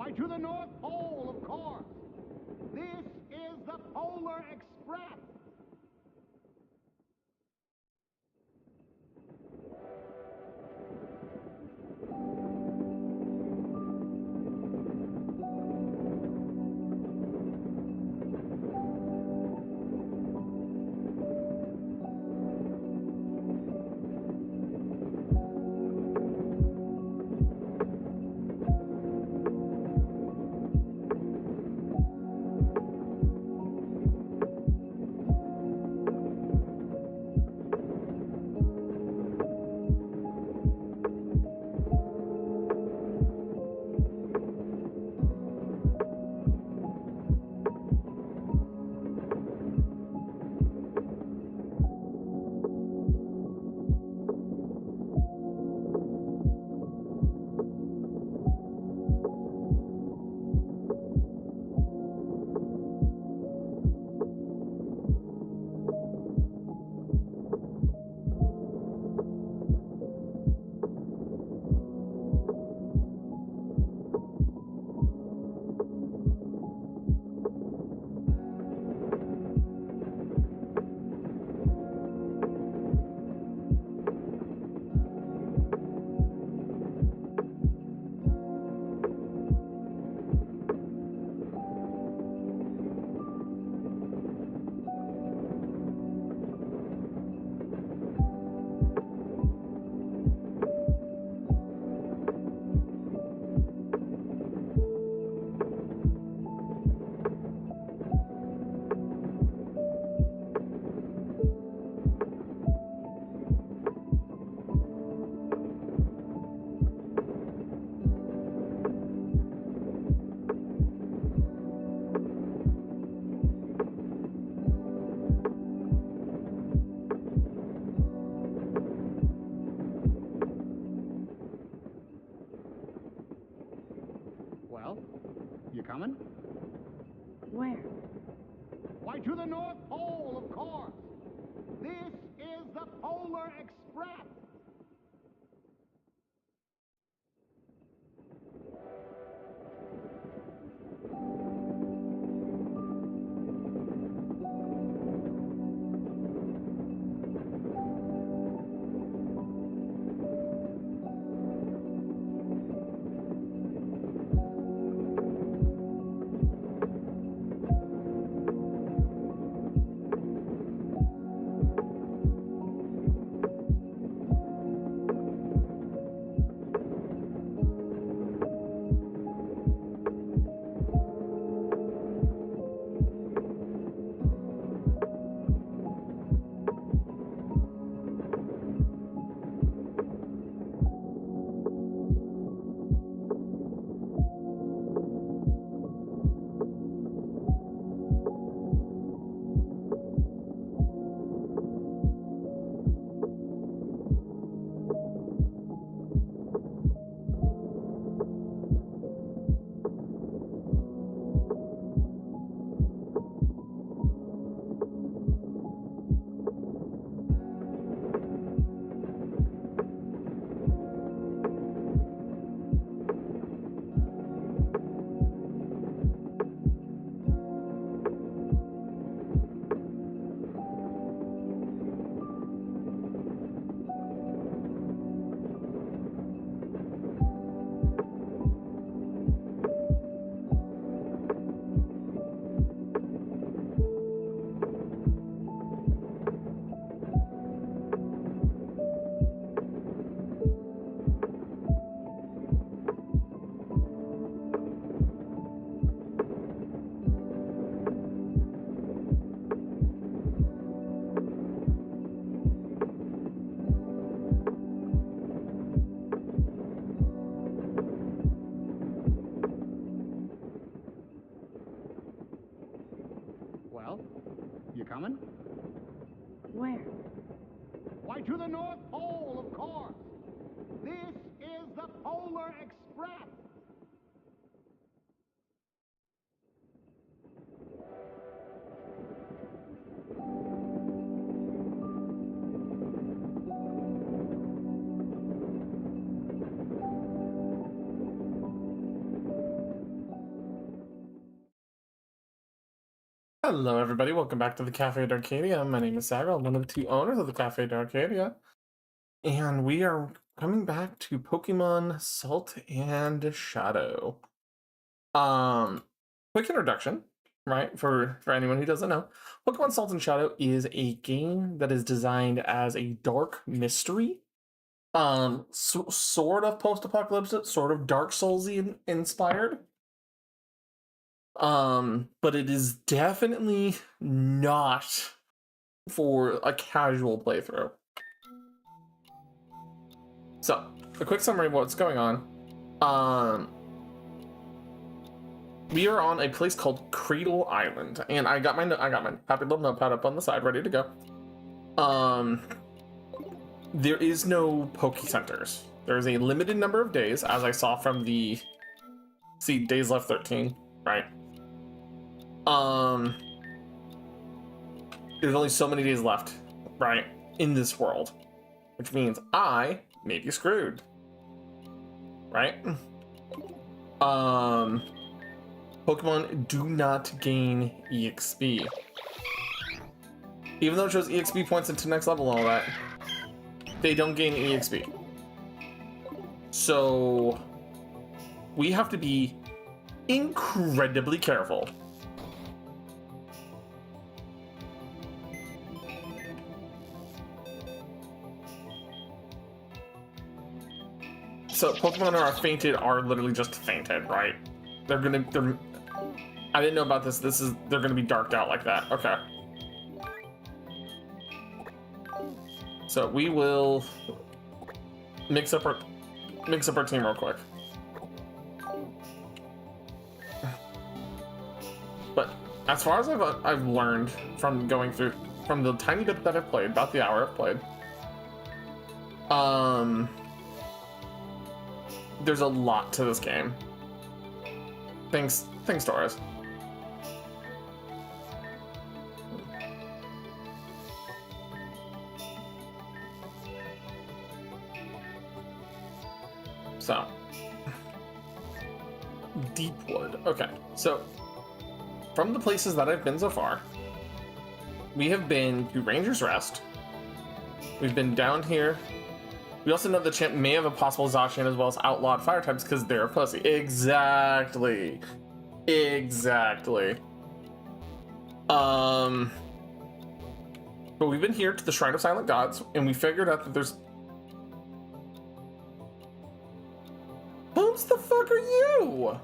Why, to the North Pole, of course. This is the Polar Express. Well, you coming? Where? Why, to the North Pole, of course. This is the Polar Express. Well, you coming? Where? Why, to the North Pole, of course. This is the Polar Express. Hello, everybody. Welcome back to the Cafe d'Arcadia. My name is Saga. I'm one of the two owners of the Cafe d'Arcadia. And we are coming back to Pokemon Salt and Shadow. Quick introduction, right? For anyone who doesn't know, Pokemon Salt and Shadow is a game that is designed as a dark mystery. Sort of post-apocalyptic, sort of Dark Souls-y inspired. But it is definitely not for a casual playthrough. So, a quick summary of what's going on. We are on a place called Cradle Island, and I got my happy little notepad up on the side, ready to go. There is no Poke Centers. There's a limited number of days, as I saw from the days left 13, right? There's only so many days left, right, in this world, which means I may be screwed, right? Pokemon do not gain EXP. Even though it shows EXP points into next level and all that, they don't gain EXP. So we have to be incredibly careful. So Pokemon are fainted are literally just fainted, right? They're I didn't know about this. They're gonna be darked out like that. Okay. So we will mix up our team real quick. But as far as I've learned from going through, from the tiny bit that I've played, about the hour I've played, there's a lot to this game. Thanks, Taurus. So, Deepwood. Okay, so from the places that I've been so far, we have been to Ranger's Rest. We've been down here. We also know the champ may have a possible Zacian as well as outlawed fire types because they're a pussy. Exactly. But we've been here to the Shrine of Silent Gods, and we figured out that there's... Bones, the fuck are you?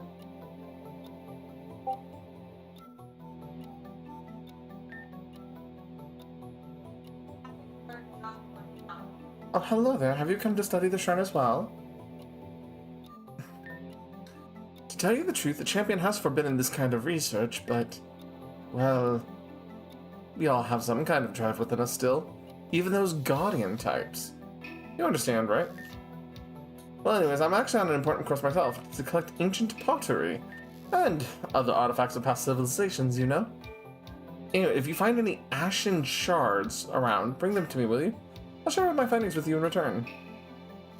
Oh, hello there. Have you come to study the shrine as well? To tell you the truth, the champion has forbidden this kind of research, but, well, we all have some kind of drive within us still. Even those guardian types. You understand, right? Well, anyways, I'm actually on an important course myself to collect ancient pottery and other artifacts of past civilizations, you know? Anyway, if you find any ashen shards around, bring them to me, will you? I'll share my findings with you in return.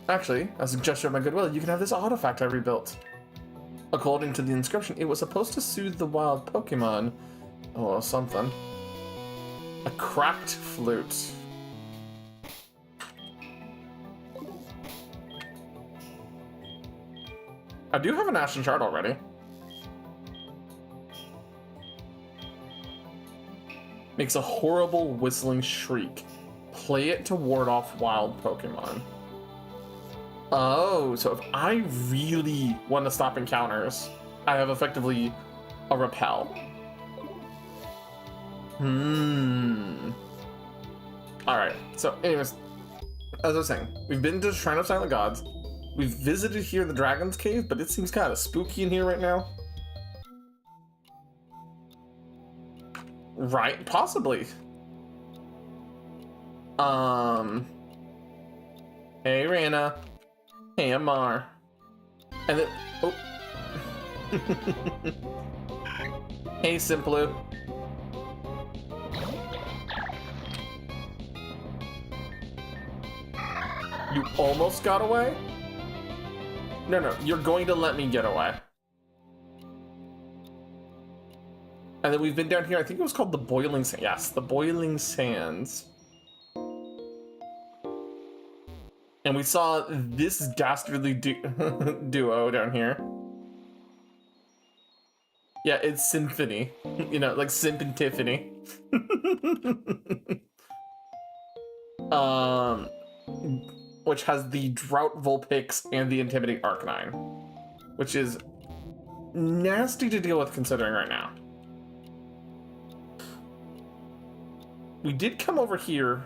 Actually, as a gesture of my goodwill, you can have this artifact I rebuilt. According to the inscription, it was supposed to soothe the wild Pokemon. Or something. A cracked flute. I do have an Ashen Shard already. Makes a horrible whistling shriek. Play it to ward off wild Pokemon. Oh, so if I really want to stop encounters, I have effectively a repel. Alright, so anyways, as I was saying, we've been to the Shrine of Silent Gods. We've visited here the Dragon's Cave, but it seems kind of spooky in here right now. Right, possibly. Hey, Rana. Hey, Amar. And then, oh. Hey, Simplu. You almost got away? No, you're going to let me get away. And then we've been down here, I think it was called the Boiling Sands. Yes, the Boiling Sands. And we saw this dastardly duo down here. Yeah, it's Symphony. You know, like Simp and Tiffany. Which has the Drought Vulpix and the Intimidating Arcanine. Which is nasty to deal with considering right now. We did come over here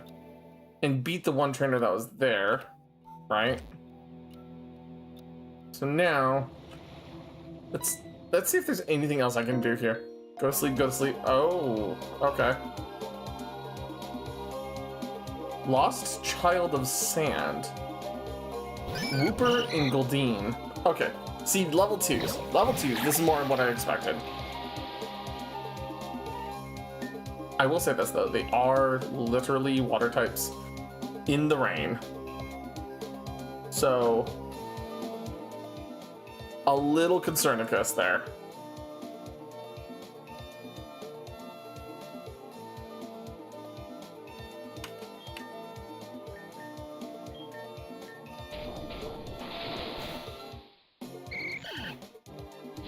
and beat the one trainer that was there, right? So now, let's see if there's anything else I can do here. Go to sleep, go to sleep. Oh, okay. Lost Child of Sand. Whooper and Goldeen. Okay, see, level 2s. Level 2s, this is more than what I expected. I will say this though, they are literally water types in the rain. So, a little concern of us there.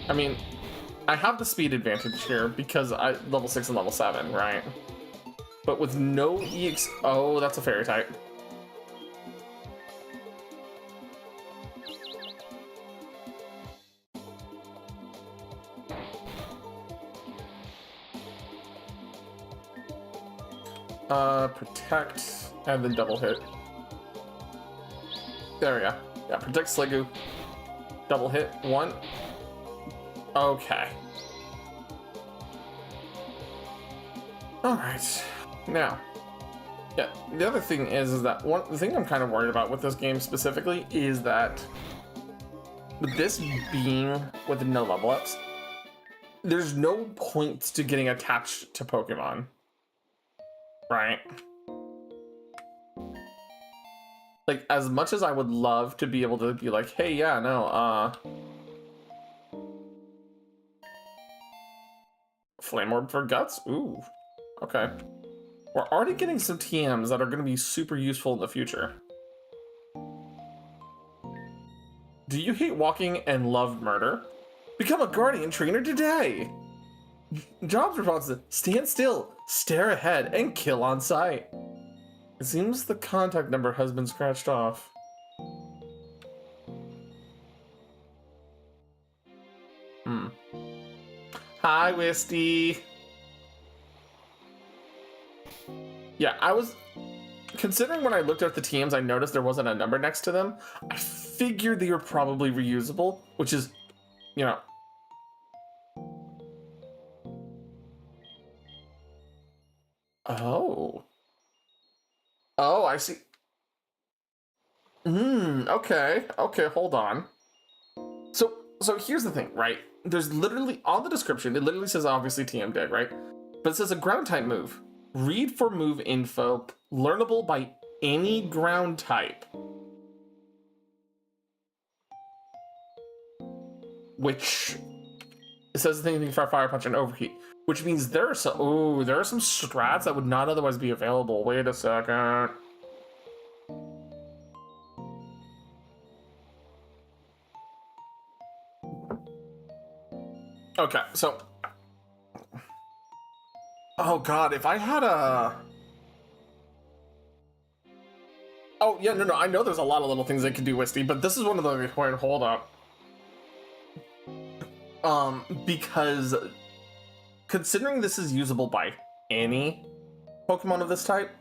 I mean, I have the speed advantage here because I level 6 and level 7, right? But with no EX... Oh, that's a fairy type. Protect, and then double hit. There we go. Yeah, protect Sliggoo. Double hit, 1. Okay. Alright. Now, yeah, the other thing is that the thing I'm kind of worried about with this game specifically is that with this being with no level ups, there's no point to getting attached to Pokemon. Right? Like, as much as I would love to be able to be like, hey, yeah, no, Flame Orb for Guts? Ooh, okay. We're already getting some TMs that are going to be super useful in the future. Do you hate walking and love murder? Become a Guardian Trainer today! Job's response is, stand still, stare ahead, and kill on sight. It seems the contact number has been scratched off. Hi, Wisty. Yeah, I was... Considering when I looked at the TMs, I noticed there wasn't a number next to them. I figured they were probably reusable, which is, you know... Oh. Oh, I see. Okay. Okay, hold on. So here's the thing, right? There's literally, on the description, it literally says obviously TM dead, right? But it says a ground type move. Read for move info, learnable by any ground type. Which, it says the thing for Fire Punch and Overheat. Which means there are some, there are some strats that would not otherwise be available. Wait a second. Okay, so... Oh god, if I had a... Oh, yeah, no, I know there's a lot of little things they can do, Wisty, but this is one of the... Wait, hold up. Because... Considering this is usable by any Pokemon of this type,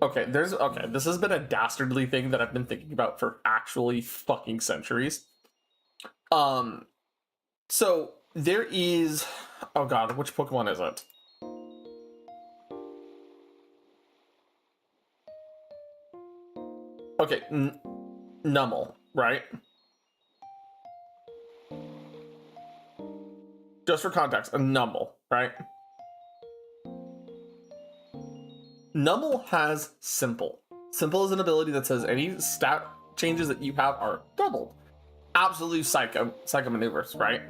okay, this has been a dastardly thing that I've been thinking about for actually fucking centuries. So there is, oh god, which Pokemon is it? Okay, Numel, right? Just for context, a Numel, right? Numel has Simple. Simple is an ability that says any stat changes that you have are doubled. Absolute psycho maneuvers, right?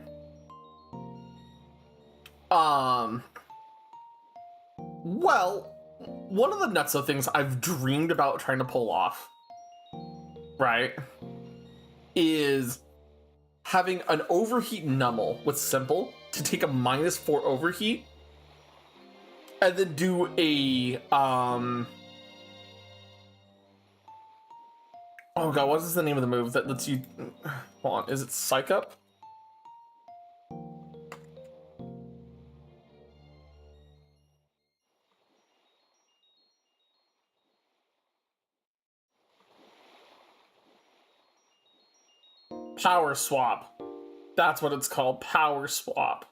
Well, one of the nutso things I've dreamed about trying to pull off, right, is having an overheat nummel with simple to take a -4 overheat and then do a oh god, what is the name of the move that lets you hold on, is it Psych Up? Power Swap. That's what it's called, Power Swap.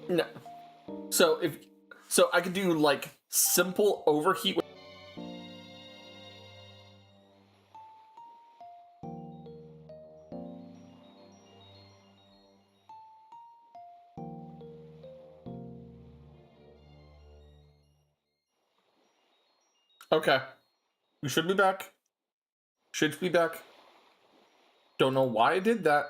No. So I could do like simple overheat. Okay. We should be back. Should be back. Don't know why I did that.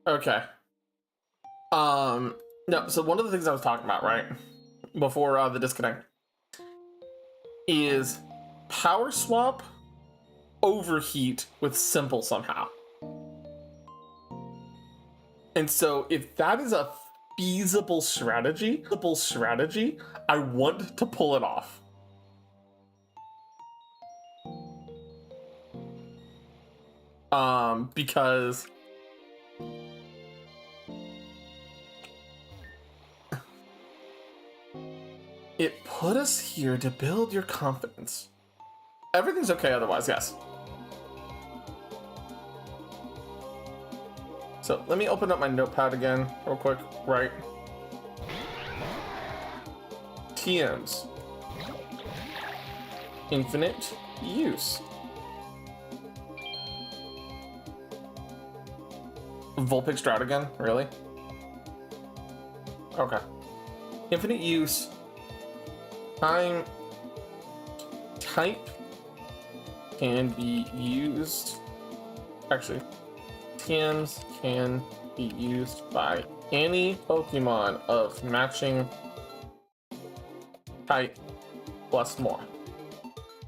Okay. No, so one of the things I was talking about, right, before the disconnect, is power swap overheat with simple somehow. And so if that is a feasible strategy, I want to pull it off. Because it put us here to build your confidence. Everything's okay otherwise, yes. So let me open up my notepad again real quick, right? TMs. Infinite use. Vulpix Drought again? Really? Okay. Infinite use. Time. Type can be used. Actually, TMs can be used by any Pokemon of matching type plus more.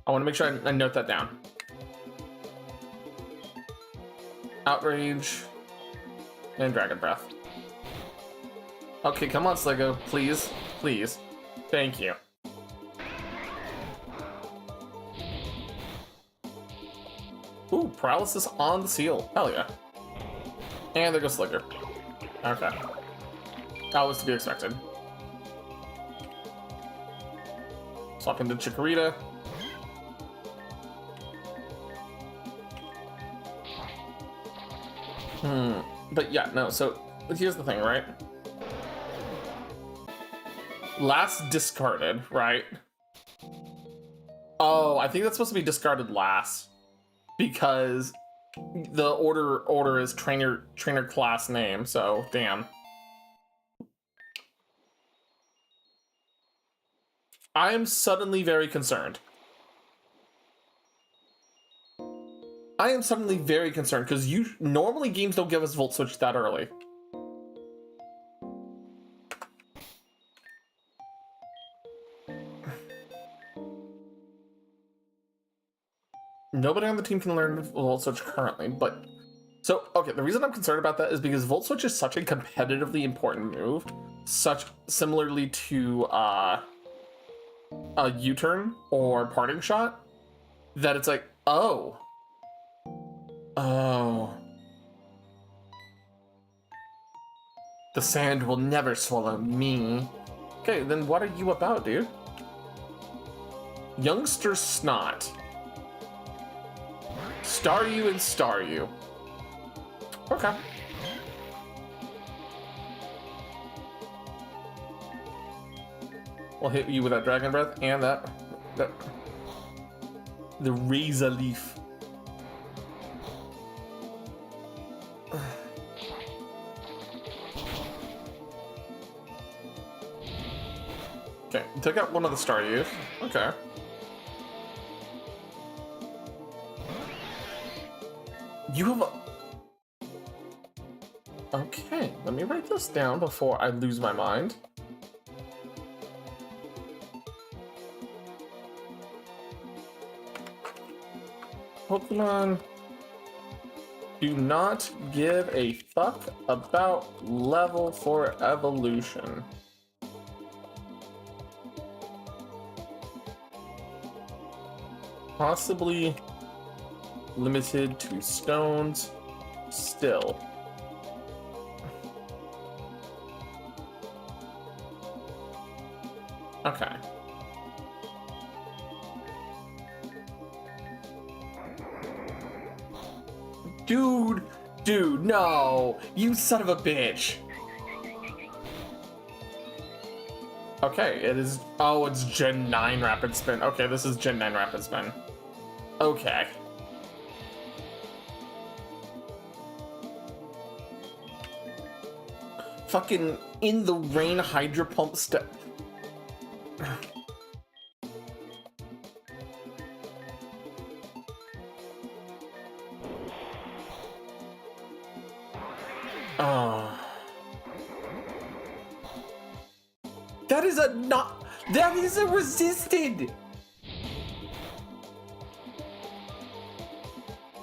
I want to make sure I note that down. Outrage and Dragon Breath. Okay, come on, Sligo. Please. Please. Thank you. Ooh, paralysis on the seal. Hell yeah. And there goes Slicker. Okay. That was to be expected. Swap into Chikorita. But yeah, no, so here's the thing, right? Last discarded, right? Oh, I think that's supposed to be discarded last. Because the order is trainer class name, so damn. I am suddenly very concerned. Because normally games don't give us Volt Switch that early. Nobody on the team can learn Volt Switch currently, but so okay. The reason I'm concerned about that is because Volt Switch is such a competitively important move, similarly to a U-turn or Parting Shot, that it's like, oh, the sand will never swallow me. Okay, then what are you about, dude? Youngster Snot. Stardew and Stardew. Okay. We'll hit you with that Dragon Breath and that the Razor Leaf. Okay, took out one of the Stardew. Okay. You have a... Okay, let me write this down before I lose my mind. Pokemon do not give a fuck about level for evolution. Possibly limited to stones still. Okay. Dude, no! You son of a bitch! Okay, it is... Oh, it's Gen 9 Rapid Spin. Okay, this is Gen 9 Rapid Spin. Okay. Fucking in the rain Hydro Pump step. That is a not. That is a resisted.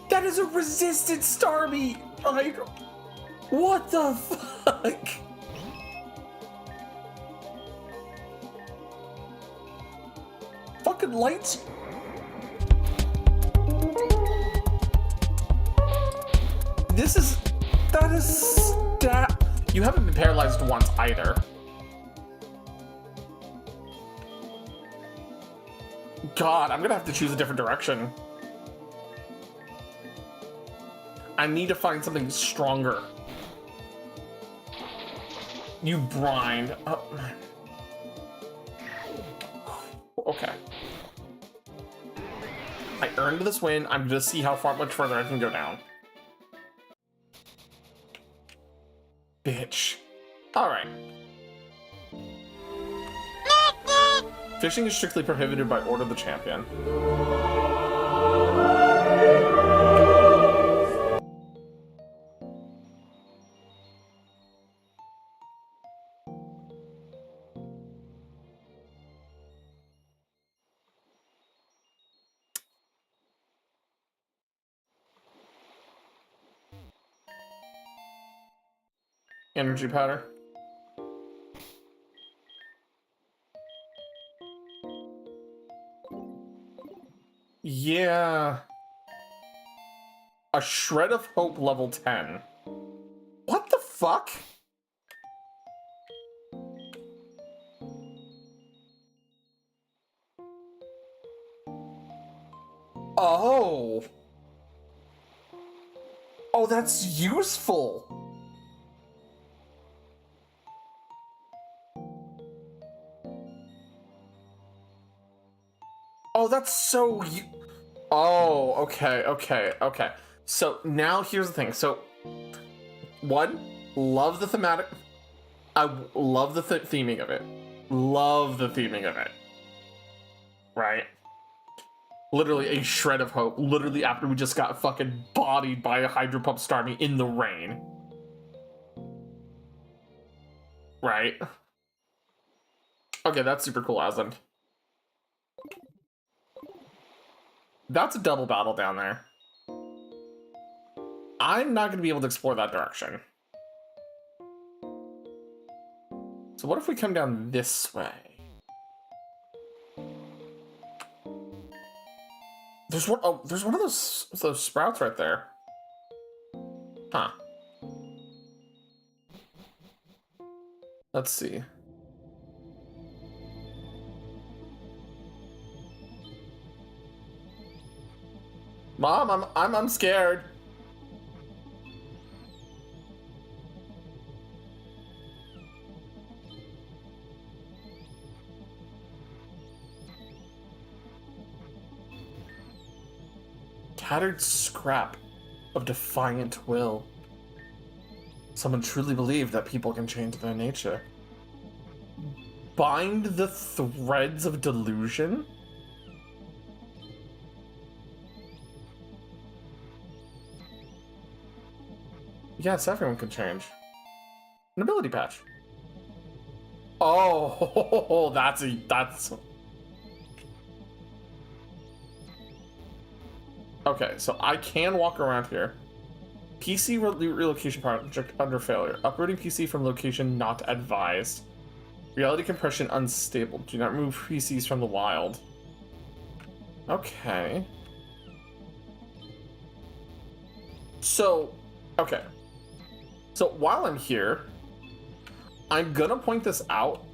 That is a resisted Starmie. What the fuck? Fucking lights. This is. That is stat. You haven't been paralyzed once either. God, I'm gonna have to choose a different direction. I need to find something stronger. You brine. Oh. Okay. I earned this win. I'm gonna see how much further I can go down. Bitch. Alright. Fishing is strictly prohibited by order of the champion. Energy powder. Yeah. A shred of hope level 10. What the fuck? Oh. Oh, that's useful. Oh, that's so... Oh, okay. So now here's the thing. So, one, love the thematic. I love the theming of it. Love the theming of it. Right? Literally a shred of hope. Literally after we just got fucking bodied by a Hydro Pump Starmie in the rain. Right? Okay, that's super cool, Aslan. That's a double battle down there. I'm not going to be able to explore that direction. So what if we come down this way? There's one. Oh, there's one of those sprouts right there. Huh. Let's see. Mom, I'm scared. Tattered scrap of defiant will. Someone truly believed that people can change their nature. bind the threads of delusion? Yes, everyone can change. An ability patch. Oh, that's... Okay, so I can walk around here. PC relocation project under failure. Uprooting PC from location not advised. Reality compression unstable. Do not remove PCs from the wild. Okay. So, okay. So while I'm here, I'm gonna point this out.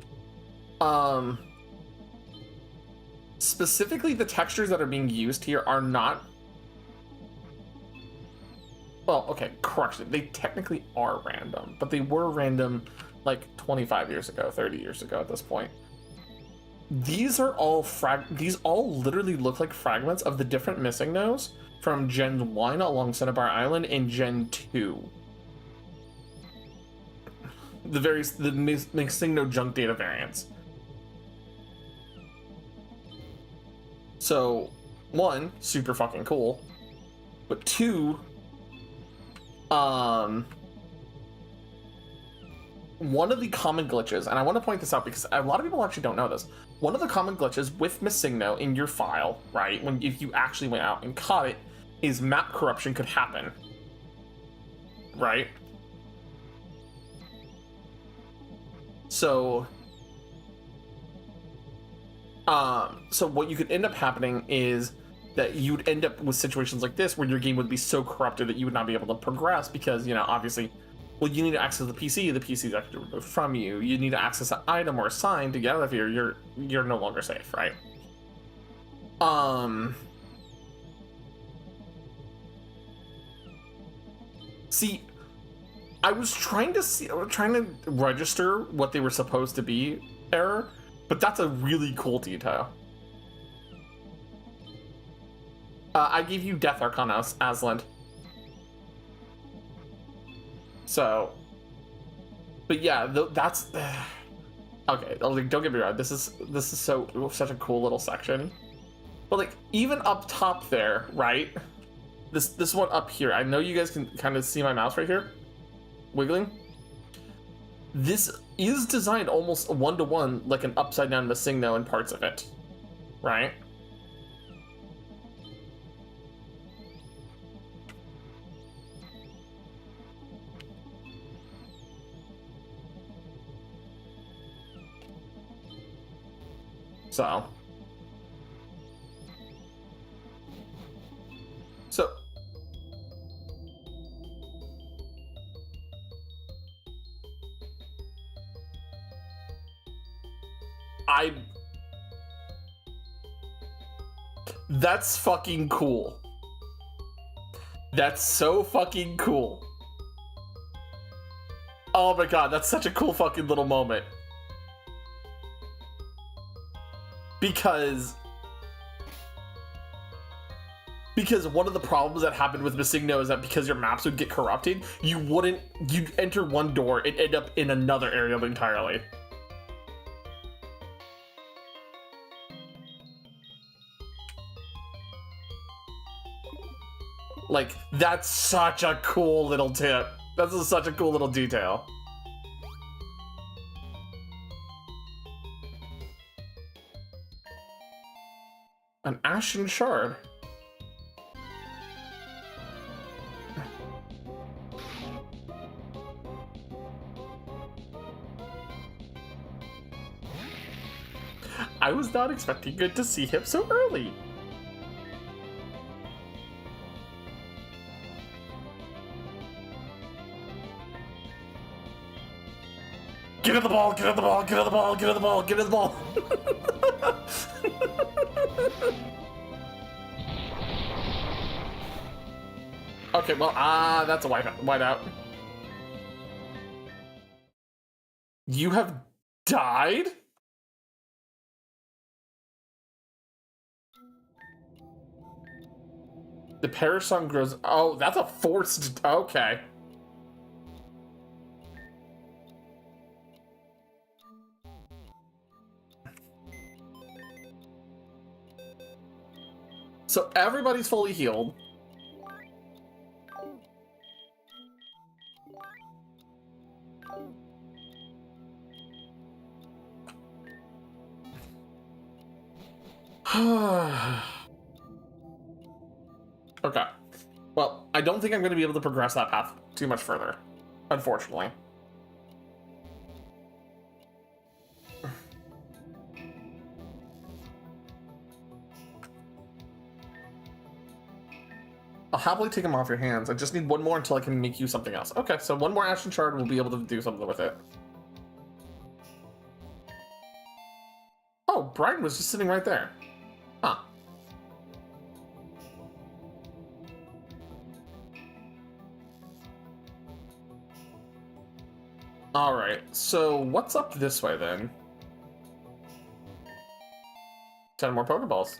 Specifically, the textures that are being used here are not... Well, okay, correction. They technically are random, but they were random like 25 years ago, 30 years ago at this point. These are all these all literally look like fragments of the different missing nodes from Gen 1 along Cinnabar Island and Gen 2. The missing node junk data variants. So, one, super fucking cool. But two, one of the common glitches, and I want to point this out because a lot of people actually don't know this. One of the common glitches with Missigno in your file, right, if you actually went out and caught it, is map corruption could happen. Right? So what you could end up happening is that you'd end up with situations like this where your game would be so corrupted that you would not be able to progress because, you know, obviously, well, you need to access the PC is actually removed from you. You need to access an item or a sign to get out of here. You're no longer safe, right? See, I was trying to register what they were supposed to be error, but that's a really cool detail. I gave you Death Arcana, Asland. So, but yeah, that's okay. Like, don't get me wrong. This is such a cool little section. But like, even up top there, right? This one up here. I know you guys can kind of see my mouse right here, wiggling. This is designed almost one-to-one, like an upside down Missigno in parts of it, right? So that's fucking cool. That's so fucking cool. Oh my god, that's such a cool fucking little moment. Because one of the problems that happened with Missigno is that because your maps would get corrupted, you'd enter one door and end up in another area entirely. Like, that's such a cool little tip. That's such a cool little detail. An Ashen Shard. I was not expecting good to see him so early. Get at the ball, get at the ball, get at the ball, get at the ball, get at the ball. Okay, well, that's a whiteout. You have died? The parish song grows. Oh, that's a forced. Okay. so everybody's fully healed. Okay. Well, I don't think I'm going to be able to progress that path too much further, unfortunately. I'll happily take them off your hands. I just need one more until I can make you something else. Okay, so one more Ashen Shard, we'll be able to do something with it. Oh, Brian was just sitting right there. Huh. Alright, so what's up this way then? 10 more Pokeballs.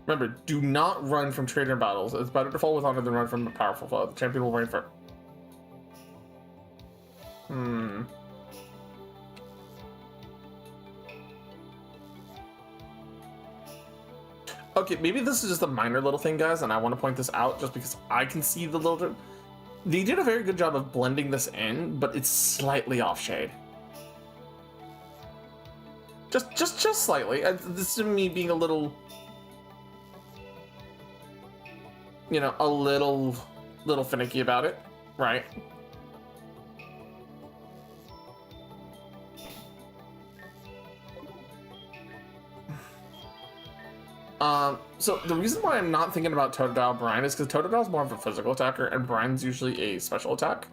Remember, do not run from trainer battles. It's better to fall with honor than run from a powerful foe. The champion will reign for... Okay, maybe this is just a minor little thing, guys, and I want to point this out just because I can see the little... They did a very good job of blending this in, but it's slightly off shade. Just slightly. This is me being a little... You know, a little finicky about it, right? So the reason why I'm not thinking about Totodile Brian is because Totodile is more of a physical attacker and Brian's usually a special attack.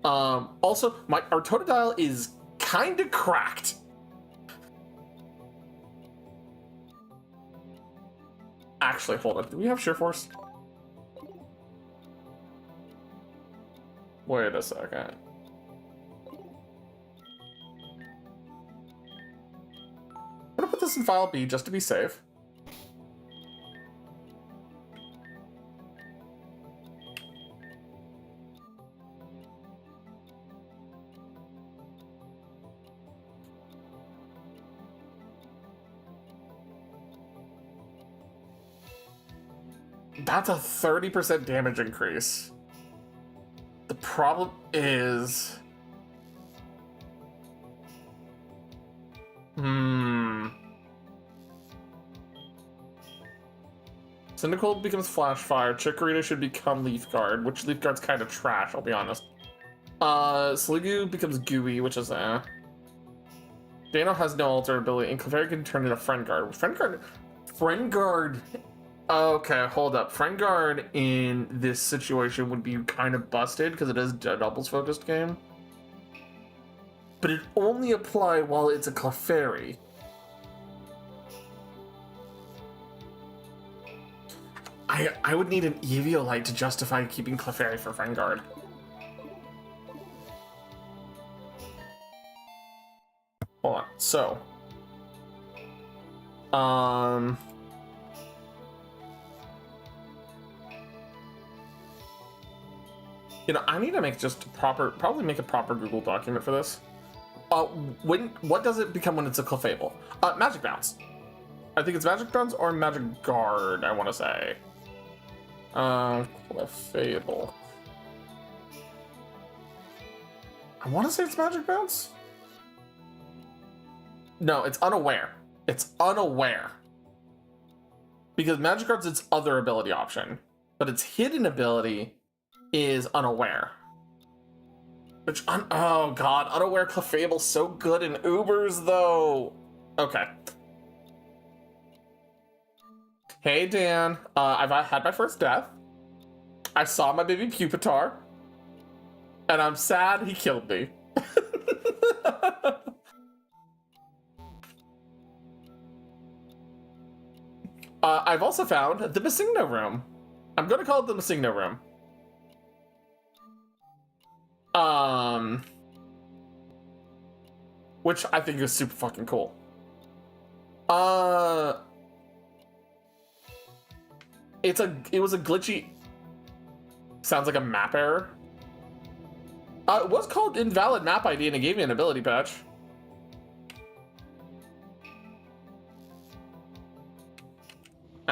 Also, our Totodile is kind of cracked. Actually, hold on. Do we have Sheer Force? Wait a second. I'm gonna put this in file B just to be safe. That's a 30% damage increase. The problem is... Cyndaquil becomes Flash Fire. Chikorita should become Leaf Guard, which Leaf Guard's kind of trash, I'll be honest. Sliggoo becomes Gooey, which is Dano has no alter ability, and Clefairy can turn into Friend Guard. Friend Guard... Okay, hold up. Friend Guard in this situation would be kind of busted because it is a doubles focused game. But it only apply while it's a Clefairy. I would need an Eviolite to justify keeping Clefairy for Friend Guard. Hold on. So, you know, I need to make just probably make a proper Google document for this. What does it become when it's a Clefable? Magic Bounce. I think it's Magic Bounce or Magic Guard, I want to say. Clefable. I want to say it's Magic Bounce? No, it's Unaware. It's Unaware. Because Magic Guard's its other ability option. But its hidden ability is Unaware. Which, oh god, Unaware Clefable's so good in Ubers, though. Okay. Hey, Dan. I've had my first death. I saw my baby Pupitar. And I'm sad he killed me. I've also found the Missingno Room. I'm gonna call it the Missingno Room. Which I think is super fucking cool. It was a glitchy... Sounds like a map error. It was called invalid map ID and it gave me an ability patch.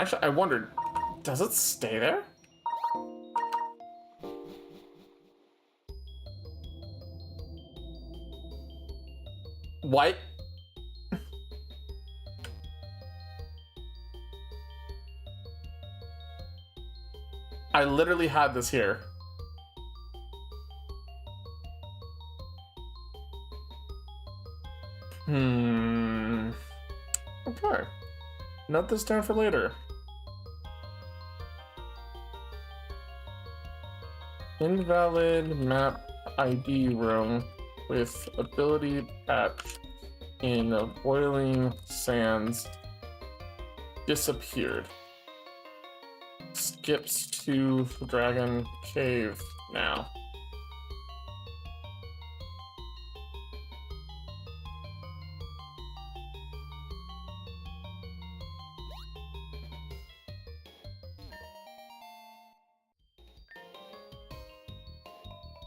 Actually, I wondered, does it stay there? What? I literally had this here. Okay. Note this down for later. Invalid map ID room with ability patch in boiling sands disappeared. Skips to Dragon Cave now.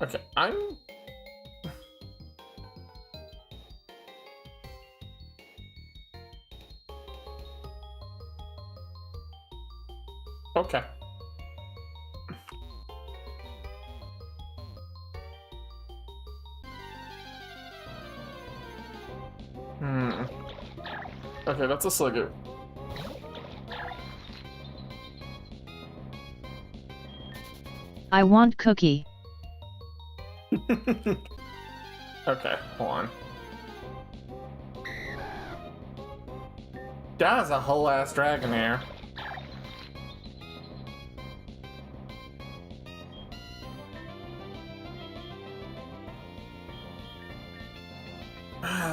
Okay, okay. Okay, that's a Sliggoo. I want cookie. Okay, hold on. That's a whole ass dragon there.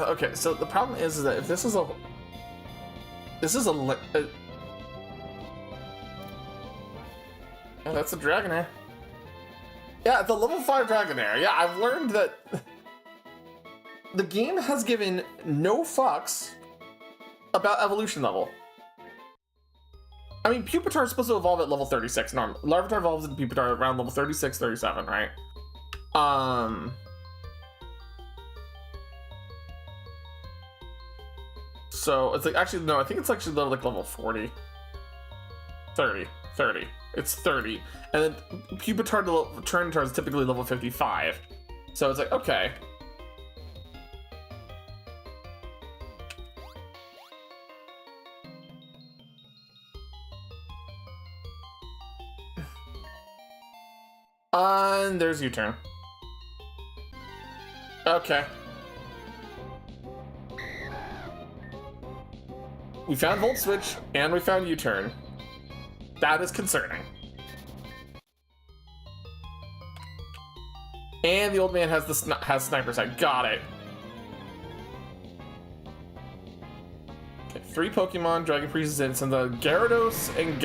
Okay, so the problem is that if this is a yeah, that's a Dragonair. Yeah, it's a level 5 Dragonair. Yeah, I've learned that the game has given no fucks about evolution level. I mean, Pupitar is supposed to evolve at level 36. No, Larvitar evolves into Pupitar around level 36, 37, right? So it's like, actually, no, I think it's actually like level 40. 30. It's 30. And then Pupitar to Tyranitar is typically level 55. So it's like, okay. And there's U-turn. Okay. We found Volt Switch, and we found U-turn. That is concerning. And the old man has has sniper sight. Got it. Okay, 3 Pokemon, Dragon Priest is in, and the Gyarados and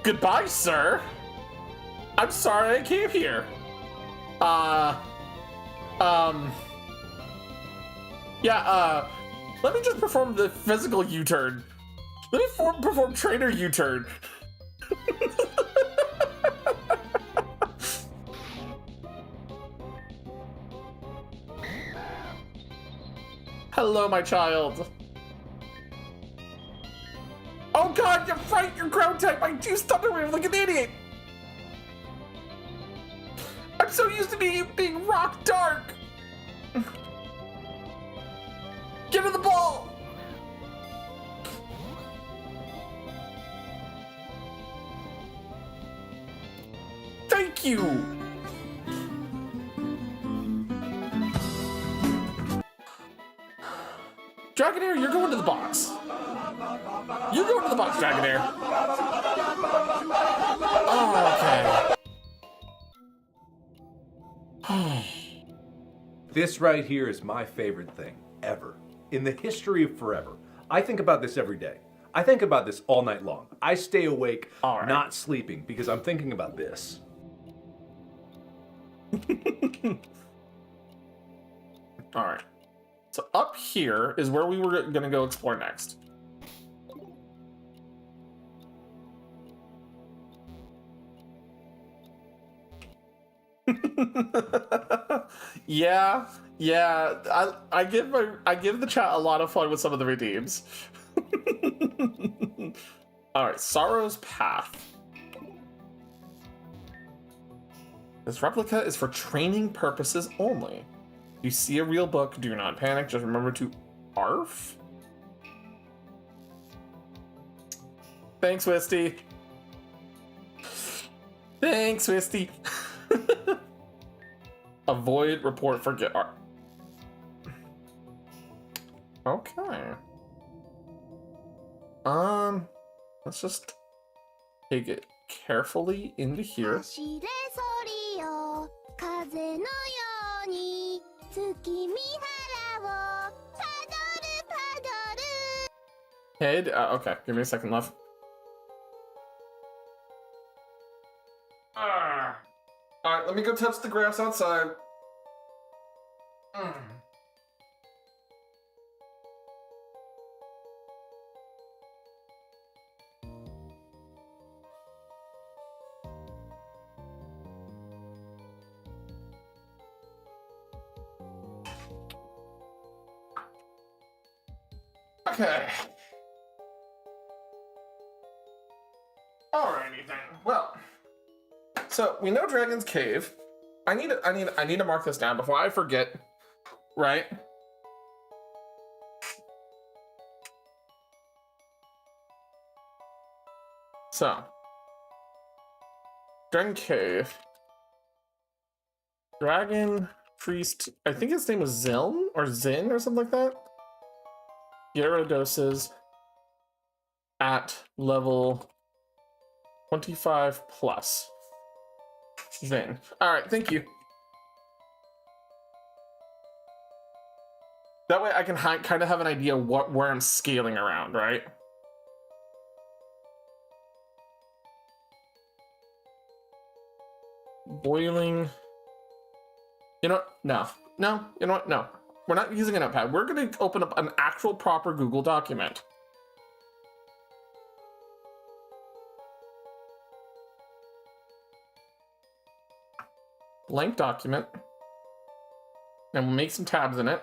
Goodbye, sir. I'm sorry I came here. Yeah, let me just perform the physical U-turn. Let me perform trainer U-turn. Hello, my child. Oh god, you're right, you're ground type. I used Thunder Wave like an idiot. I'm so used to being rock dark. Give me the ball. Thank you. Dragonair, you're going to the box. You're going to the box, Dragonair. Oh, okay. This right here is my favorite thing ever. In the history of forever. I think about this every day. I think about this all night long. I stay awake, not sleeping, because I'm thinking about this. Alright. So up here is where we were going to go explore next. Yeah, yeah. I give the chat a lot of fun with some of the redeems. All right, Sorrow's Path. This replica is for training purposes only. You see a real book, do not panic. Just remember to ARF. Thanks, Wisty. Thanks, Wisty. Avoid, report, forget. Okay. Let's just take it carefully into here. Head. Okay, give me a second, love. Alright, let me go touch the grass outside. Okay. Alrighty then. Well, so we know Dragon's Cave. I need to mark this down before I forget. Right? So, Dragon Cave. Dragon Priest. I think his name was Zilm or Zin or something like that. Gyarados at level 25 plus. Zin. Alright, thank you. That way I can kind of have an idea where I'm scaling around, right? Boiling. You know what? No. You know what? No. We're not using a notepad. We're going to open up an actual proper Google document. Blank document. And we'll make some tabs in it.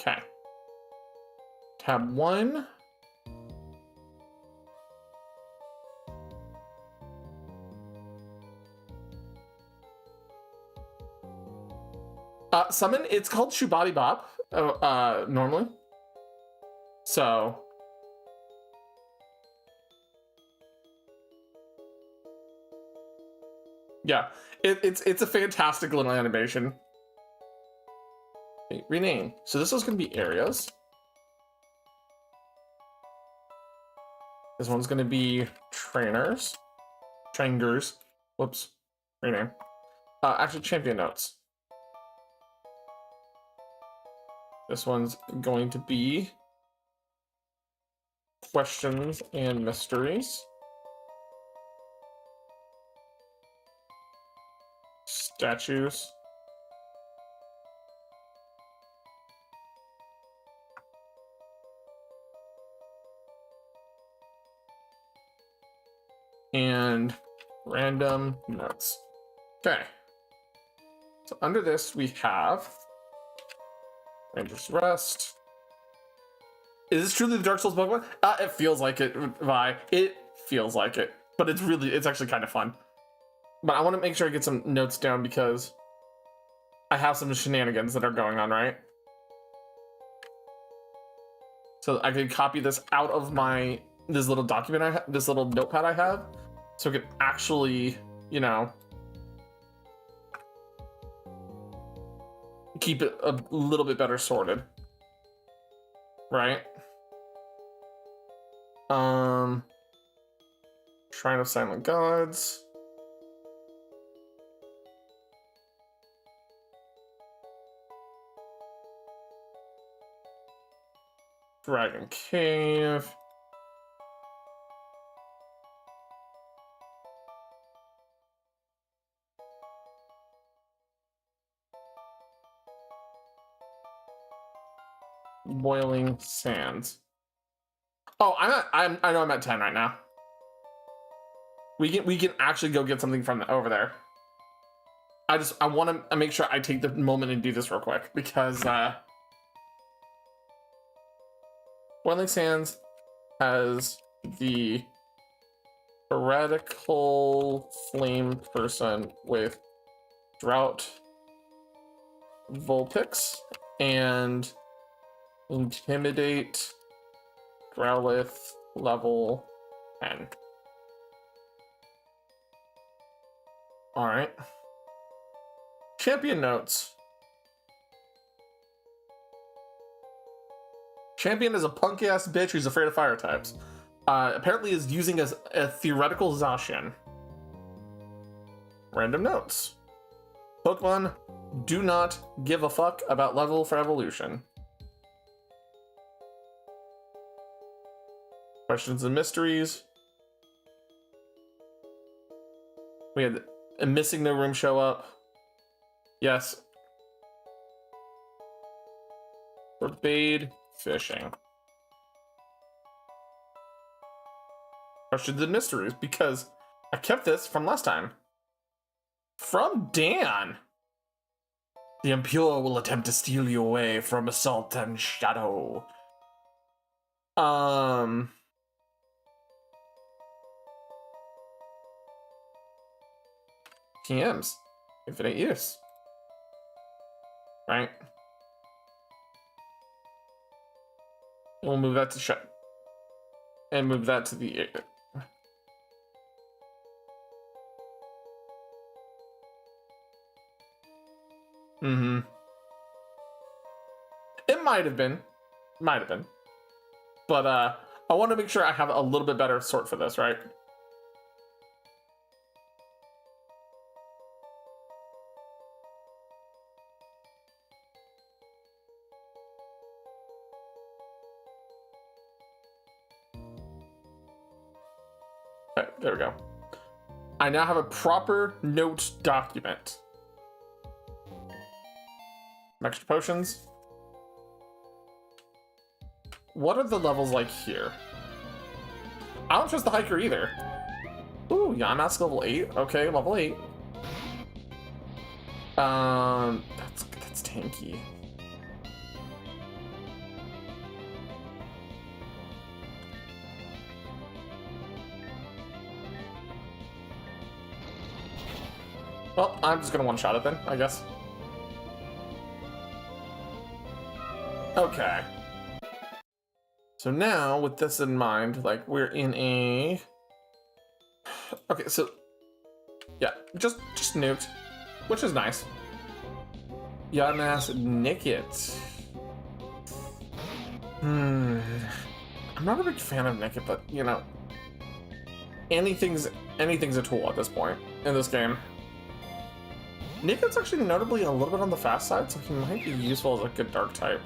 Okay. Tab 1. Summon, it's called Shubadi Bop, normally. So. Yeah, it's a fantastic little animation. Okay, rename. So this is going to be areas. This one's going to be trainers. Trainers. Whoops. Rename. Actually, champion notes. This one's going to be questions and mysteries. Statues. And random notes. Okay. So under this we have Ranger's Rest. Is this truly the Dark Souls Pokemon? It feels like it, Vi. It feels like it. But it's actually kind of fun. But I want to make sure I get some notes down because I have some shenanigans that are going on, right? So I can copy this out of this little document this little notepad I have. So I can actually, you know, keep it a little bit better sorted. Right? Shrine of Silent Gods. Dragon Cave. Boiling Sands. Oh, I know I'm at 10 right now. We can actually go get something from over there. I want to make sure I take the moment and do this real quick because Boiling Sands has the heretical flame person with Drought Vulpix and Intimidate Growlithe level 10. Alright. Champion notes. Champion is a punk-ass bitch who's afraid of fire types. Apparently is using a theoretical Zacian. Random notes. Pokemon do not give a fuck about level for evolution. Questions and mysteries. We had a missing no room show up. Yes. Forbade fishing. Questions and mysteries, because I kept this from last time. From Dan. The impure will attempt to steal you away from assault and shadow. TMs. Infinite use. Right? We'll move that to shut. And move that to the... Mm-hmm. It might have been. Might have been. But, I want to make sure I have a little bit better sort for this, right? Okay, there we go. I now have a proper note document. Extra potions. What are the levels like here? I don't trust the hiker either. Ooh, Yamask level 8. Okay, level 8. That's tanky. Well, I'm just gonna one-shot it then, I guess. Okay. So now, with this in mind, like, we're in a... Okay, so... Yeah, just nuked. Which is nice. Yamask Nickit. I'm not a big fan of Nickit, but, you know... Anything's a tool at this point, in this game. Nickit's actually notably a little bit on the fast side, so he might be useful as a good dark type.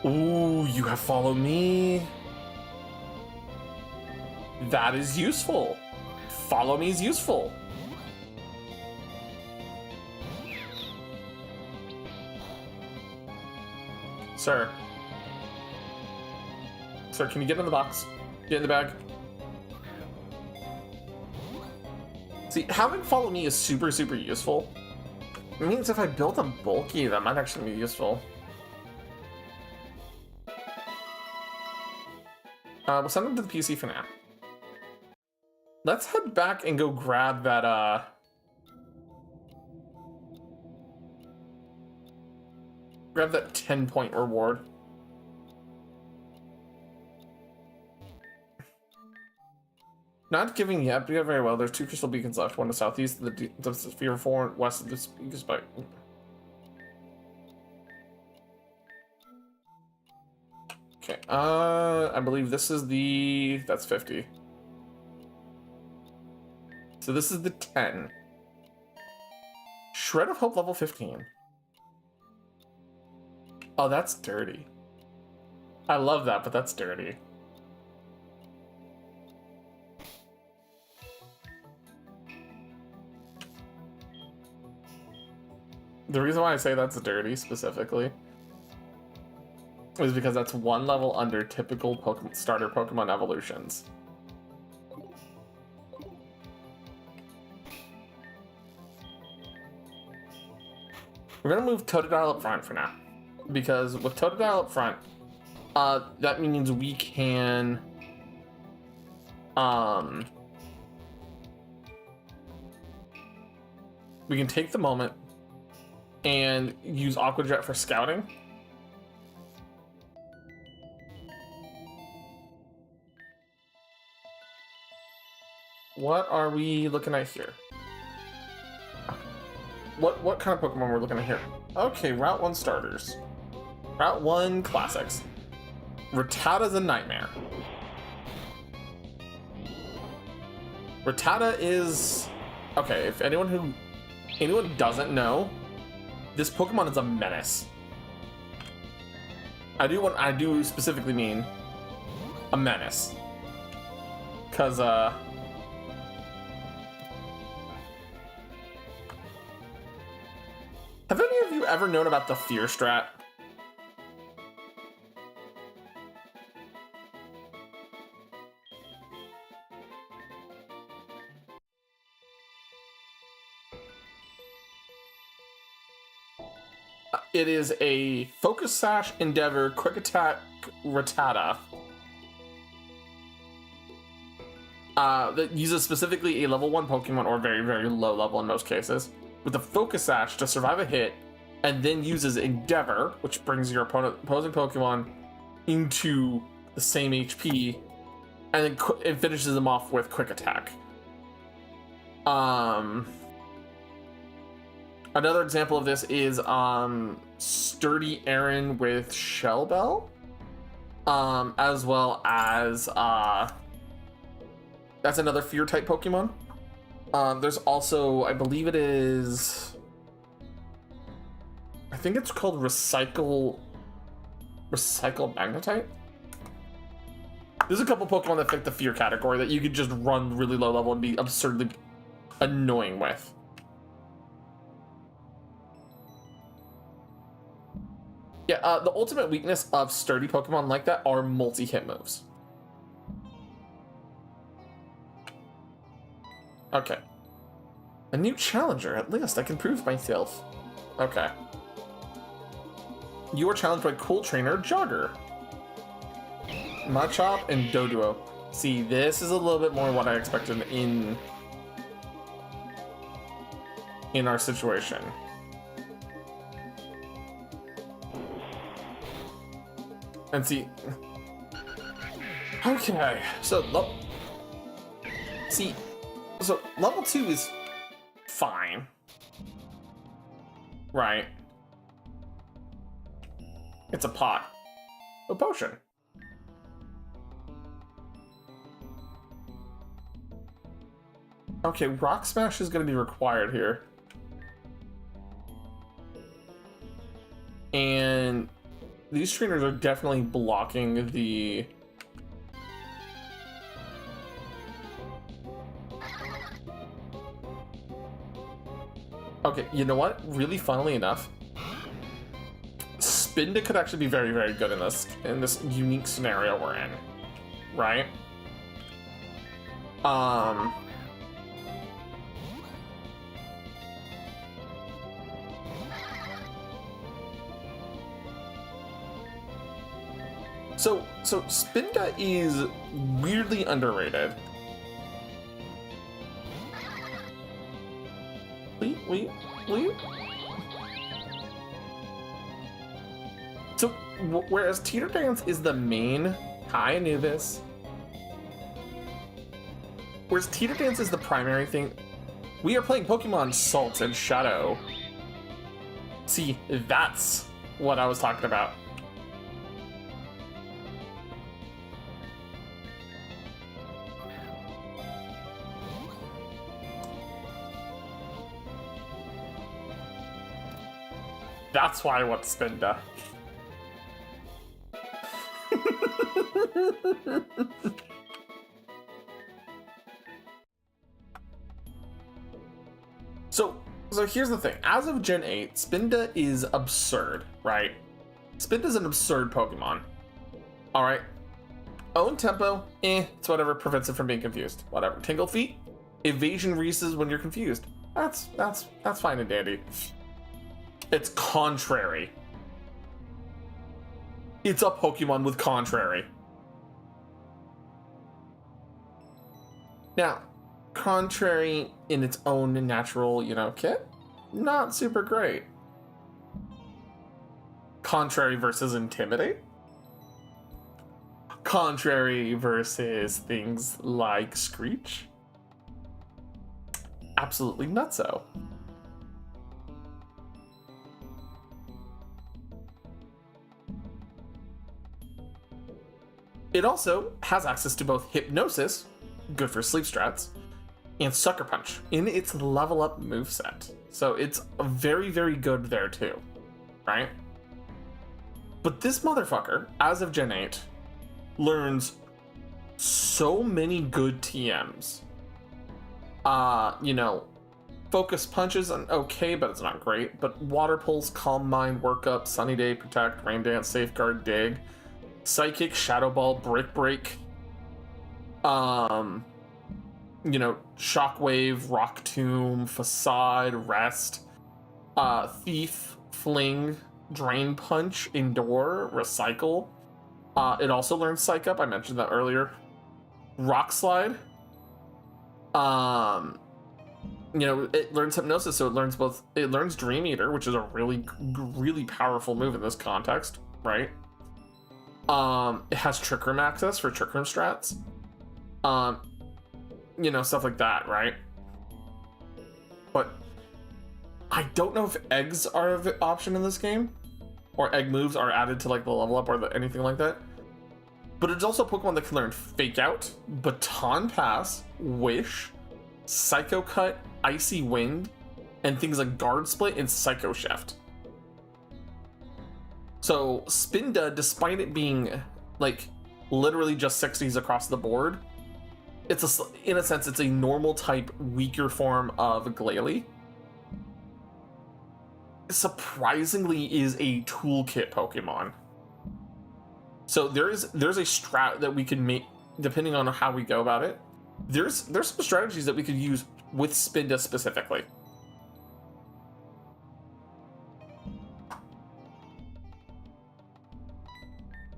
Ooh, you have Follow Me. That is useful. Follow Me is useful. Sir. Sir, can you get in the box? Get in the bag. See, having Follow Me is super, super useful. It means if I build a bulky, that might actually be useful. We'll send him to the PC for now. Let's head back and go grab that, grab that 10-point reward. Not giving yet, but yeah, very well. There's 2 crystal beacons left. One to southeast of the sphere 4, west of the speaker spike. Okay, I believe this is the... That's 50. So this is the 10. Shred of Hope level 15. Oh, that's dirty. I love that, but that's dirty. The reason why I say that's dirty specifically is because that's 1 level under typical starter Pokemon evolutions. We're gonna move Totodile up front for now. Because with Totodile up front, that means we can take the moment and use Aqua Jet for scouting. What are we looking at here? What kind of Pokemon we're looking at here? Okay, Route 1 starters. Route 1 classics. Rattata's a nightmare. Rattata is... Okay, if anyone doesn't know, this Pokemon is a menace. I do specifically mean a menace. Cause have any of you ever known about the Fear Strat? It is a Focus Sash, Endeavor, Quick Attack, Rattata. That uses specifically a level 1 Pokemon, or very, very low level in most cases, with a Focus Sash to survive a hit, and then uses Endeavor, which brings your opposing Pokemon into the same HP, and then it finishes them off with Quick Attack. Another example of this is Sturdy Aaron with Shell Bell, as well as that's another Fear type Pokemon. There's also, I believe it is, I think it's called Recycle Magnetite. There's a couple Pokemon that fit the Fear category that you could just run really low level and be absurdly annoying with. Yeah, the ultimate weakness of sturdy Pokemon like that are multi-hit moves. Okay. A new challenger, at least I can prove myself. Okay. You are challenged by Cool Trainer Jogger, Machop, and Doduo. See, this is a little bit more what I expected in our situation. And see, okay, so level 2 is fine, right? It's a pot, a potion. Okay, Rock Smash is going to be required here, and these trainers are definitely blocking the... Okay, you know what? Really funnily enough, Spinda could actually be very, very good in this unique scenario we're in, right? So Spinda is weirdly underrated. Wait. So whereas Teeter Dance is the main, hi Anubis. Whereas Teeter Dance is the primary thing, we are playing Pokemon Salt and Shadow. See, that's what I was talking about. That's why I want Spinda. So here's the thing. As of Gen 8, Spinda is absurd, right? Spinda's an absurd Pokemon. Alright. Own Tempo, it's whatever, prevents it from being confused. Whatever. Tingle Feet, evasion reases when you're confused. That's fine and dandy. It's contrary. It's a Pokemon with contrary. Now, contrary in its own natural, kit, not super great. Contrary versus intimidate. Contrary versus things like Screech. Absolutely nutso. It also has access to both Hypnosis, good for sleep strats, and Sucker Punch in its level up moveset. So it's very, very good there too, right? But this motherfucker, as of Gen 8, learns so many good TMs. Focus Punches are okay, but it's not great. But Water Pulse, Calm Mind, Work Up, Sunny Day, Protect, Rain Dance, Safeguard, Dig, Psychic, Shadow Ball, Brick Break, Shockwave, Rock Tomb, Facade, Rest, Thief, Fling, Drain Punch, Endure, Recycle. It also learns Psych Up, I mentioned that earlier. Rock Slide. It learns Hypnosis, so it learns Dream Eater, which is a really, really powerful move in this context, right? It has Trick Room access for Trick Room strats. Stuff like that, right? But I don't know if eggs are an option in this game, or egg moves are added to like the level up or anything like that. But it's also a Pokemon that can learn Fake Out, Baton Pass, Wish, Psycho Cut, Icy Wind, and things like Guard Split and Psycho Shift. So Spinda, despite it being like literally just 60s across the board, in a sense it's a normal type weaker form of Glalie. Surprisingly is a toolkit Pokemon. So there's a strat that we can make depending on how we go about it. There's some strategies that we could use with Spinda specifically.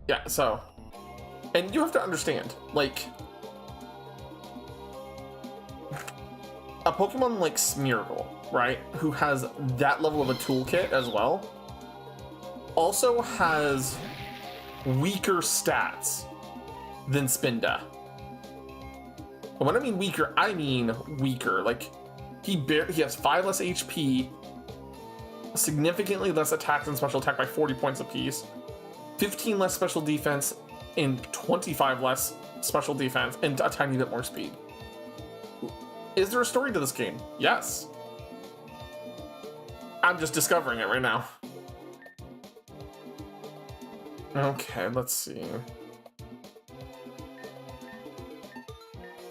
Yeah, so, and you have to understand, like, a Pokemon like Smeargle, right, who has that level of a toolkit as well, also has weaker stats than Spinda. And when I mean weaker, I mean weaker. Like, he has 5 less HP, significantly less attack and special attack by 40 points apiece, 15 less special defense, and 25 less special defense, and a tiny bit more speed. Is there a story to this game? Yes. I'm just discovering it right now. Okay, let's see.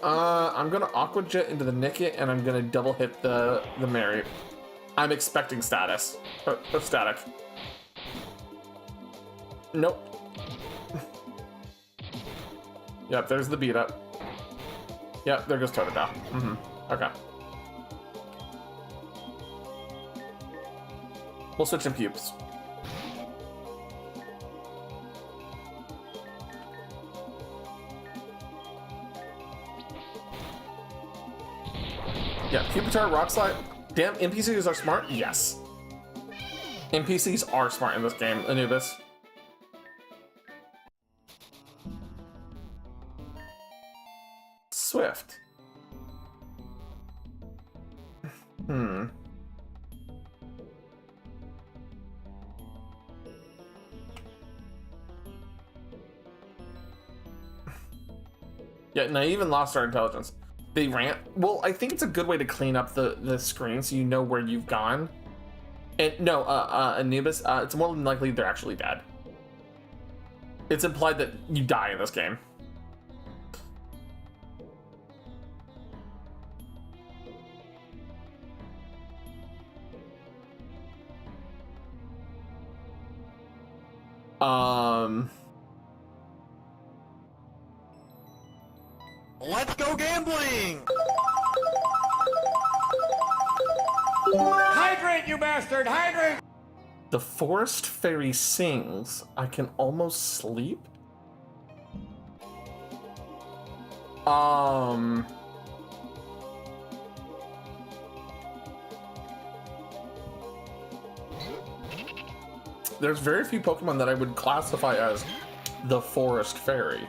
I'm gonna Aqua Jet into the Nickit, and I'm gonna double hit the Mary. I'm expecting status. Static. Nope. Yep, there's the beat up. Yep, there goes Totodile. Okay. We'll switch in pubes. Yeah, Pupitar, Rock Slide. Damn, NPCs are smart? Yes. NPCs are smart in this game, Anubis. Swift. Yeah, Naive and lost our intelligence. They ran. Well, I think it's a good way to clean up the screen so you know where you've gone. And no, Anubis, it's more than likely they're actually dead. It's implied that you die in this game. Let's go gambling! Hydrate, you bastard! Hydrate! The forest fairy sings. I can almost sleep? There's very few Pokemon that I would classify as the forest fairy.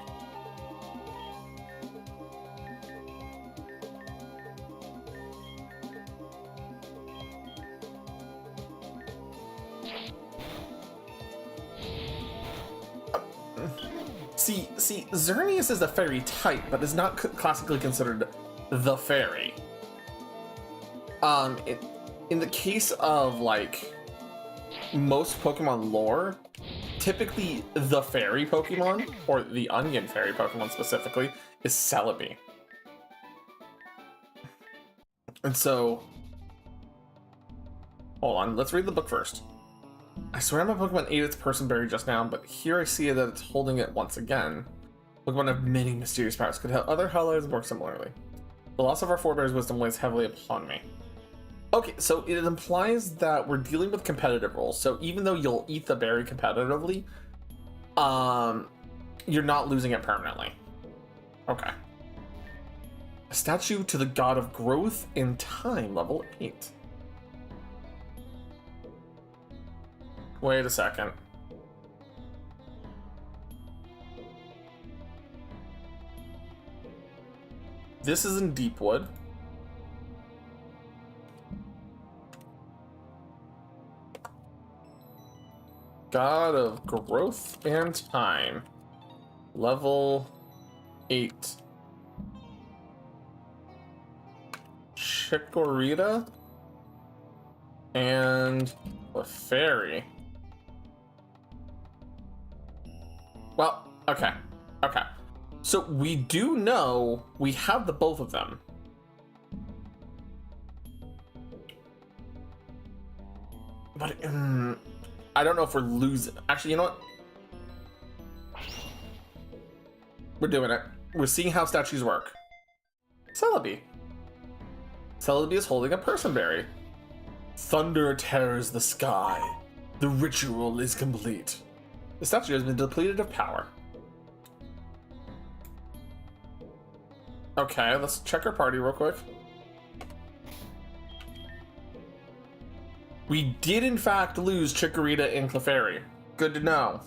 See, Xerneas is a fairy type, but is not classically considered the fairy. In the case of, like, most Pokemon lore, typically the fairy Pokemon, or the onion fairy Pokemon specifically, is Celebi. And so... Hold on, let's read the book first. I swear my Pokemon ate its person berry just now, but here I see that it's holding it once again. Pokemon have many mysterious powers. Could other highlights work similarly? The loss of our forebear's wisdom weighs heavily upon me. Okay, so it implies that we're dealing with competitive roles. So even though you'll eat the berry competitively, you're not losing it permanently. Okay. A statue to the god of growth and time, level 8. Wait a second. This is in Deepwood. God of growth and time. Level 8. Chikorita and a fairy. Well, okay. So we do know we have the both of them. But I don't know if we're losing. Actually, you know what? We're doing it. We're seeing how statues work. Celebi. Celebi is holding a person berry. Thunder tears the sky. The ritual is complete. The statue has been depleted of power. Okay, let's check our party real quick. We did in fact lose Chikorita and Clefairy. Good to know.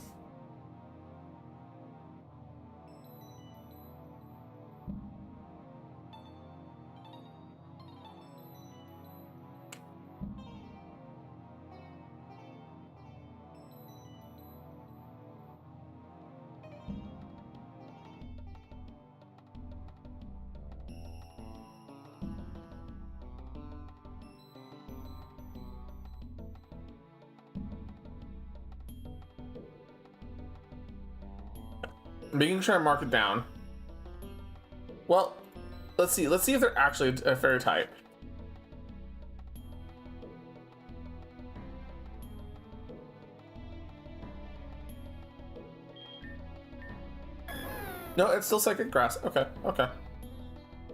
Making sure I mark it down. Well, let's see. Let's see if they're actually a fairy type. No, it's still psychic grass. Okay.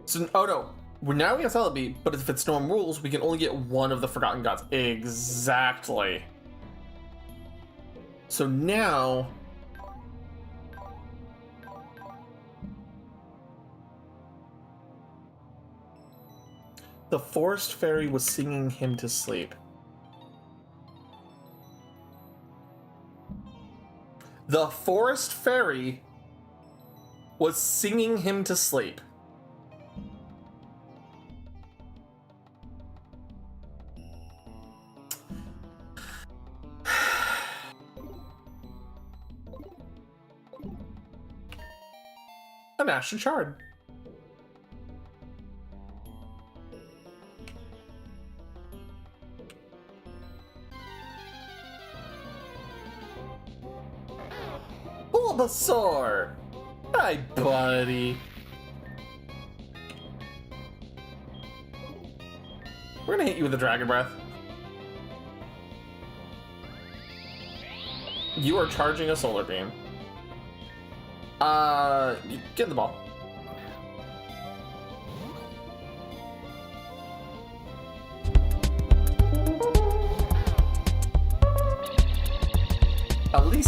So, oh no. Now we have Celebi, but if it's Storm rules, we can only get one of the Forgotten Gods. Exactly. So now... the forest fairy was singing him to sleep. The forest fairy was singing him to sleep. An Ashen Shard. Bulbasaur! Hi, buddy. We're gonna hit you with a Dragon Breath. You are charging a Solar Beam. Get in the ball.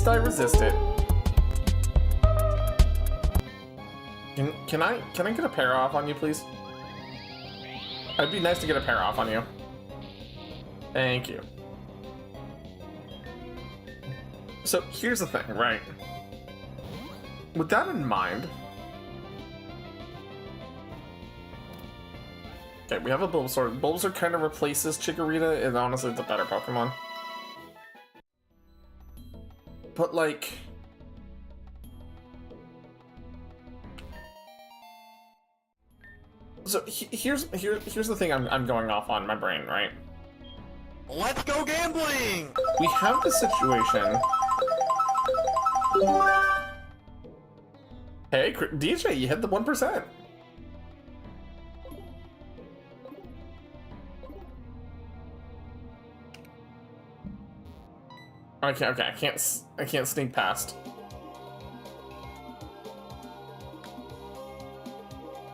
least I resist it. Can I get a pair off on you, please? It'd be nice to get a pair off on you. Thank you. So here's the thing, right? With that in mind, okay, we have a Bulbasaur. Bulbasaur kind of replaces Chikorita, and honestly, it's a better Pokemon. But like, so here's the thing I'm going off on my brain, right? Let's go gambling! We have this situation. Hey, DJ, you hit the 1%. Okay, I can't sneak past.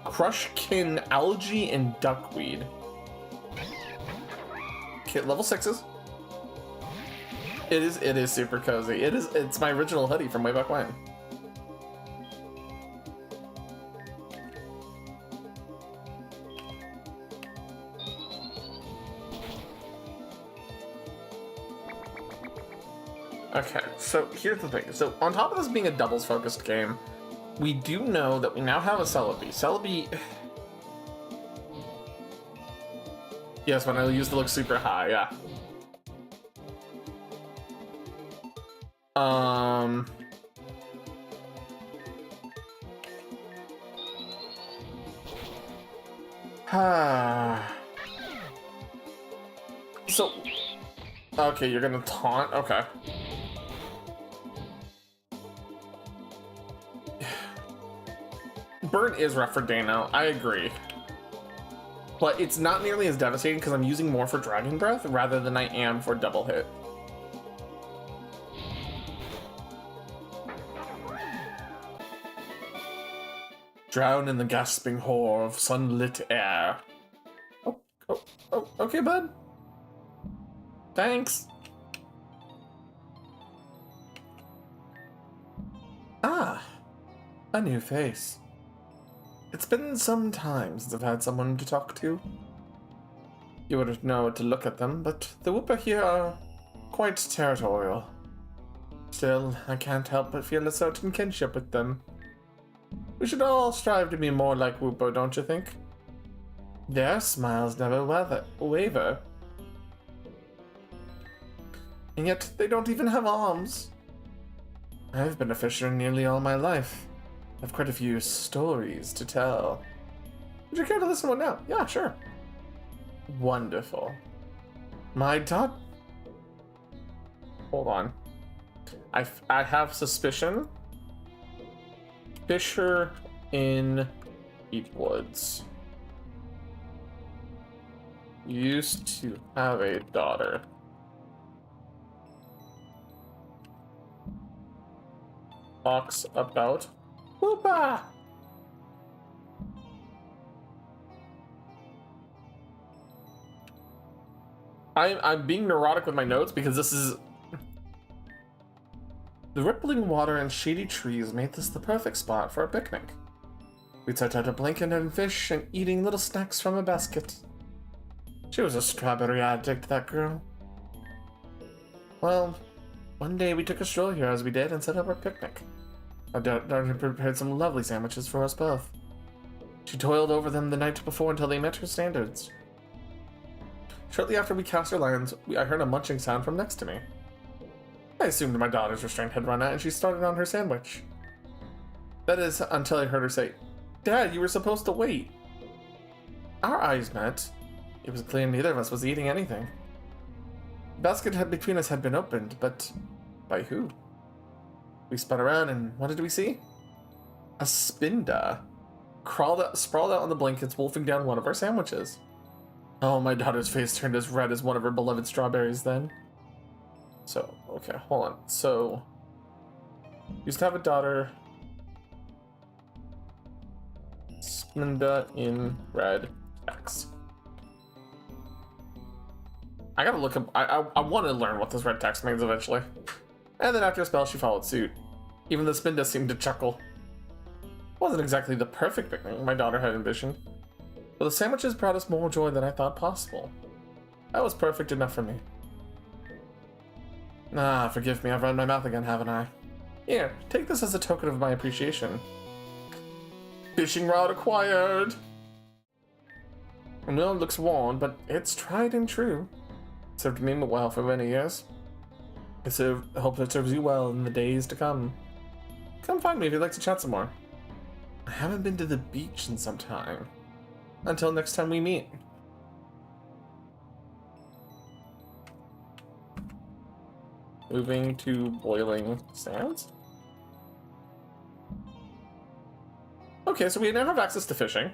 Crushkin, algae, and duckweed. Okay, level 6s. It is super cozy. It's my original hoodie from way back when. Okay, so here's the thing. So on top of this being a doubles focused game, we do know that we now have a Celebi. Celebi... Yes, when I used to look super high, yeah. So... Okay, you're gonna taunt? Okay. Burn is rough for Dano, I agree. But it's not nearly as devastating because I'm using more for Dragon Breath rather than I am for Double Hit. Drown in the gasping horror of sunlit air. Oh, okay, bud. Thanks. Ah, a new face. It's been some time since I've had someone to talk to. You wouldn't know to look at them, but the Wooper here are quite territorial. Still, I can't help but feel a certain kinship with them. We should all strive to be more like Wooper, don't you think? Their smiles never waver. And yet, they don't even have arms. I've been a fisher nearly all my life. I've quite a few stories to tell. Would you care to listen to one now? Yeah, sure. Wonderful. My dot... Hold on. I have suspicion. Fisher in Deepwoods. Used to have a daughter. Talks about Woopa! I'm being neurotic with my notes because this is... The rippling water and shady trees made this the perfect spot for a picnic. We'd set out a blanket and fish and eating little snacks from a basket. She was a strawberry addict, that girl. Well, one day we took a stroll here as we did and set up our picnic. Our daughter had prepared some lovely sandwiches for us both. She toiled over them the night before until they met her standards. Shortly after we cast our lines, I heard a munching sound from next to me. I assumed my daughter's restraint had run out and she started on her sandwich. That is, until I heard her say, "Dad, you were supposed to wait." Our eyes met. It was clear neither of us was eating anything. The basket between us had been opened, but by who? We spun around, and what did we see? A Spinda. Sprawled out on the blankets, wolfing down one of our sandwiches. Oh, my daughter's face turned as red as one of her beloved strawberries then. So, okay, hold on. So, used to have a daughter. Spinda in red text. I gotta look up. I want to learn what this red text means eventually. And then after a spell, she followed suit. Even the spin does seem to chuckle. Wasn't exactly the perfect picnic my daughter had envisioned, but the sandwiches brought us more joy than I thought possible. That was perfect enough for me. Ah, forgive me, I've run my mouth again, haven't I? Here, take this as a token of my appreciation. Fishing rod acquired! Well, it looks worn, but it's tried and true. Served me well for many years. I hope it serves you well in the days to come. Come find me if you'd like to chat some more. I haven't been to the beach in some time. Until next time we meet. Moving to boiling sands? Okay, so we now have access to fishing.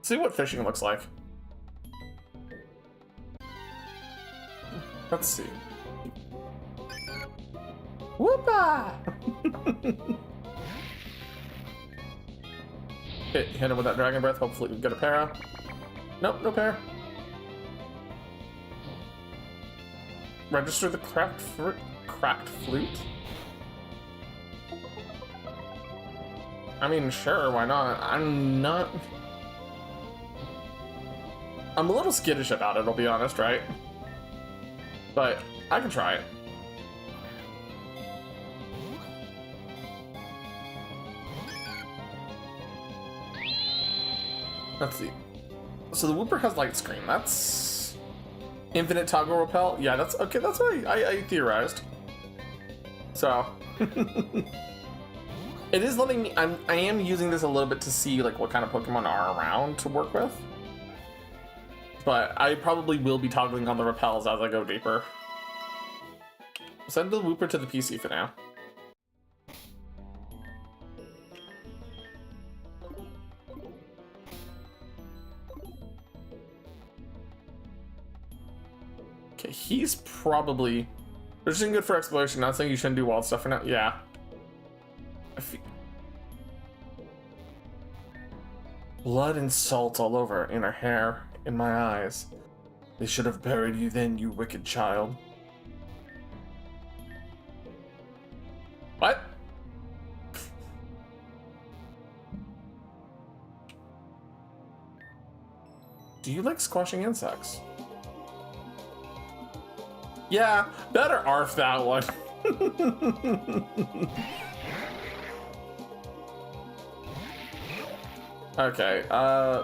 See what fishing looks like. Let's see. Whoopa! Hit him with that dragon breath. Hopefully we get a para. Nope, no para. Register the cracked flute. I mean, sure, why not? I'm a little skittish about it, I'll be honest, right? But I can try it. Let's see. So the Whooper has light screen. That's infinite toggle repel. Yeah, that's okay. That's what I theorized. So it is letting me. I am using this a little bit to see like what kind of Pokemon are around to work with. But I probably will be toggling on the repels as I go deeper. Send the Whooper to the PC for now. Okay, he's probably... Which isn't good for exploration, not saying you shouldn't do wild stuff for now. Yeah. Blood and salt all over, in her hair, in my eyes. They should have buried you then, you wicked child. What? Do you like squashing insects? Yeah, better arf that one. Okay,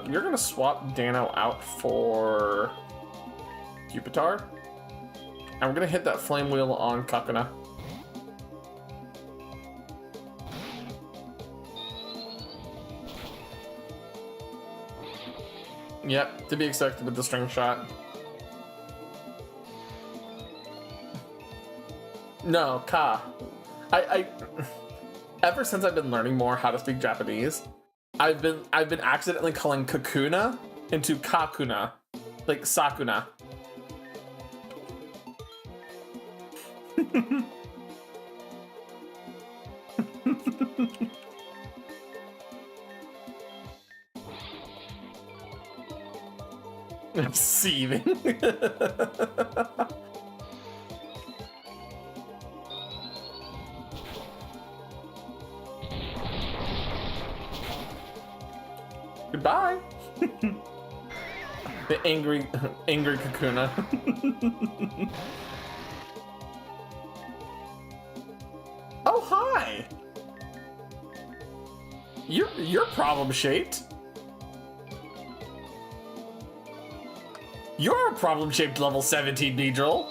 you're gonna swap Dano out for Pupitar. And we're gonna hit that flame wheel on Kakuna. Yep, to be expected with the string shot. No, Ka. I ever since I've been learning more how to speak Japanese, I've been accidentally calling Kakuna into Kakuna, like Sakuna. I'm seething. Goodbye. The angry Kakuna. Oh, hi. You're problem shaped. You're a problem-shaped level 17, Beedrill.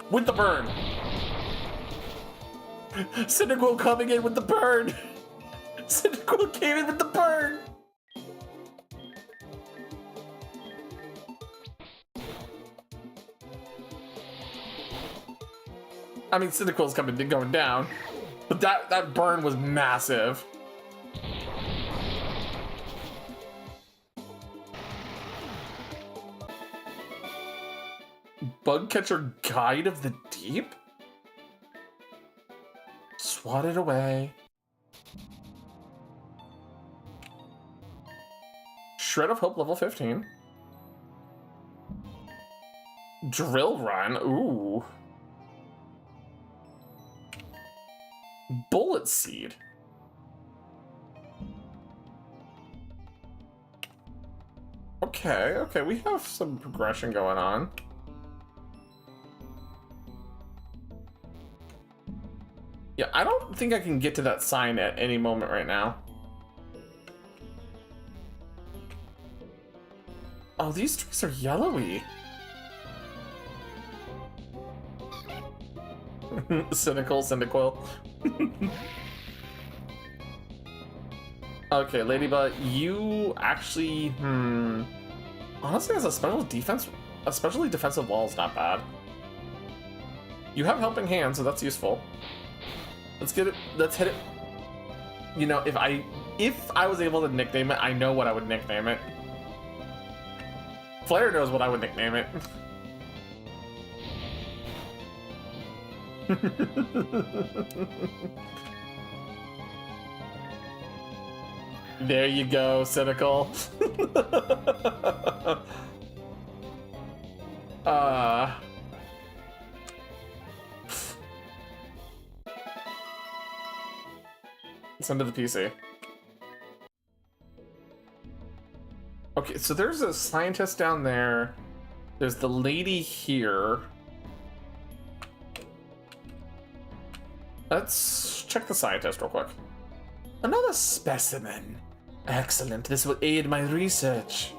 With the burn. Cyndaquil coming in with the burn. Cyndaquil came in with the burn. I mean, Cyndaquil's going down, but that burn was massive. Bug Catcher Guide of the Deep? swat it away. Shred of Hope level 15. Drill Run, ooh. Bullet Seed. Okay, we have some progression going on. Yeah, I don't think I can get to that sign at any moment right now. Oh, these trees are yellowy. Cynical. Okay, Ladybug, you actually, honestly, as a especially defensive wall is not bad. You have Helping Hand, so that's useful. Let's get it, let's hit it. You know, if I was able to nickname it, I know what I would nickname it. Flair knows what I would nickname it. There you go, Cynical. Send to the PC. Okay, so there's a scientist down there. There's the lady here. Let's check the scientist real quick. Another specimen. Excellent, this will aid my research.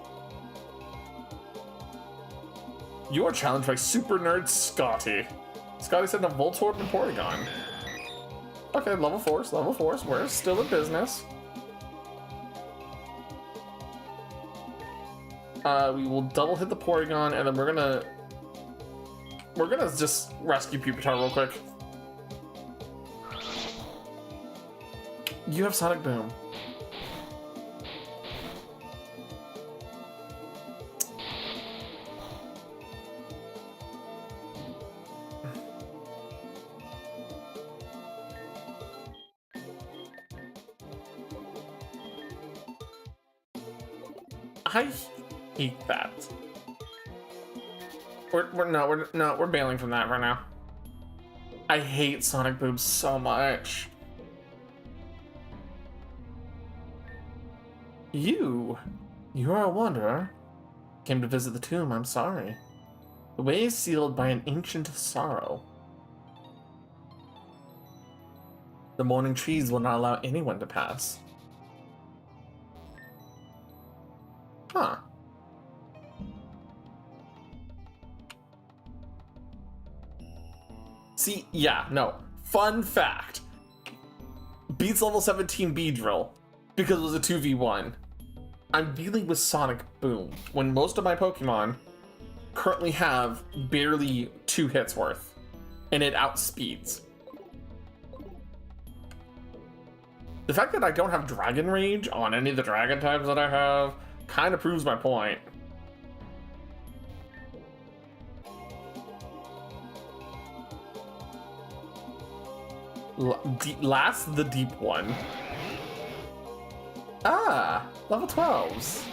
You are challenged by super nerd Scotty. Scotty said a Voltorb and Porygon. Okay, level 4s, we're still in business. We will double hit the Porygon, and then we're gonna just rescue Pupitar real quick. You have Sonic Boom. I hate that. We're bailing from that for now. I hate Sonic Boom so much. You are a wanderer. Came to visit the tomb, I'm sorry. The way is sealed by an ancient sorrow. The mourning trees will not allow anyone to pass. Huh. See, yeah, no. Fun fact. Beats level 17 Beedrill because it was a 2v1. I'm dealing with Sonic Boom when most of my Pokemon currently have barely 2 hits worth, and it outspeeds. The fact that I don't have Dragon Rage on any of the Dragon types that I have kind of proves my point. Last, the deep one. Ah, level 12s.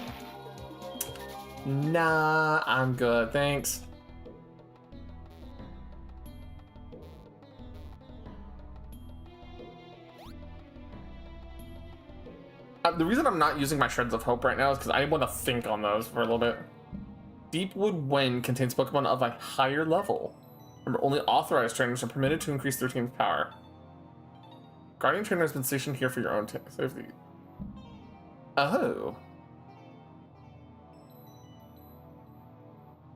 Nah, I'm good, thanks. The reason I'm not using my Shreds of Hope right now is because I want to think on those for a little bit. Deepwood Wind contains Pokemon of a higher level. Remember, only authorized trainers are permitted to increase their team's power. Guardian Trainer has been stationed here for your own safety. Oh.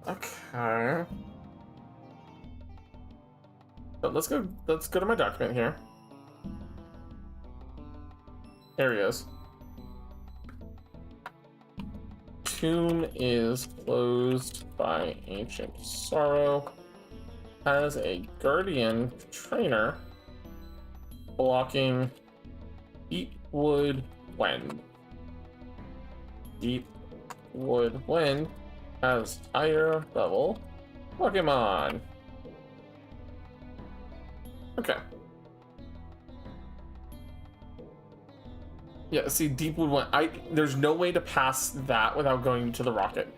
Okay. But let's go to my document here. There he is. Tomb is closed by ancient sorrow. Has a guardian trainer blocking Deepwood Wind. Deepwood Wind has higher level Pokemon. Okay. Yeah, see, Deepwood one. There's no way to pass that without going to the rocket.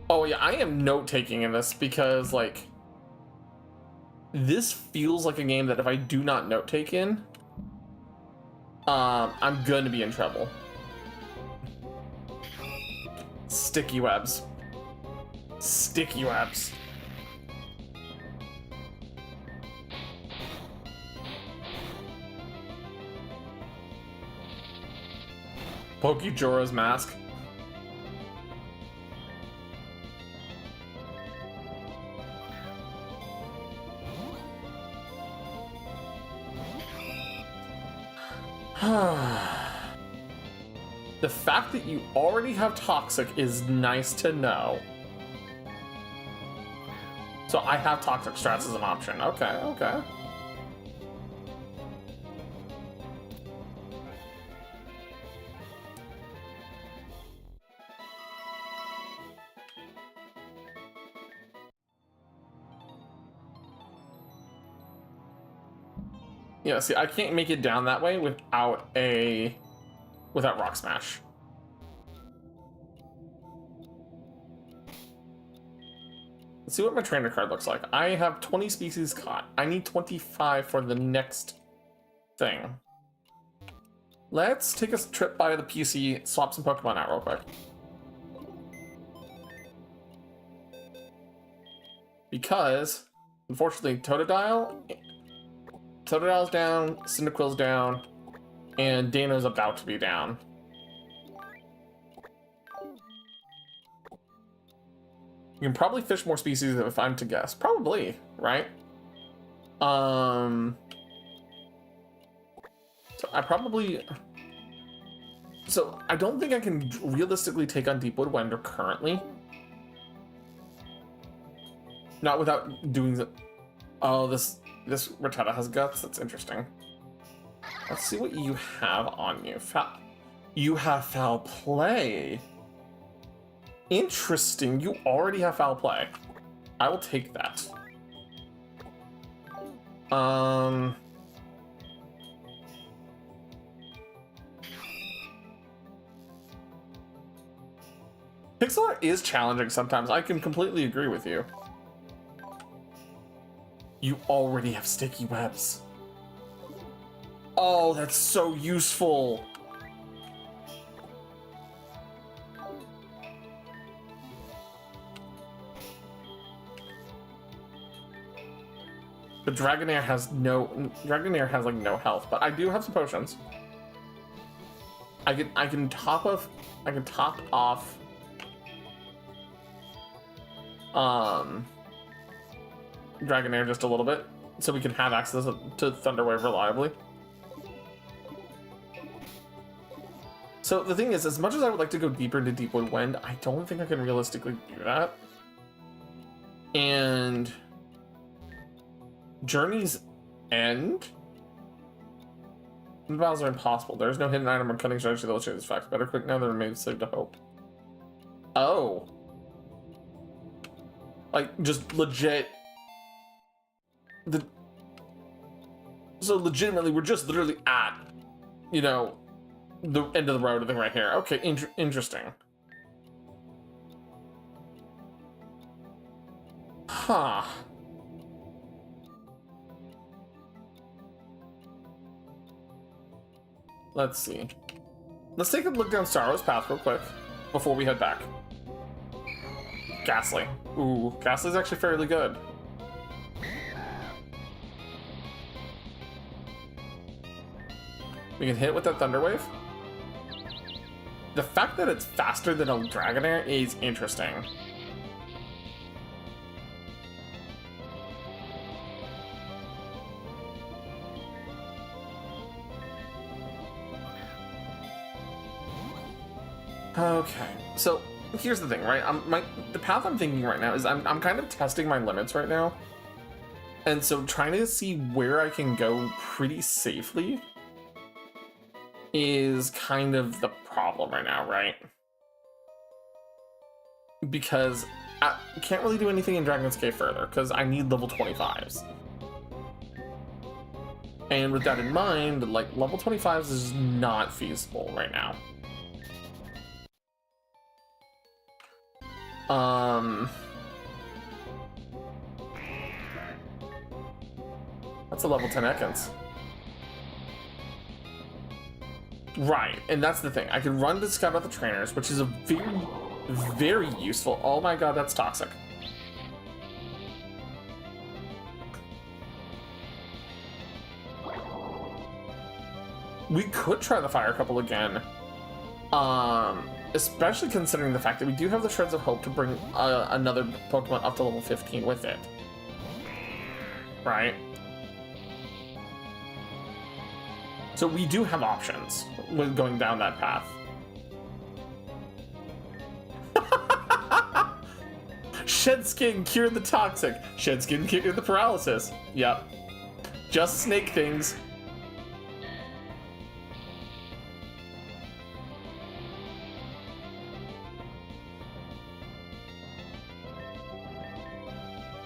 Oh yeah, I am note taking in this because like this feels like a game that if I do not note take in, I'm gonna be in trouble. Sticky webs. Sticky webs. Pokejora's mask. The fact that you already have Toxic is nice to know. So I have Toxic strats as an option. Okay, okay. Yeah, see, I can't make it down that way without Rock Smash. Let's see what my trainer card looks like. I have 20 species caught. I need 25 for the next thing. Let's take a trip by the PC, swap some Pokemon out real quick. Because, unfortunately, Totodile's down, Cyndaquil's down, and Dano's about to be down. You can probably fish more species if I'm to guess. Probably, right? So I don't think I can realistically take on Deepwood Wender currently. Not without doing the... Oh, this Rattata has guts. That's interesting. Let's see what you have on you. You have foul play. Interesting. You already have foul play. I will take that. Pixel art is challenging sometimes. I can completely agree with you. You already have sticky webs. Oh, that's so useful. But Dragonair has like no health, but I do have some potions. I can top off Dragonair just a little bit, so we can have access to Thunderwave reliably. So the thing is, as much as I would like to go deeper into Deepwood Wind, I don't think I can realistically do that. And Journey's End? The battles are impossible. There is no hidden item or cunning strategy that illustrates this fact. Better quick now than remain saved to hope. Oh. Like, just legit... So legitimately, we're just literally at, you know, the end of the road thing right here. Okay, interesting. Huh. Let's see. Let's take a look down Starrow's path real quick before we head back. Ghastly. Ooh, Ghastly's actually fairly good. We can hit it with that Thunder Wave. The fact that it's faster than a Dragonair is interesting. Okay, so here's the thing, right? The path I'm thinking right now is I'm kind of testing my limits right now. And so trying to see where I can go pretty safely is kind of the problem right now, right? Because I can't really do anything in Dragon's Cave further, because I need level 25s. And with that in mind, like, level 25s is not feasible right now. That's a level 10 Ekans. Right, and that's the thing. I can run to scout out the trainers, which is a very, very useful. Oh my god, that's toxic. We could try the fire couple again. Especially considering the fact that we do have the Shreds of Hope to bring another Pokemon up to level 15 with it. Right? So we do have options with going down that path. Shed Skin, cure the toxic. Shed Skin, cure the paralysis. Yep. Just snake things.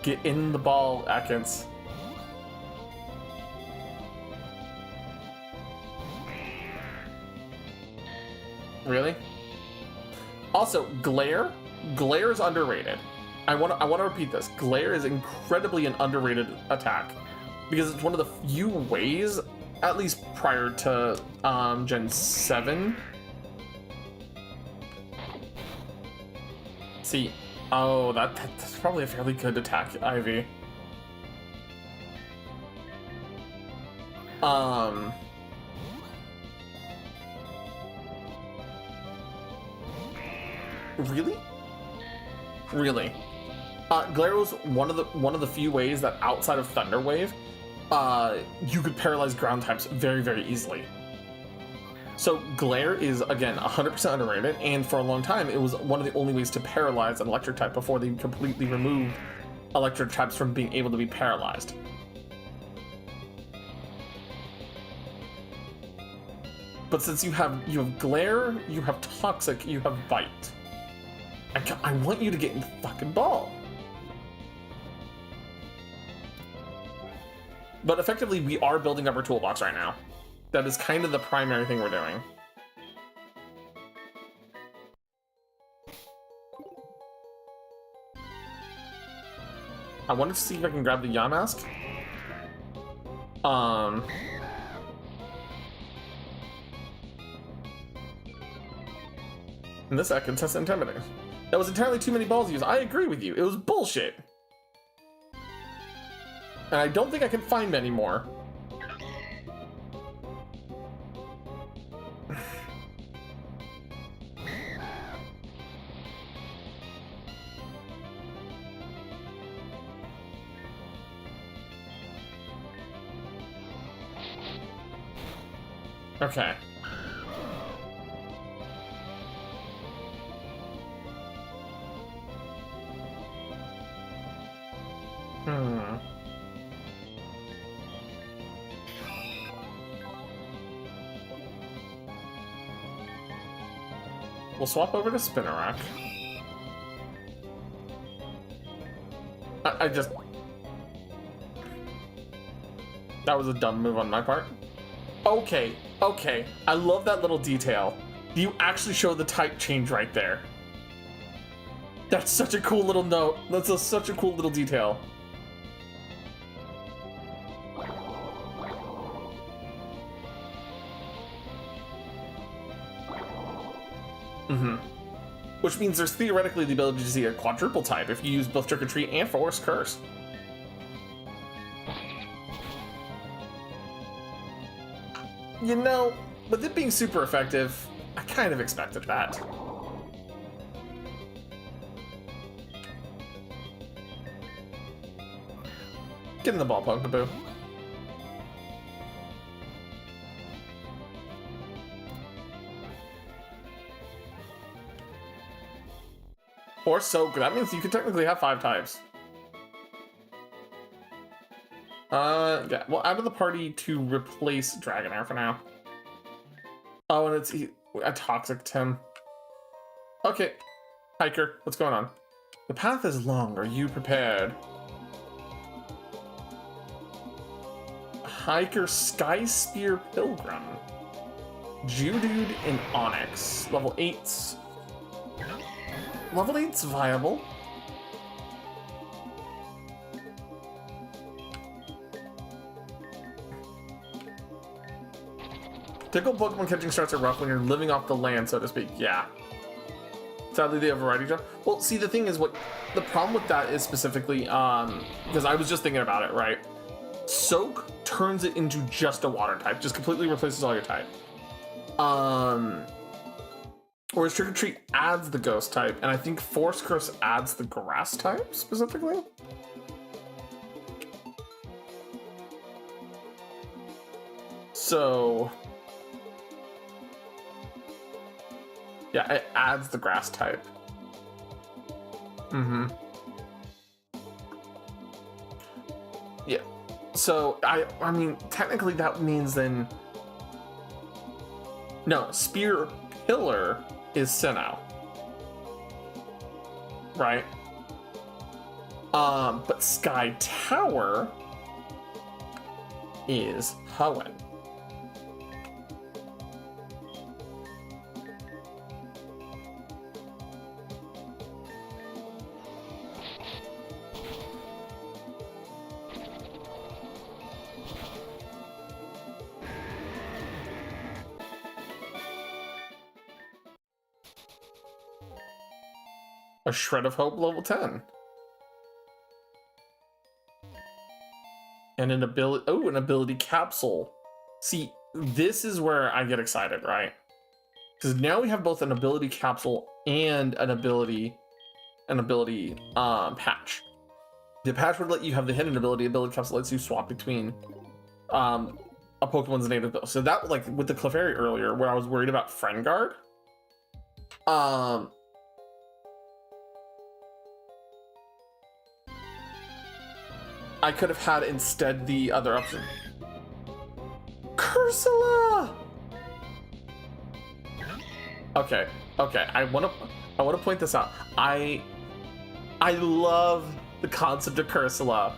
Get in the ball, Atkins. Really? Also, Glare. Glare is underrated. I want to repeat this. Glare is incredibly an underrated attack because it's one of the few ways, at least prior to Gen 7. See, oh, that's probably a fairly good attack, Ivy. Really? Really? Glare was one of the few ways that outside of Thunder Wave, you could paralyze ground types very, very easily. So Glare is, again, 100% underrated, and for a long time, it was one of the only ways to paralyze an electric type before they completely removed electric types from being able to be paralyzed. But since you have Glare, you have Toxic, you have Bite. I want you to get in the fucking ball. But effectively, we are building up our toolbox right now. That is kind of the primary thing we're doing. I wanted to see if I can grab the Yamask. And this Ekans has Intimidate. That was entirely too many balls to use. I agree with you. It was bullshit. And I don't think I can find many more. Okay. We'll swap over to Spinarak. I just... That was a dumb move on my part. Okay, okay. I love that little detail. You actually show the type change right there. That's such a cool little note. That's such a cool little detail. Which means there's theoretically the ability to see a quadruple type if you use both Trick or Treat and Force Curse. You know, with it being super effective, I kind of expected that. Get in the ball, Pokeboo. Or so, that means you could technically have 5 types. Yeah, well, out of the party to replace Dragonair for now. Oh, and it's a Toxic Tim. Okay, Hiker, what's going on? The path is long, are you prepared? Hiker Sky Spear Pilgrim. Geodude and Onyx. Level 8's. Level 8's viable. Typical Pokemon catching starts are rough when you're living off the land, so to speak. Yeah. Sadly, they have a variety job. Well, see, the thing is, what the problem with that is specifically, because I was just thinking about it, right? Soak turns it into just a water type, just completely replaces all your type. Whereas Trick or Treat adds the ghost type, and I think Force Curse adds the grass type specifically. So, yeah, it adds the grass type. Yeah. So, I mean, technically that means then... No, Spear Pillar is Sinnoh. Right? But Sky Tower is Hoenn. A Shred of Hope level 10. And an ability, an ability capsule. See, this is where I get excited, right? Because now we have both an ability capsule and an ability patch. The patch would let you have the hidden ability capsule lets you swap between a Pokemon's native ability. So that, like with the Clefairy earlier, where I was worried about Friend Guard, I could have had instead the other option. Cursula! Okay. I wanna point this out. I love the concept of Cursula.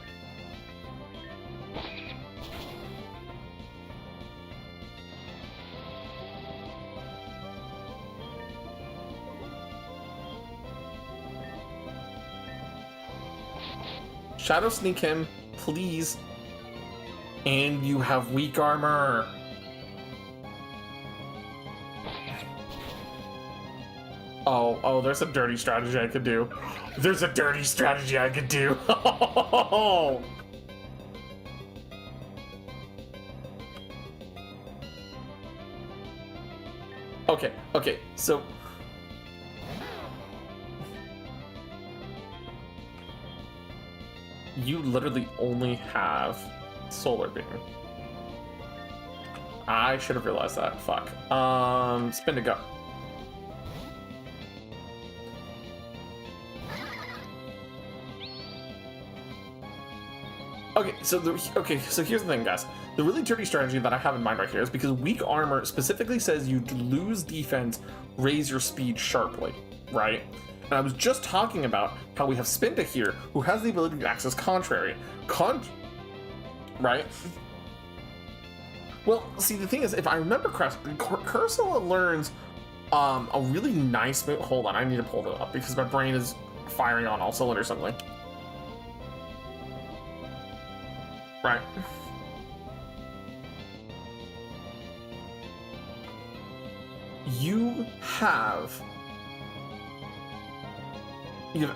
Shadow Sneak him, please. And you have weak armor. Oh, there's a dirty strategy I could do. There's a dirty strategy I could do. Okay, so... You literally only have Solar Beam. I should have realized that. Fuck. Spin to go. So here's the thing, guys. The really dirty strategy that I have in mind right here is because weak armor specifically says you lose defense, raise your speed sharply, right? And I was just talking about how we have Spinda here, who has the ability to access Contrary. Right? Well, see, the thing is, if I remember correctly, Cursula learns a really nice move. Hold on, I need to pull it up because my brain is firing on all cylinders suddenly. Right. You have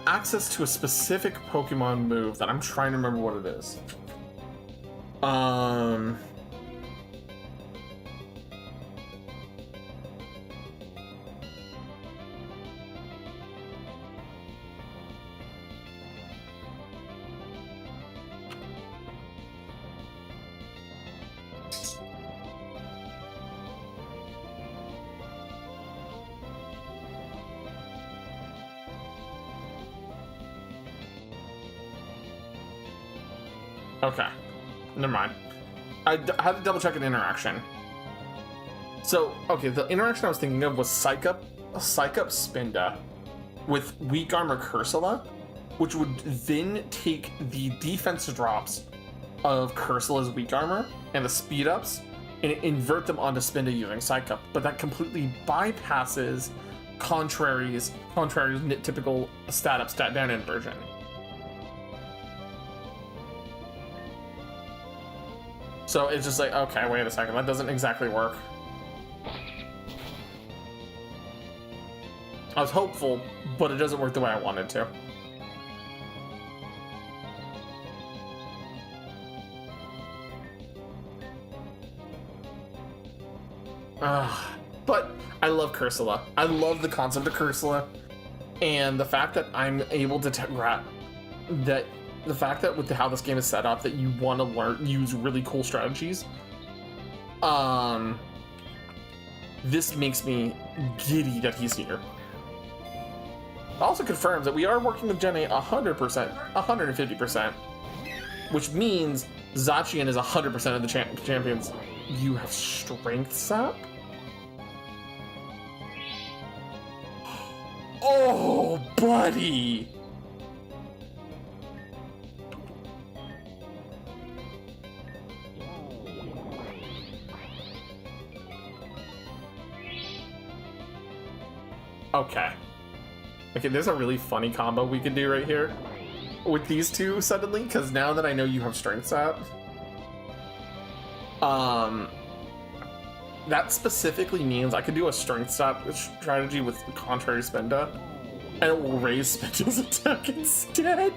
access to a specific Pokemon move that I'm trying to remember what it is. Okay, never mind. I had to double check an interaction. So, okay, the interaction I was thinking of was Psych Up Spinda with Weak Armor Cursula, which would then take the defense drops of Cursula's weak armor and the speed ups and invert them onto Spinda using Psycup, but that completely bypasses Contrary's typical stat up, stat down inversion. So it's just like, okay, wait a second, that doesn't exactly work. I was hopeful, but it doesn't work the way I wanted to. But I love Cursula. I love the concept of Cursula, and the fact that I'm able to the fact that with how this game is set up, that you want to use really cool strategies. This makes me giddy that he's here. It also confirms that we are working with Gen 8 100%, 150%, which means Zacian is 100% of the champions. You have Strength Sap? Oh, buddy! Okay. Okay, there's a really funny combo we could do right here with these two suddenly, because now that I know you have Strength Sap, that specifically means I could do a Strength Sap strategy with Contrary Spinda, and it will raise Spinda's attack instead.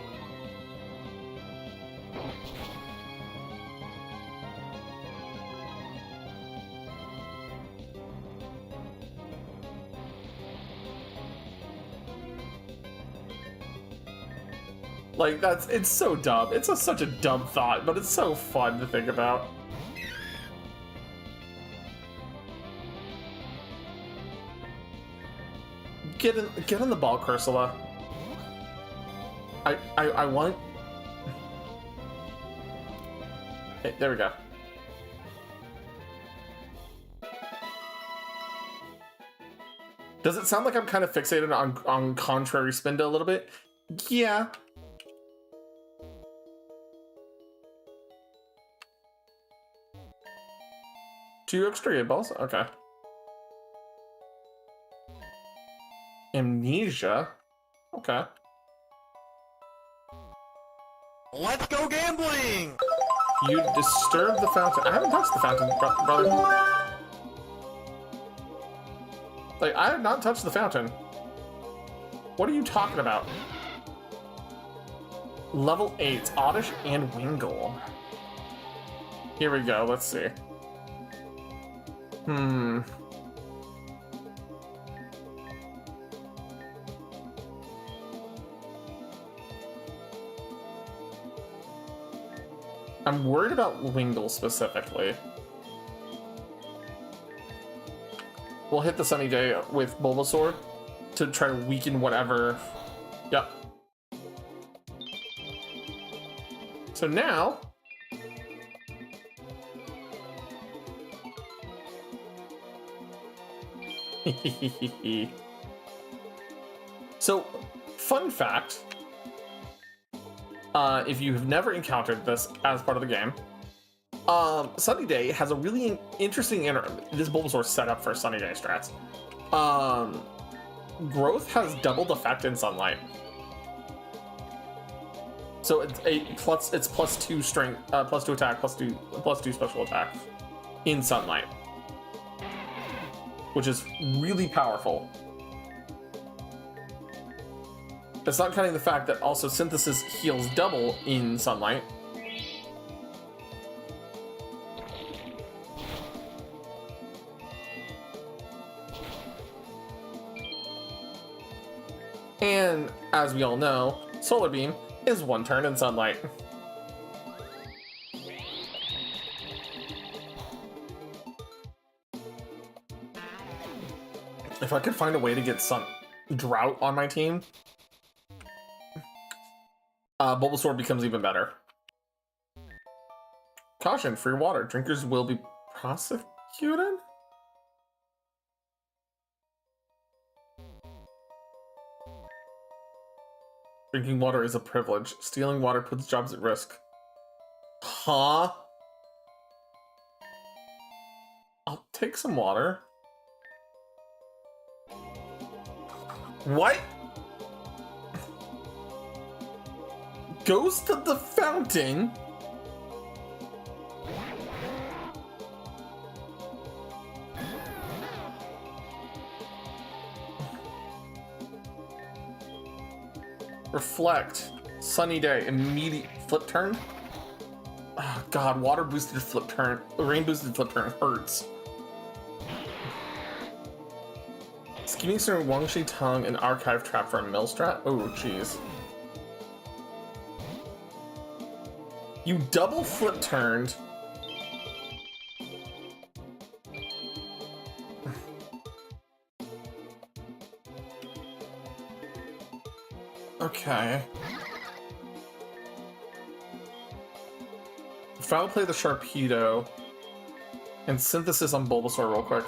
Like, it's so dumb. It's such a dumb thought, but it's so fun to think about. Get in the ball, Cursula. I want... Hey, there we go. Does it sound like I'm kind of fixated on Contrary Spinda a little bit? Yeah. 2 extra 8 balls? Okay. Amnesia? Okay. Let's go gambling! You disturbed the fountain. I haven't touched the fountain, brother. Like, I have not touched the fountain. What are you talking about? Level 8, Oddish and Wingle. Here we go, let's see. I'm worried about Wingle specifically. We'll hit the Sunny Day with Bulbasaur to try to weaken whatever. Yep. So now... So, fun fact, if you have never encountered this as part of the game, Sunny Day has a really interesting this Bulbasaur set up for Sunny Day strats. Growth has doubled effect in Sunlight. So it's +2 strength, +2 attack, +2 special attack in Sunlight, which is really powerful. That's not counting the fact that also Synthesis heals double in Sunlight. And as we all know, Solar Beam is 1 turn in Sunlight. If I could find a way to get some Drought on my team, Bulbasaur becomes even better. Caution, free water. Drinkers will be prosecuted? Drinking water is a privilege. Stealing water puts jobs at risk. Huh? I'll take some water. What? Goes to the fountain? Reflect. Sunny day. Immediate flip turn? Oh god, water boosted flip turn. Rain boosted flip turn hurts. Scheming Sir Wangshi Tongue and archive trap for a mill strat? Oh, jeez. You double flip turned. Okay. Foul play the Sharpedo and synthesis on Bulbasaur real quick.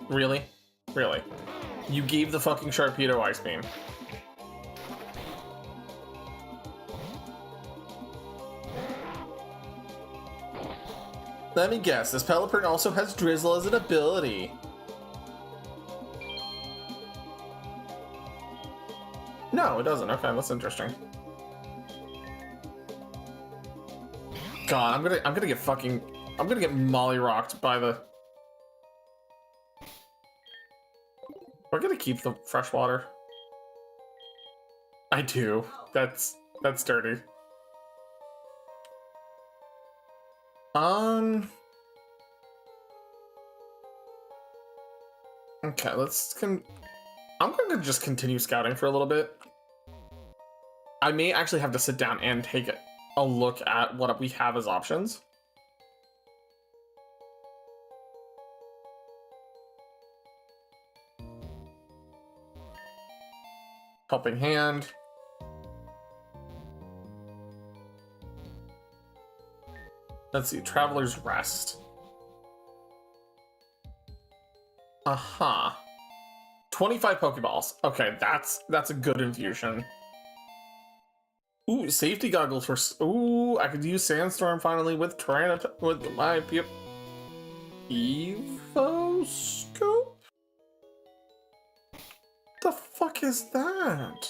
Really? Really? You gave the fucking Sharpedo Ice Beam. Let me guess, this Pelipper also has Drizzle as an ability. No, it doesn't. Okay, that's interesting. God, I'm gonna get mollyrocked by the... We're gonna keep the fresh water. I do. That's dirty. Okay, I'm gonna just continue scouting for a little bit. I may actually have to sit down and take a look at what we have as options. Helping Hand. Let's see, Traveler's Rest. Uh-huh. 25 Pokeballs. Okay, that's a good infusion. Ooh, safety goggles for... Ooh, I could use Sandstorm finally with with my Evoscope? The fuck is that?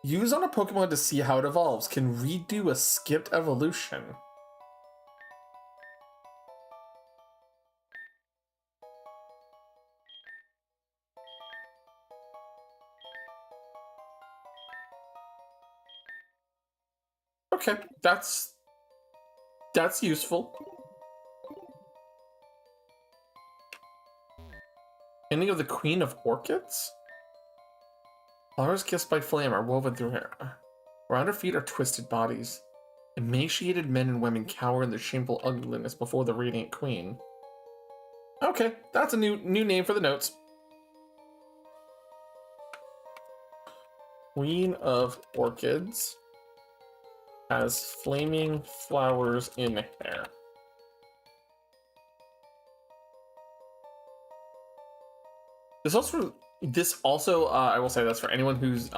Use on a Pokemon to see how it evolves. Can redo a skipped evolution. Okay, that's useful. Ending of the Queen of Orchids? Flowers kissed by flame are woven through her. Around her feet are twisted bodies. Emaciated men and women cower in their shameful ugliness before the radiant queen. Okay, that's a new name for the notes. Queen of Orchids has flaming flowers in hair. This also, I will say this for anyone who's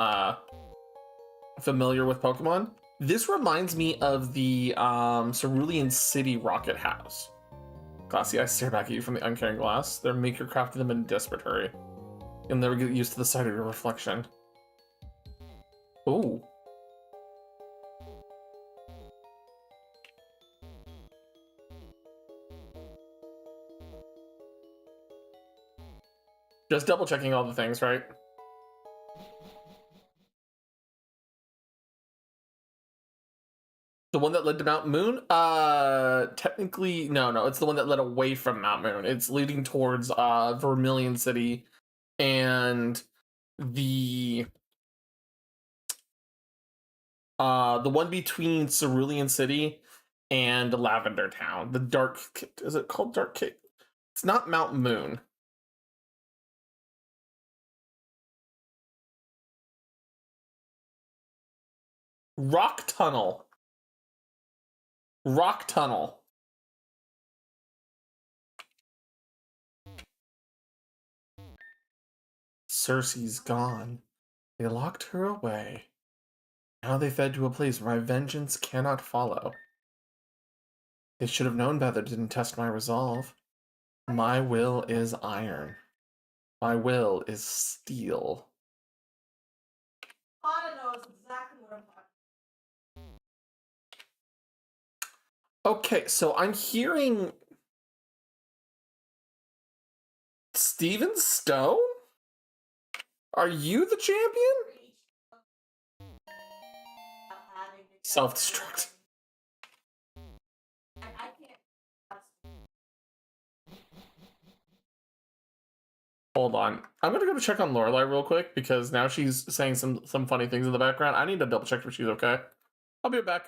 familiar with Pokemon. This reminds me of the Cerulean City Rocket House. Glassy eyes stare back at you from the uncaring glass. Their maker crafted them in a desperate hurry. You'll never get used to the sight of your reflection. Ooh. Just double checking all the things, right? The one that led to Mount Moon? Technically, no, it's the one that led away from Mount Moon. It's leading towards Vermilion City and the one between Cerulean City and Lavender Town. The Dark... Is it called Dark Cave? It's not Mount Moon. Rock Tunnel. Rock Tunnel. Cersei's gone. They locked her away. Now they fed to a place where my vengeance cannot follow. They should have known better, didn't test my resolve. My will is iron. My will is steel. Anna knows exactly what I'm talking Okay, so I'm hearing Steven Stone? Are you the champion? Self-destruct. And I can't. Hold on. I'm gonna go check on Lorelai real quick because now she's saying some funny things in the background. I need to double check if she's okay. I'll be right back.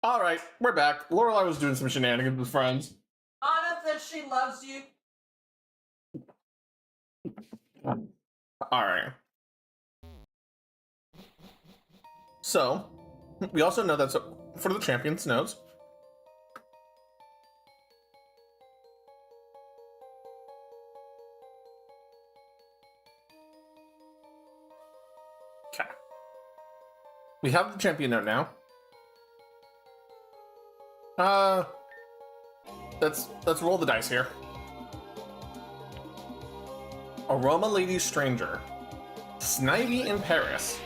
All right, we're back. Lorelai was doing some shenanigans with friends. Anna said she loves you. All right. So, we also know that's for the champions nodes. Okay. We have the champion note now. Let's roll the dice here. Aroma Lady Stranger. Snivy in Paris.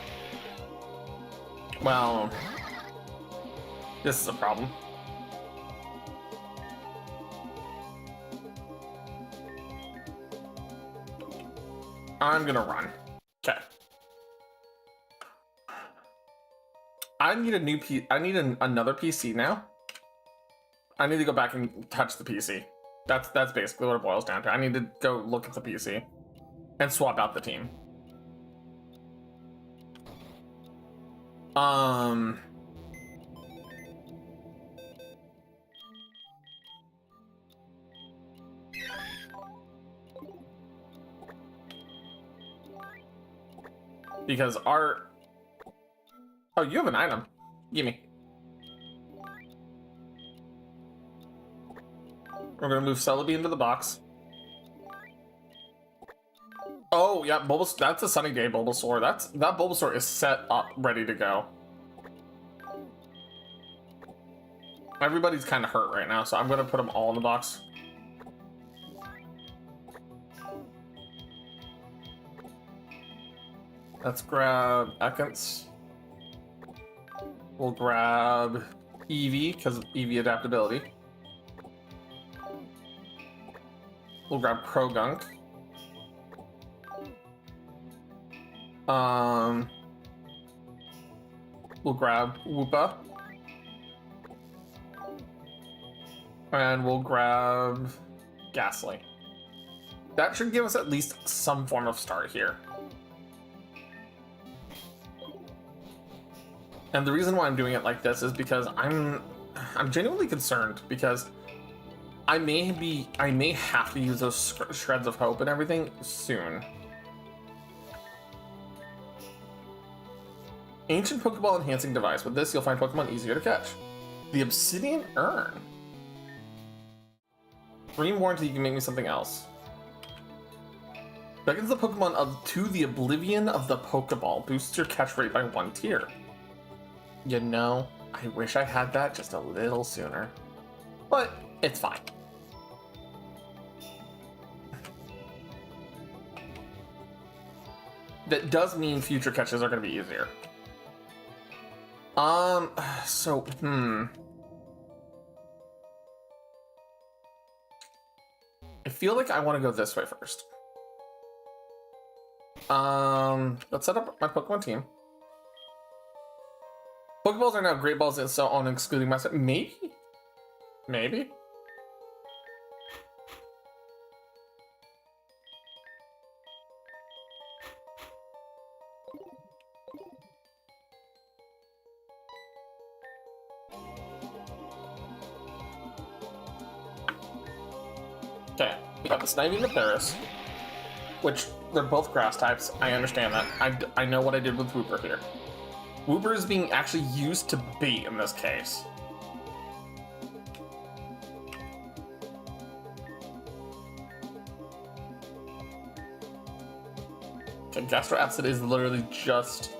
Well, this is a problem. I'm gonna run. Okay. I need a new I need another PC now. I need to go back and touch the PC. That's basically what it boils down to. I need to go look at the PC and swap out the team. Because our... Oh, you have an item. Gimme. We're gonna move Celebi into the box. Oh, yeah, that's a Sunny Day Bulbasaur. That Bulbasaur is set up, ready to go. Everybody's kind of hurt right now, so I'm gonna put them all in the box. Let's grab Ekans. We'll grab Eevee, because of Eevee adaptability. We'll grab Krogunk. We'll grab Woopa. And we'll grab Ghastly. That should give us at least some form of start here. And the reason why I'm doing it like this is because I'm genuinely concerned, because I may have to use those shreds of hope and everything soon. Ancient Pokeball enhancing device. With this, you'll find Pokemon easier to catch. The Obsidian Urn. Dream warranty, you can make me something else. Beckons the Pokemon to the oblivion of the Pokeball. Boosts your catch rate by 1 tier. You know, I wish I had that just a little sooner. But it's fine. That does mean future catches are going to be easier. So, I feel like I want to go this way first. Let's set up my Pokemon team. Pokeballs are now Great Balls and so on, excluding myself. Maybe? Maybe? Okay, we got the Snivy and the Paris, which they're both grass types. I understand that. I know what I did with Wooper here. Wooper is being actually used to bait in this case. Okay, Gastro Acid is literally just...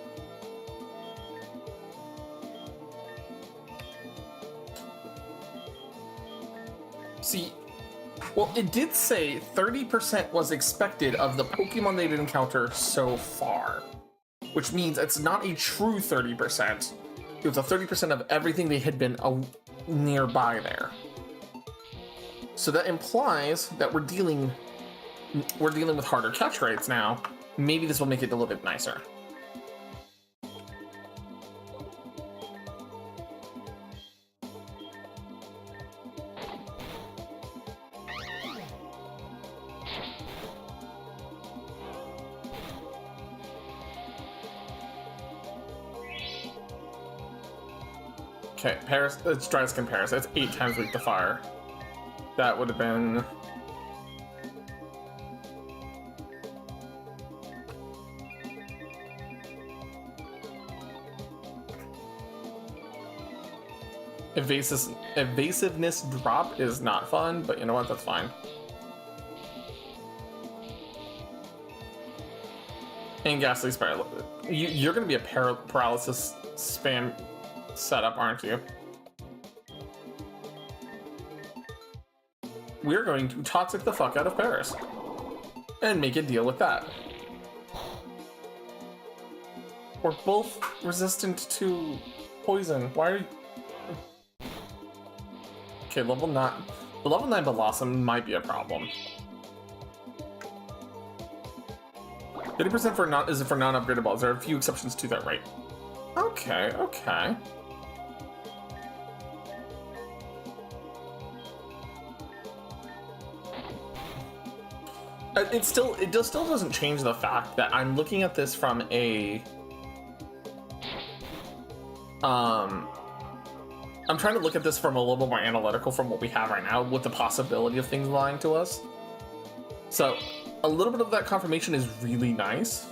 See, well, it did say 30% was expected of the Pokemon they'd encounter so far, which means it's not a true 30%. It was a 30% of everything they had been nearby there. So that implies that we're dealing with harder catch rates now. Maybe this will make it a little bit nicer. Okay, Paris, it's Dry Skin Paris. It's 8 times weak to fire. That would have been... Evasiveness drop is not fun, but you know what? That's fine. And Ghastly Spiral. You're going to be a paralysis spam setup, aren't you? We're going to toxic the fuck out of Paris and make it deal with that. We're both resistant to poison. Why are you... Okay, level 9. The level 9 Blossom might be a problem. 30% for non-upgradables. There are a few exceptions to that rate. Okay, okay. It still doesn't change the fact that I'm looking at this from a I'm trying to look at this from a little more analytical from what we have right now with the possibility of things lying to us. So a little bit of that confirmation is really nice.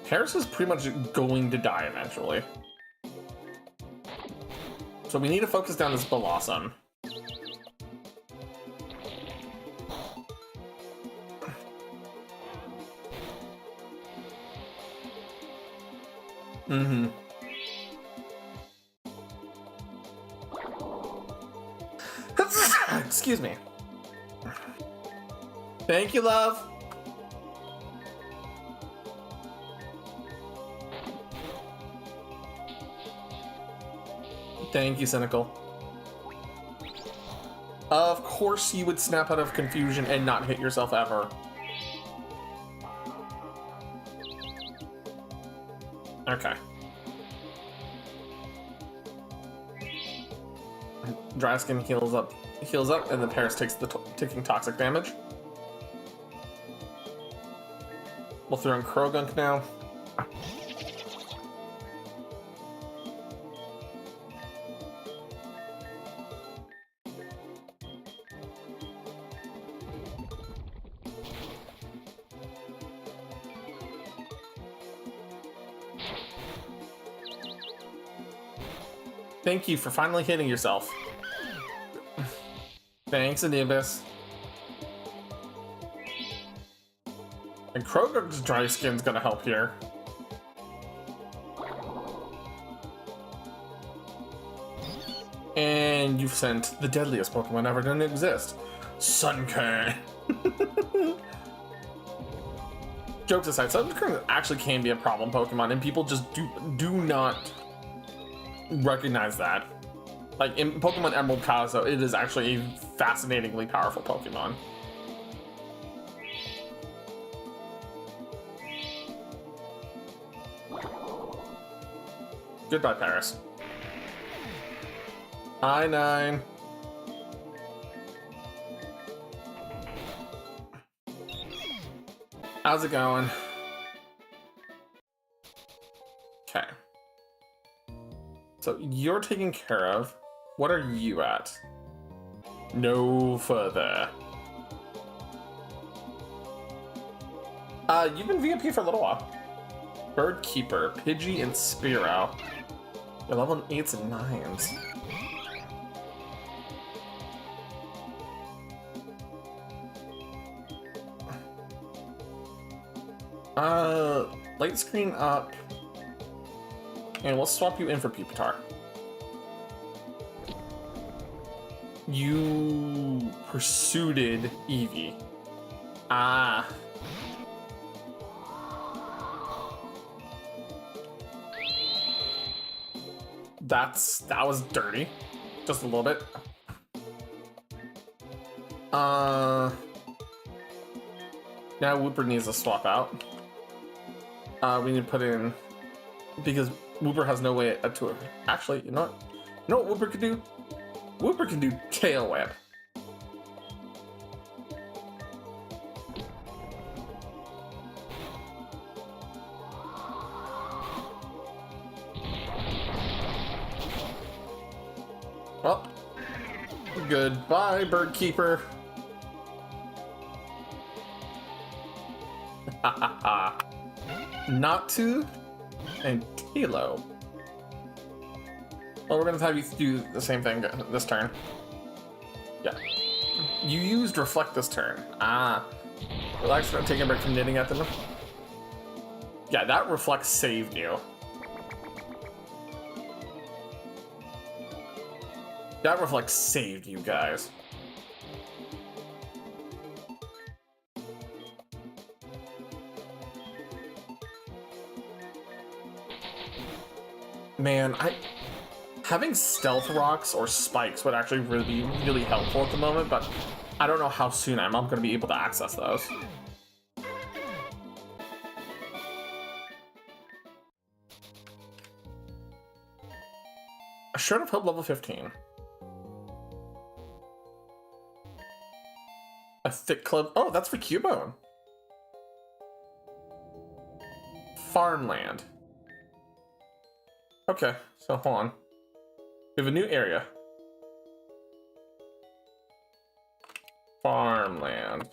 Paris is pretty much going to die eventually. So we need to focus down this Blossom. Mm-hmm. Excuse me. Thank you, love. Thank you, Cynical. Of course you would snap out of confusion and not hit yourself ever. Okay. Draskin heals up, and then Paris takes the taking toxic damage. We'll throw in Krogunk now. Thank you for finally hitting yourself. Thanks, Anubis. And Kroger's dry skin's gonna help here. And you've sent the deadliest Pokemon ever to exist. Sunkern. Jokes aside, Sunkern actually can be a problem Pokemon, and people just do not recognize that. Like, in Pokemon Emerald Kazo, it is actually a fascinatingly powerful Pokemon. Goodbye, Paris. I-9. How's it going? Okay. So you're taken care of. What are you at? No further. You've been VIP for a little while. Bird Keeper, Pidgey, and Spearow. You're level 8s and 9s. Light screen up. And we'll swap you in for Pupitar. You pursued Eevee. Ah. That was dirty. Just a little bit. Now Wooper needs to swap out. We need to put in, because Wooper has no way to, actually, you know what? You know what Wooper can do? Wooper can do Tail Whip. Well, goodbye, Bird Keeper. Natu and Tilo. Well, we're gonna have you do the same thing this turn. Yeah. You used Reflect this turn. Ah. Relax, gonna take a break from knitting at them. Yeah, that Reflect saved you. That Reflect saved you guys. Man, having Stealth Rocks or Spikes would actually be really helpful at the moment, but I don't know how soon I'm going to be able to access those. A Shred of Hope level 15. A Thick Club. Oh, that's for Cubone. Farmland. Okay, so hold on. We have a new area. Farmland.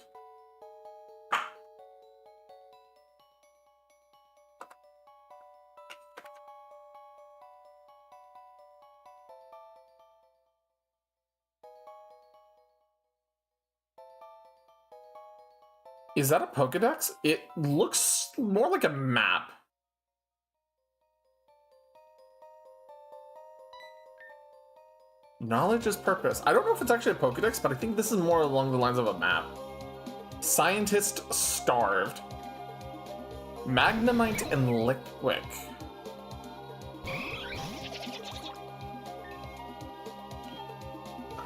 Is that a Pokedex? It looks more like a map. Knowledge is purpose. I don't know if it's actually a Pokedex, but I think this is more along the lines of a map. Scientist starved. Magnemite and Lickwick.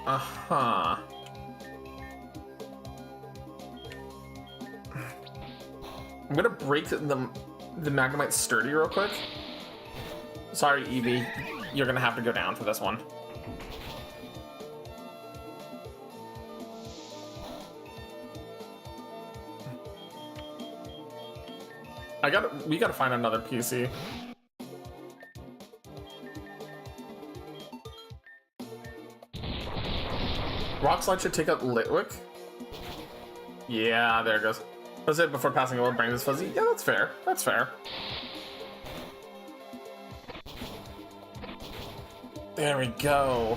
Uh-huh. I'm gonna break the Magnemite sturdy real quick. Sorry, Eevee. You're gonna have to go down for this one. We gotta find another PC. Rock Slide should take out Litwick. Yeah, there it goes. That's it before passing over Brains is Fuzzy. Yeah, that's fair. That's fair. There we go.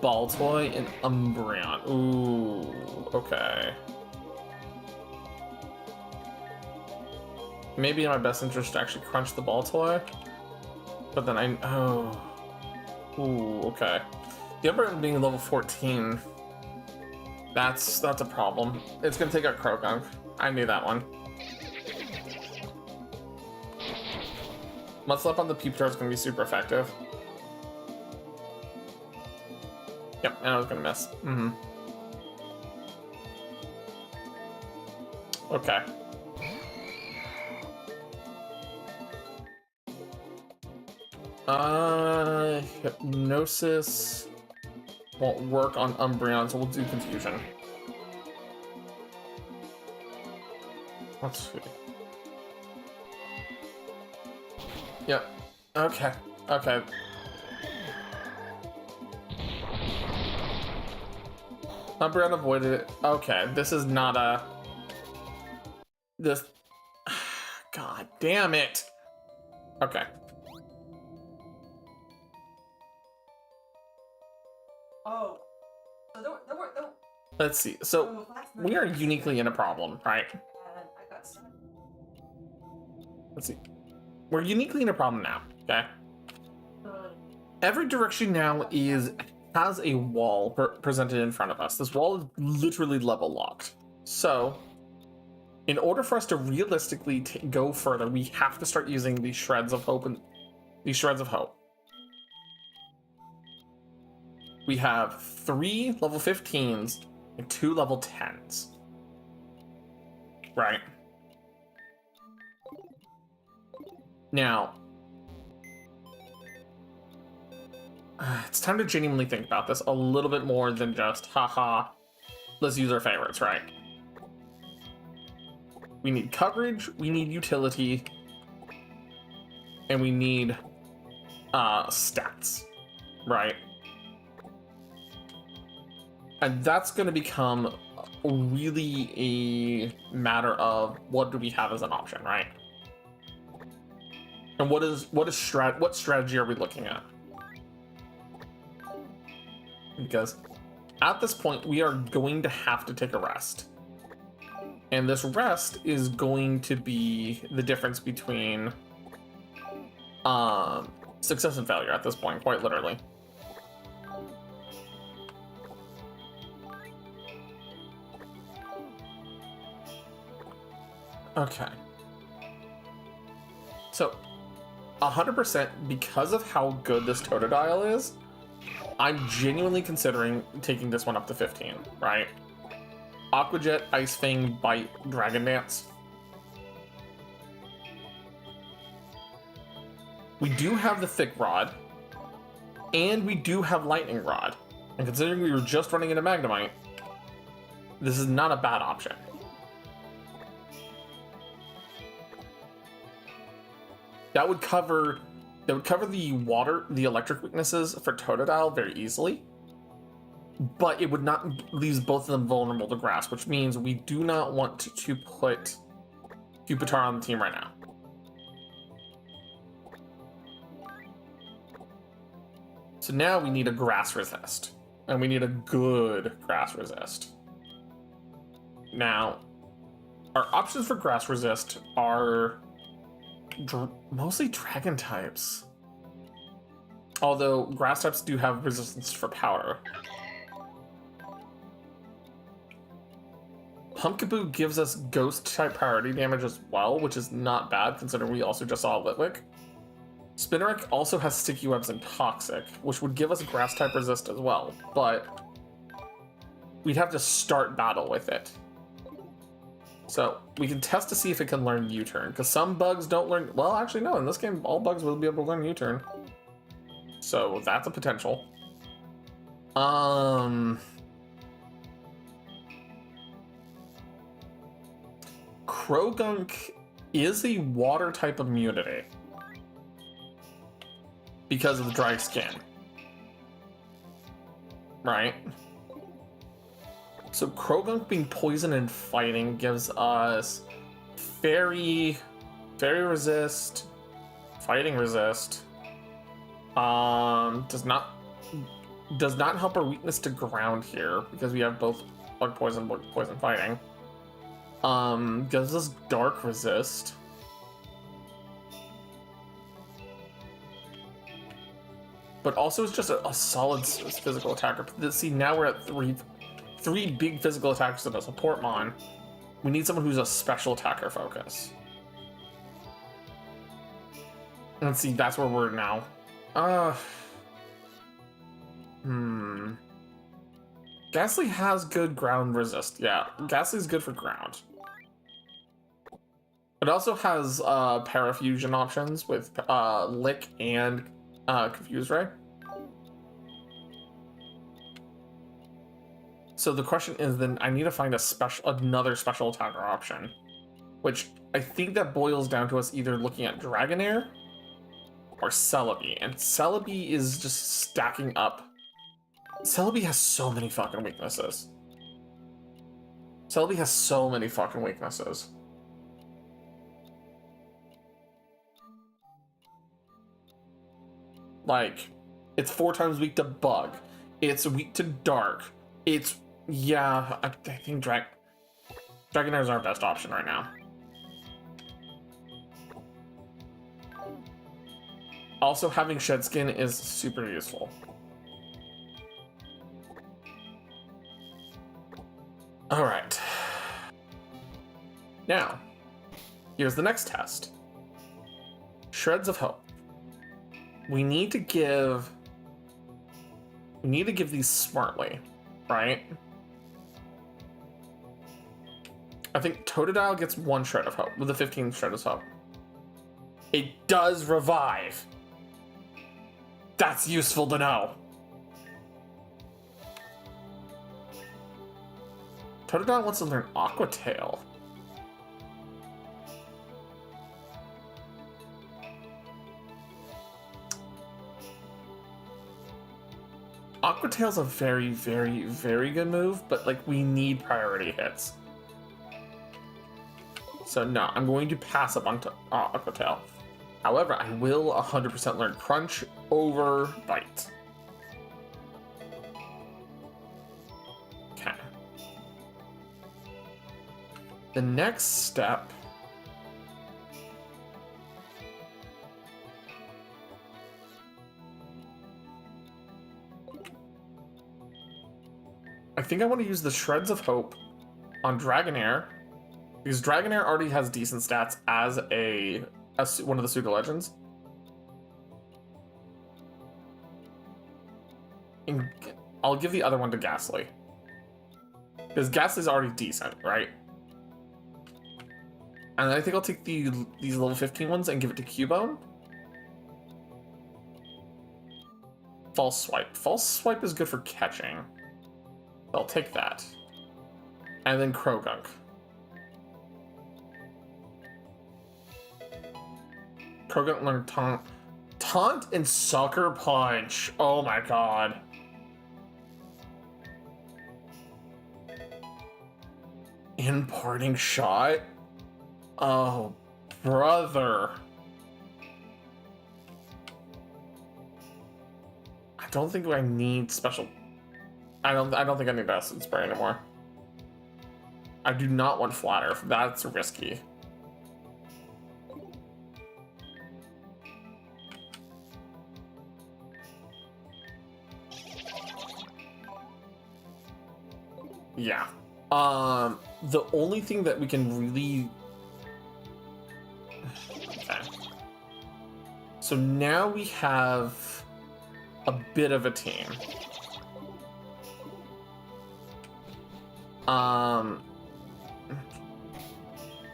Ball toy and Umbreon. Ooh, okay. Maybe in my best interest to actually crunch the ball toy. But then ooh, okay. The Umbreon being level 14. That's a problem. It's gonna take out Krogunk. I knew that one. Muscle up on the Peep Jar is gonna be super effective. Yep, and I was gonna miss. Okay. Hypnosis won't work on Umbreon, so we'll do Confusion. Let's see. Yep. Okay. Okay. Umbreon avoided it. Okay, this is not a... This... God damn it! Okay. Oh. So there were Let's see. So, we are uniquely in a problem, right? and I got stuck. Let's see. We're uniquely in a problem now, okay? Every direction now has a wall presented in front of us. This wall is literally level locked. So, in order for us to realistically go further, we have to start using these shreds of hope We have 3 level 15s and 2 level 10s. Right? Now, it's time to genuinely think about this a little bit more than just, haha, let's use our favorites, right? We need coverage, we need utility, and we need stats, right? And that's going to become really a matter of what do we have as an option, right? And what strategy are we looking at? Because at this point, we are going to have to take a rest. And this rest is going to be the difference between success and failure at this point, quite literally. Okay. So, 100% because of how good this Totodile is, I'm genuinely considering taking this one up to 15, right? Aqua Jet, Ice Fang, Bite, Dragon Dance. We do have the Thick Rod, and we do have Lightning Rod. And considering we were just running into Magnemite, this is not a bad option. That would cover the electric weaknesses for Totodile very easily. But it would not leave both of them vulnerable to grass, which means we do not want to put Pupitar on the team right now. So now we need a grass resist, and we need a good grass resist. Now, our options for grass resist are mostly dragon types. Although grass types do have resistance for powder. Pumpkaboo gives us ghost type priority damage as well, which is not bad considering we also just saw Litwick. Spinarak also has sticky webs and toxic, which would give us grass type resist as well, but we'd have to start battle with it. So we can test to see if it can learn U-turn, because some bugs don't learn. Well, actually, no. In this game, all bugs will be able to learn U-turn. So that's a potential. Krogunk is a water type immunity because of the dry skin, right? So Krogunk being poison and fighting gives us fairy, Fairy resist, fighting resist. Does not help our weakness to ground here because we have both bug poison fighting. Gives us dark resist. But also it's just a solid physical attacker. See, now we're at three big physical attackers and a support mon. We need someone who's a special attacker focus. Let's see, that's where we're now. Ghastly has good ground resist. Yeah, Ghastly's good for ground. It also has parafusion options with Lick and Confuse Ray. So the question is then I need to find another special attacker option, which I think that boils down to us either looking at Dragonair or Celebi, and Celebi is just stacking up. Celebi has so many fucking weaknesses. Celebi has so many fucking weaknesses. Like, it's 4 times weak to bug. It's weak to dark. It's, yeah, I think Dragonair is our best option right now. Also, having Shed Skin is super useful. Alright. Now, here's the next test. Shreds of Hope. We need to give these smartly, right? I think Totodile gets 1 Shred of Hope with the 15 Shred of Hope. It does revive. That's useful to know. Totodile wants to learn Aqua Tail. Aqua Tail's a very, very, very good move, but like we need priority hits. So no, I'm going to pass up on Aqua Tail. However, I will 100% learn Crunch over Bite. Okay. The next step I think I want to use the Shreds of Hope on Dragonair, because Dragonair already has decent stats as one of the pseudo legends. And I'll give the other one to Ghastly, because Ghastly's already decent, right? And I think I'll take these level 15 ones and give it to Cubone. False Swipe. False Swipe is good for catching. I'll take that. And then Krogunk. Krogunk learned Taunt. Taunt and Sucker Punch. Oh my god. Imparting Shot? Oh, brother. I don't think I need special... I don't think I need Acid Spray anymore. I do not want Flatter. That's risky. Yeah. The only thing that we can really... Okay. So now we have a bit of a team.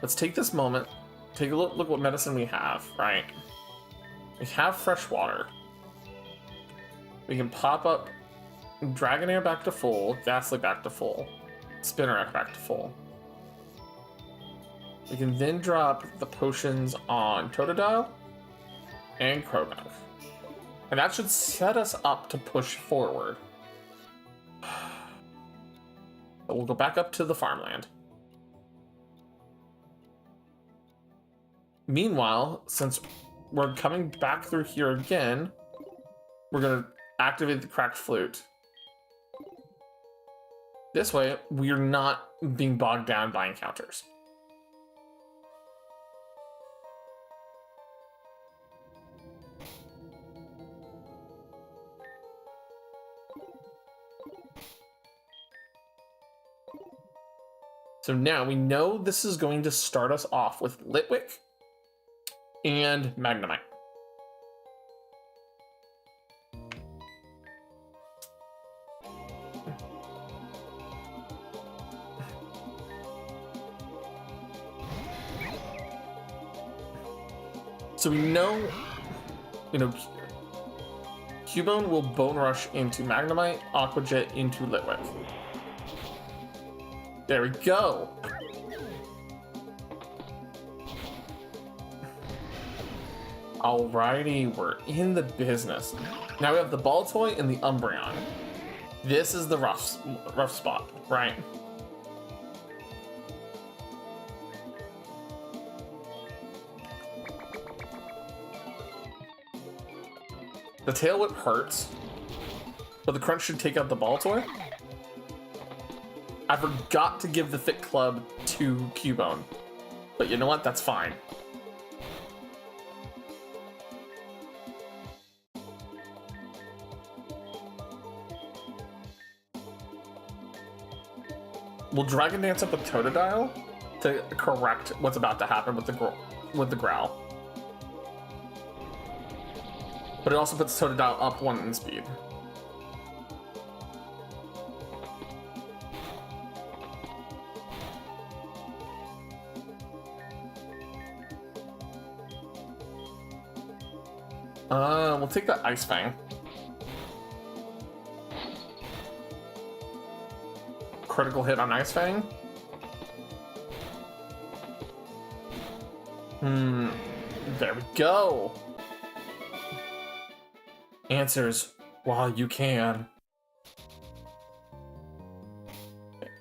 Let's take this moment, take a look what medicine we have, right? We have fresh water. We can pop up Dragonair back to full, Ghastly back to full, Spinnerack back to full. We can then drop the potions on Totodile and Krogunk. And that should set us up to push forward. But we'll go back up to the farmland. Meanwhile, since we're coming back through here again, we're gonna activate the cracked flute. This way, we're not being bogged down by encounters. So now we know this is going to start us off with Litwick and Magnemite. So we know, Cubone will Bone Rush into Magnemite, Aqua Jet into Litwick. There we go. Alrighty, we're in the business. Now we have the Baltoy and the Umbreon. This is the rough spot, right? The Tail Whip hurts, but the Crunch should take out the Baltoy. I forgot to give the Thick Club to Cubone, but you know what? That's fine. We'll Dragon Dance up with Totodile to correct what's about to happen with the Growl. But it also puts Totodile up 1 in speed. We'll take that Ice Fang. Critical hit on Ice Fang. There we go. Answers while you can.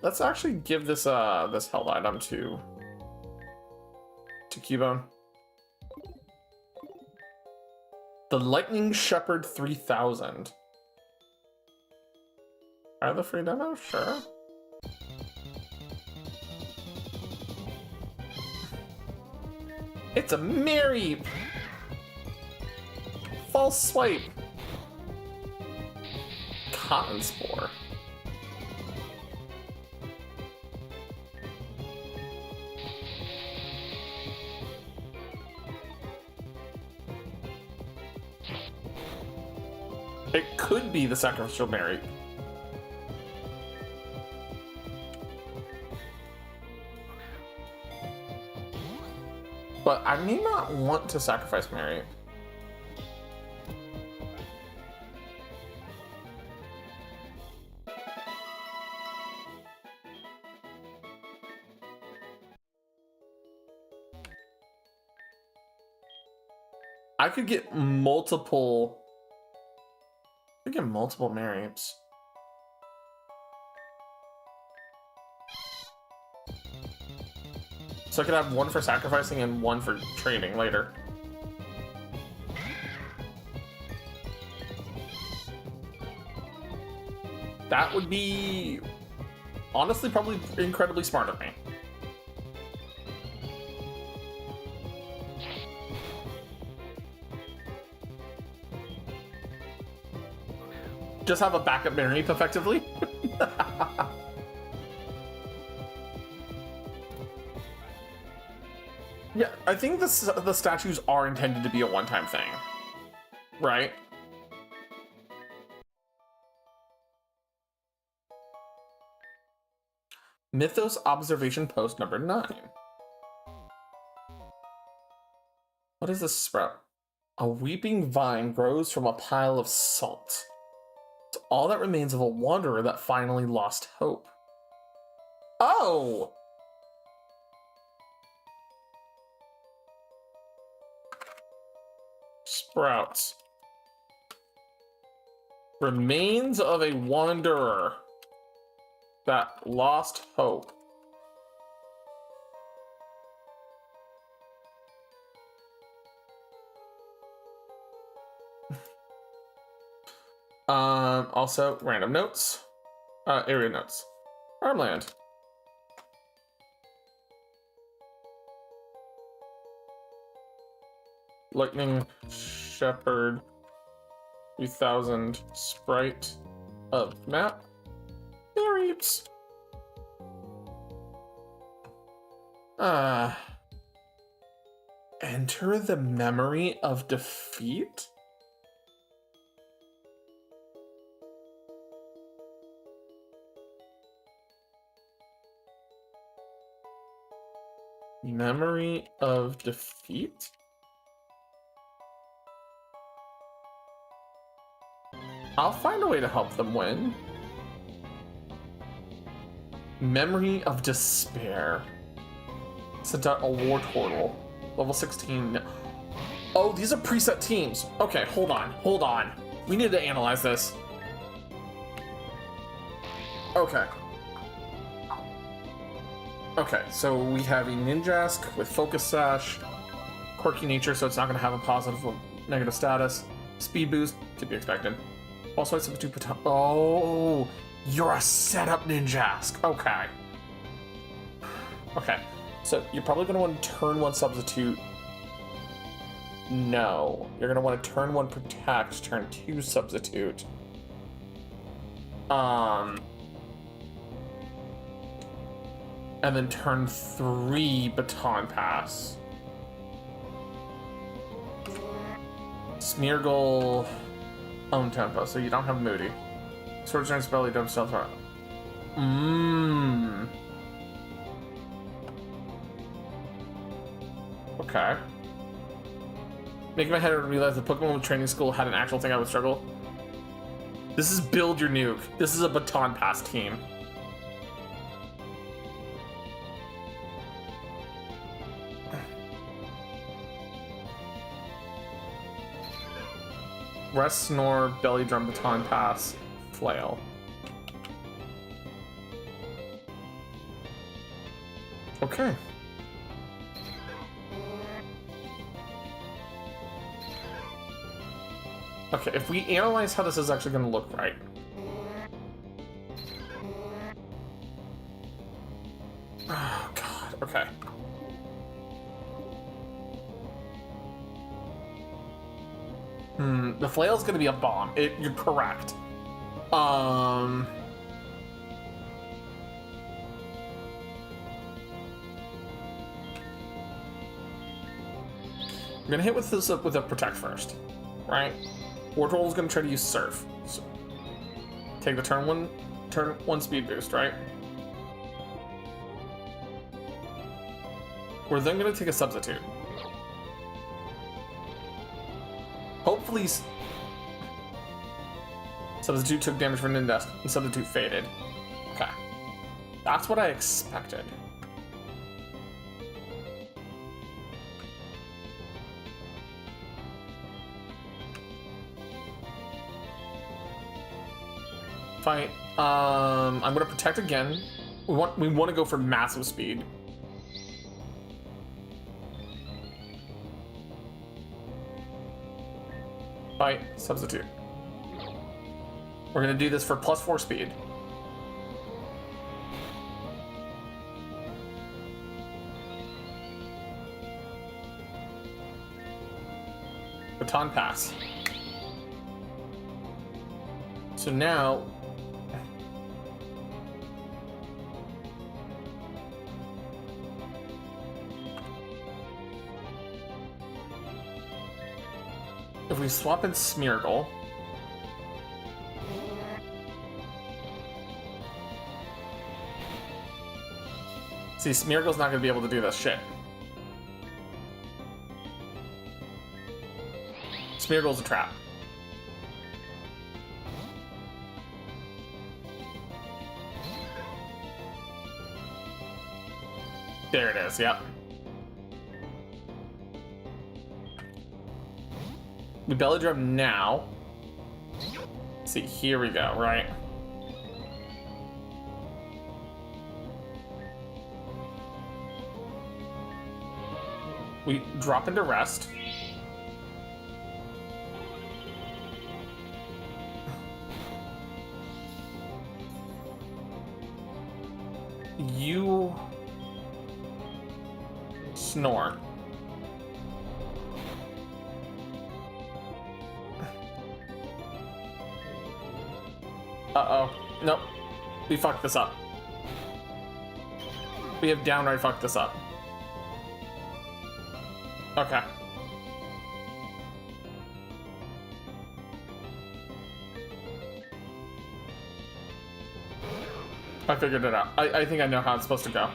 Let's actually give this this held item to Cubone. The Lightning Shepherd 3000. Are the free demo? Sure. It's a Mary! False Swipe! Cotton Spore. It could be the Sacrificial Berry. But I may not want to sacrifice Mary. I could get multiple Marieps. So I could have one for sacrificing and one for trading later. That would be honestly probably incredibly smart of me. Just have a backup Mareep effectively. Yeah, I think the statues are intended to be a one-time thing, right? Mythos Observation Post number 9. What is this sprout? A weeping vine grows from a pile of salt. It's all that remains of a wanderer that finally lost hope. Oh! Sprouts. Remains of a wanderer that lost hope. Also, random notes. Area notes. Farmland. Lightning Shepherd 3000 sprite of map. Reaps. Enter the memory of defeat? Memory of defeat? I'll find a way to help them win. Memory of despair. Sent out a war turtle. Level 16. Oh, these are preset teams. Okay, hold on. We need to analyze this. Okay. Okay, so we have a Ninjask with Focus Sash, quirky nature, so it's not going to have a positive or negative status. Speed boost, to be expected. Also, I substitute Oh, you're a setup Ninjask. Okay. Okay, so you're probably going to want to turn 1 substitute. No, you're going to want to turn 1 protect, turn 2 substitute. And then turn 3 baton pass. Smeargle own tempo, so you don't have Moody. Sword Giant's belly don't stealth around. Okay. Making my head realize the Pokemon training school had an actual thing I would struggle. This is build your nuke. This is a baton pass team. Rest, snore, belly drum, baton pass, flail. Okay. Okay, if we analyze how this is actually going to look right. Oh, God. Okay. The flail's gonna be a bomb. You're correct. I'm gonna hit with this with a protect first, right? Wartortle's gonna try to use Surf. So take the turn one speed boost, right? We're then gonna take a substitute. Hopefully, substitute took damage from Nindesk and substitute faded. Okay, that's what I expected. Fight. I'm gonna protect again. We want to go for massive speed. Fight, substitute. We're gonna do this for +4 speed. Baton pass. So now, if we swap in Smeargle, see, Smeargle's not gonna be able to do this shit. Smeargle's a trap. There it is, yep. We belly drum now. See, here we go, right? We drop into rest. You snore. Uh-oh. Nope. We fucked this up. We have downright fucked this up. Okay. I figured it out. I think I know how it's supposed to go.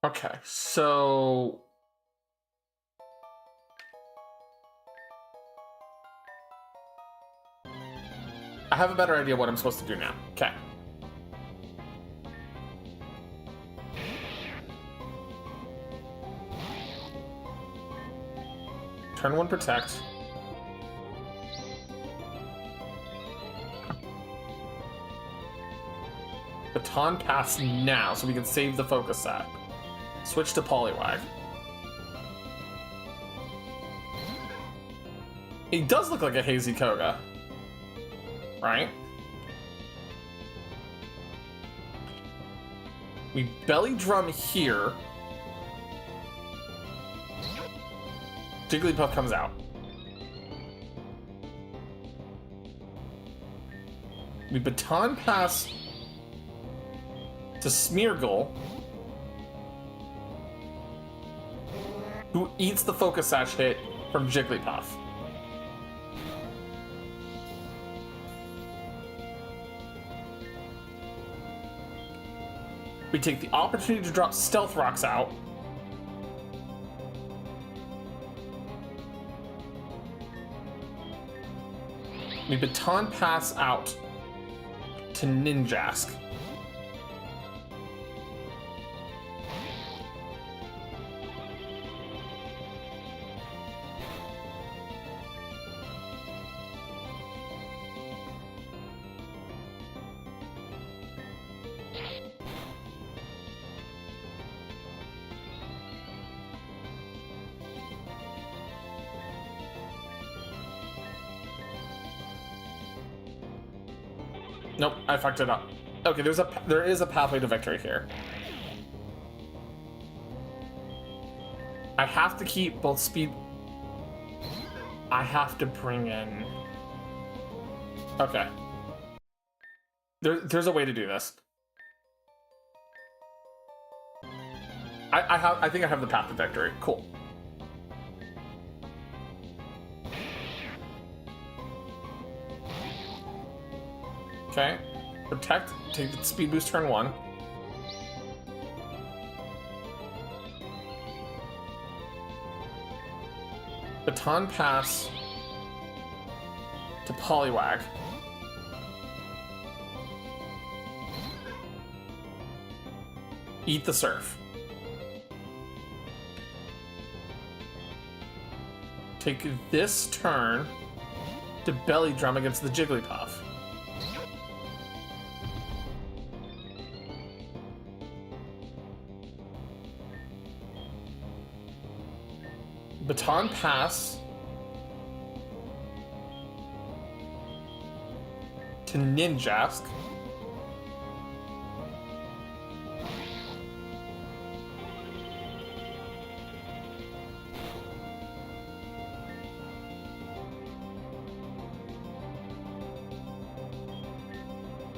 Okay, so... I have a better idea what I'm supposed to do now. Okay. Turn 1 protect. Baton pass now so we can save the focus sack. Switch to Poliwag. He does look like a Hazy Koga. Right? We belly drum here. Jigglypuff comes out. We baton pass to Smeargle, who eats the Focus Sash hit from Jigglypuff. We take the opportunity to drop Stealth Rocks out. We baton pass out to Ninjask. Nope, I fucked it up. Okay, there is a pathway to victory here. I have to keep both speed. I have to bring in. Okay. There's a way to do this. I think I have the path to victory. Cool. Okay, protect, take the speed boost turn 1. Baton pass to Poliwag. Eat the surf. Take this turn to belly drum against the Jigglypuff. Baton pass to Ninjask.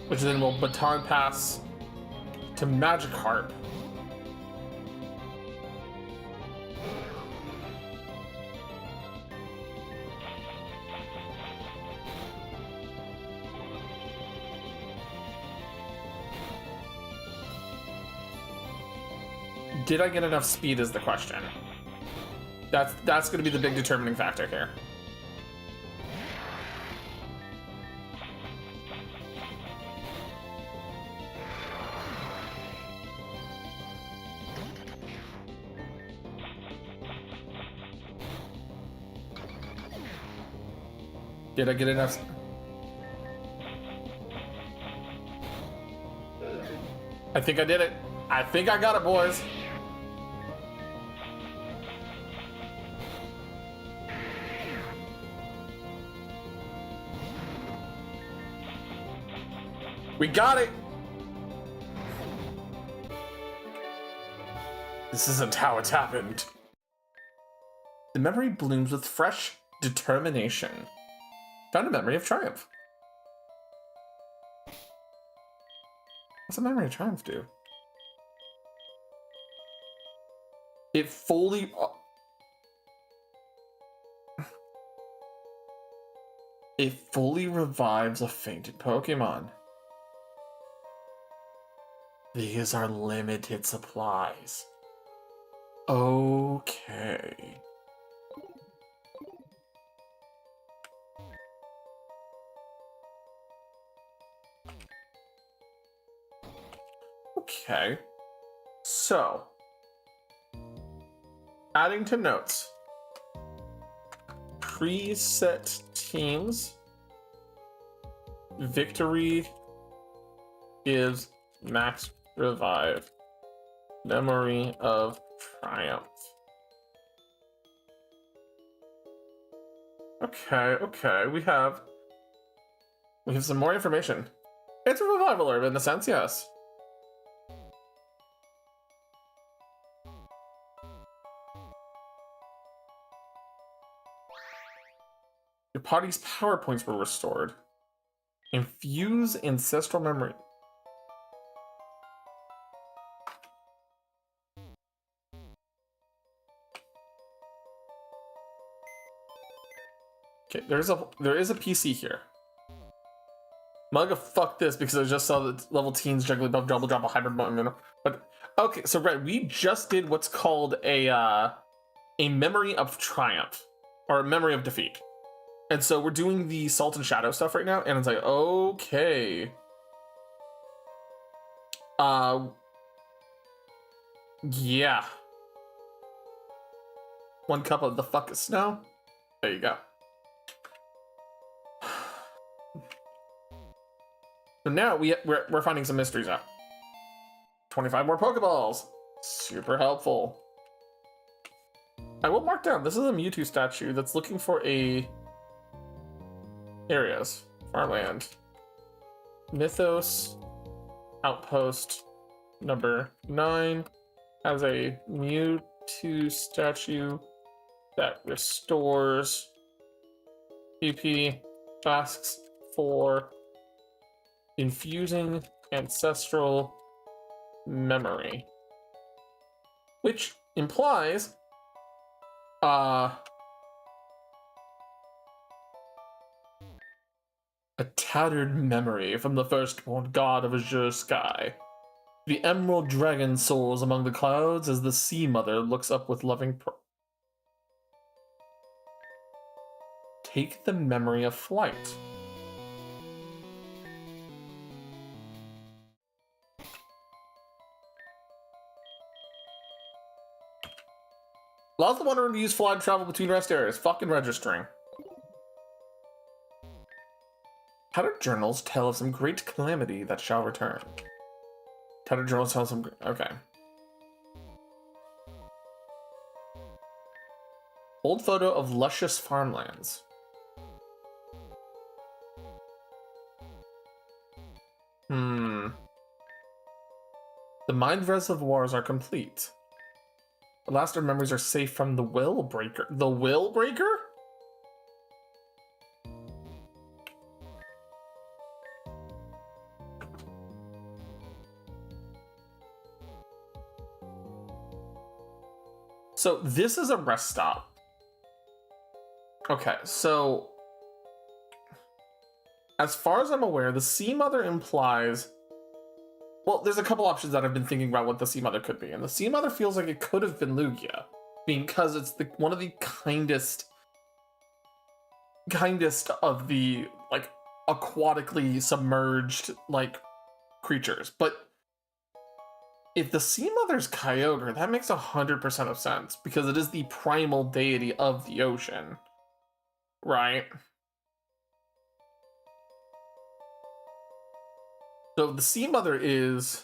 Which then will baton pass to Magikarp. Did I get enough speed is the question. That's going to be the big determining factor here. Did I get enough? I think I did it. I think I got it, boys. We got it! This isn't how it's happened. The memory blooms with fresh determination. Found a memory of triumph. What's a memory of triumph do? It fully... It fully revives a fainted Pokemon. These are limited supplies. Okay. Okay. So, adding to notes. Preset teams. Victory gives max revive. Memory of triumph. Okay, we have some more information. It's a revival herb in a sense, yes. Your body's power points were restored. Infuse ancestral memory. Okay, there is a PC here. I'm gonna fuck this because I just saw the level teens juggling above double drop a hybrid button. But okay, so right, we just did what's called a memory of triumph or a memory of defeat. And so we're doing the Salt and Shadow stuff right now, and it's like, okay. Yeah. 1 cup of the fuck of snow. There you go. So now we're finding some mysteries out. 25 more Pokeballs. Super helpful. I will mark down, this is a Mewtwo statue that's looking for areas. Farmland. Mythos Outpost number 9 has a Mewtwo statue that restores PP, asks for infusing ancestral memory, which implies a tattered memory from the firstborn god of azure sky. The emerald dragon soars among the clouds as the sea mother looks up with loving take the memory of flight. Allows the wanderer to use fly to travel between rest areas. Fucking registering. Tattered journals tell of some great calamity that shall return. Tattered journals tell some... Okay. Old photo of luscious farmlands. The mind reservoirs are complete. The last of memories are safe from the will breaker. The will breaker? So this is a rest stop. Okay, so as far as I'm aware, the Sea Mother implies... Well, there's a couple options that I've been thinking about what the Sea Mother could be, and the Sea Mother feels like it could have been Lugia, because it's one of the kindest of the like aquatically submerged like creatures. But if the Sea Mother's Kyogre, that makes 100% of sense because it is the primal deity of the ocean, right? So the Sea Mother is...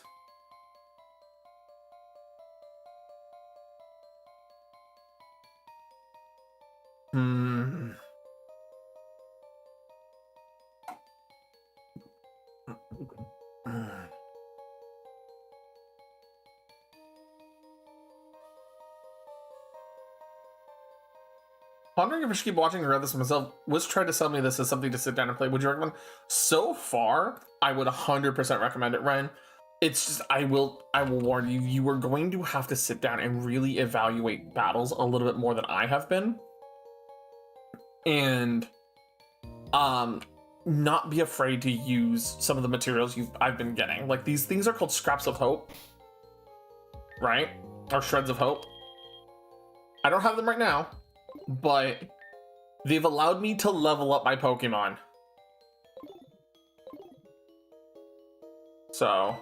Pondering if I should keep watching or read this myself. Wish tried to sell me this as something to sit down and play. Would you recommend? So far, I would 100% recommend it, Ryan. It's just I will warn you, you are going to have to sit down and really evaluate battles a little bit more than I have been. And not be afraid to use some of the materials I've been getting. Like, these things are called scraps of hope, right? Or shreds of hope. I don't have them right now, but they've allowed me to level up my Pokemon. So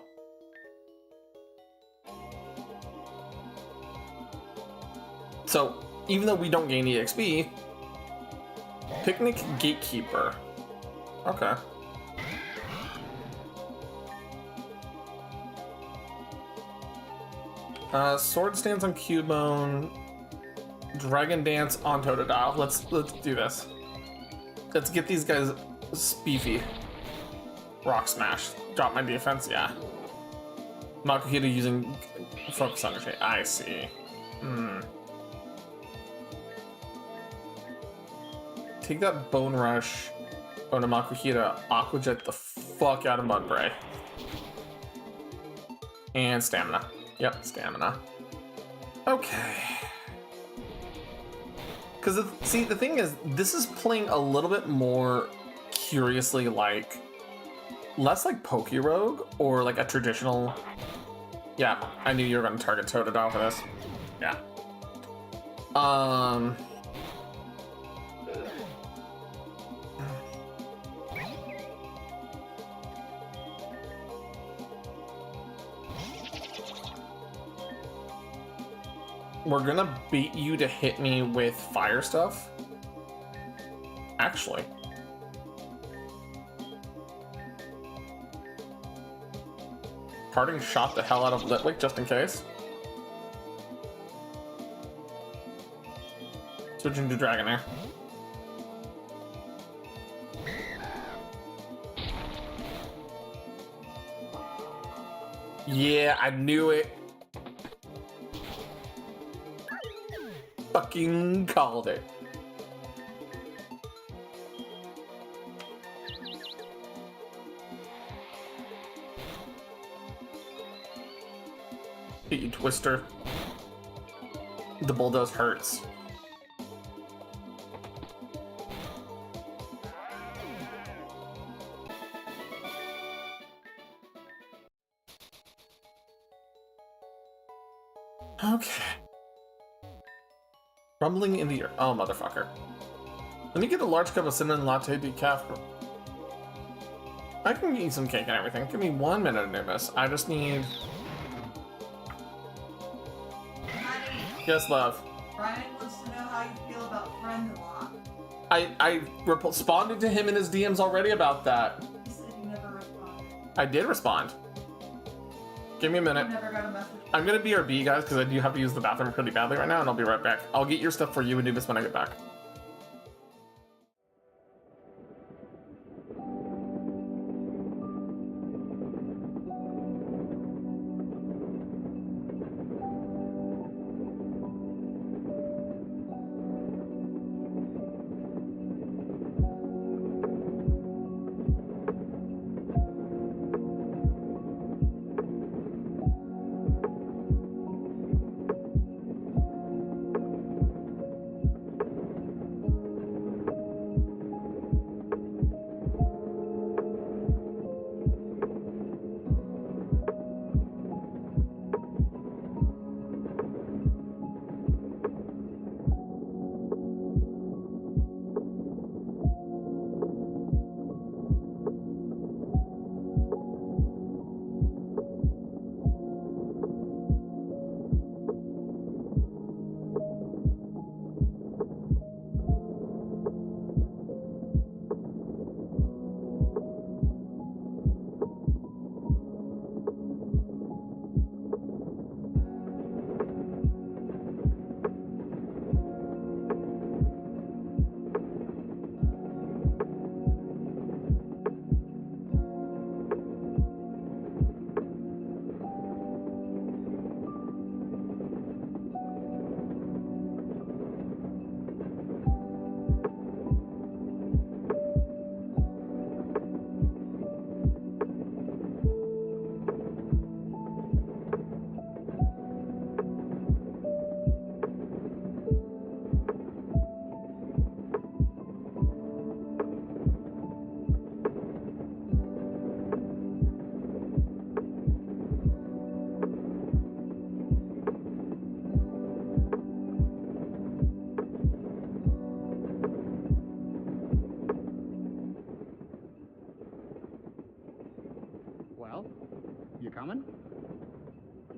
even though we don't gain EXP, Picnic Gatekeeper. Okay. Sword Stance on Cubone. Dragon Dance on Totodile. Let's do this. Let's get these guys beefy. Rock Smash. Drop my defense, yeah. Makuhita using Focus on Shade. I see. Take that Bone Rush. Go to Makuhita. Aqua Jet the fuck out of Mudbray. And Stamina. Yep, Stamina. Okay. Because, see, the thing is, this is playing a little bit more curiously like, less like Pokerogue or like a traditional. Yeah, I knew you were going to target Totodile for this. Yeah. We're gonna bait you to hit me with fire stuff. Actually. Parting shot the hell out of Litwick just in case. Switching to Dragonair. Yeah, I knew it. Fucking called it. Hit you, Twister. The bulldoze hurts. Okay. Rumbling in the air. Oh, motherfucker. Let me get a large cup of cinnamon latte decaf. I can eat some cake and everything. Give me 1 minute, Anubis. I just need... Yes, love. Brian wants to know how you feel about friend-in-law. I responded to him in his DMs already about that. He said you never responded. I did respond. Give me a minute. You never got a message. I'm gonna BRB, guys, because I do have to use the bathroom pretty badly right now, and I'll be right back. I'll get your stuff for you, Anubis, when I get back.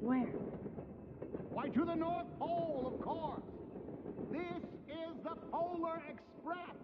Where? Why, to the North Pole, of course. This is the Polar Express.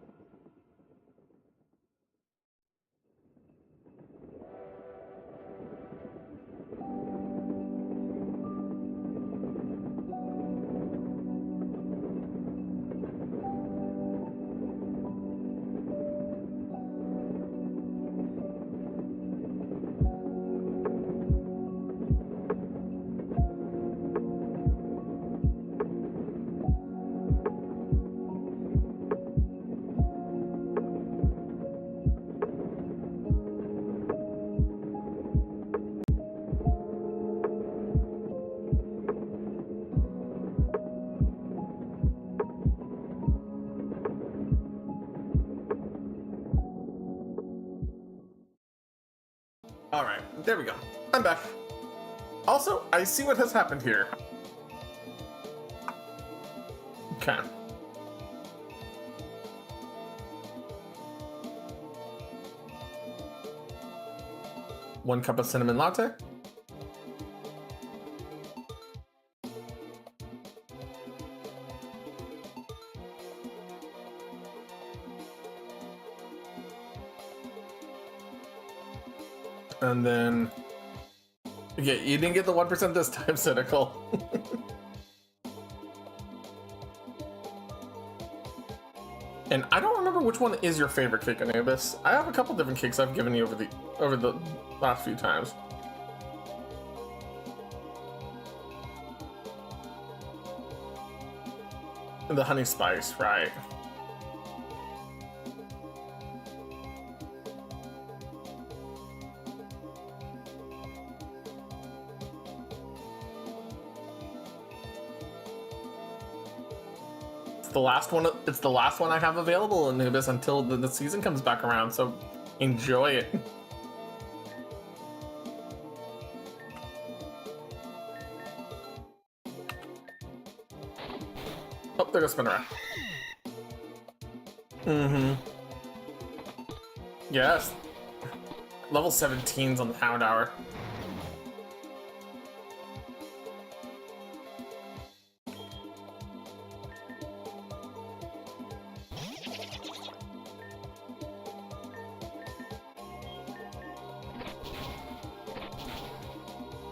All right, there we go. I'm back. Also, I see what has happened here. Okay. One cup of cinnamon latte. And then, yeah, you didn't get the 1% this time, Cynical. And I don't remember which one is your favorite cake, Anubis. I have a couple different cakes I've given you over the last few times. And the honey spice, right? The last one. It's the last one I have available, Anubis, until the season comes back around. So enjoy it. Oh, there goes Spinner. Mm-hmm. Yes. Level 17's on the Hound Hour.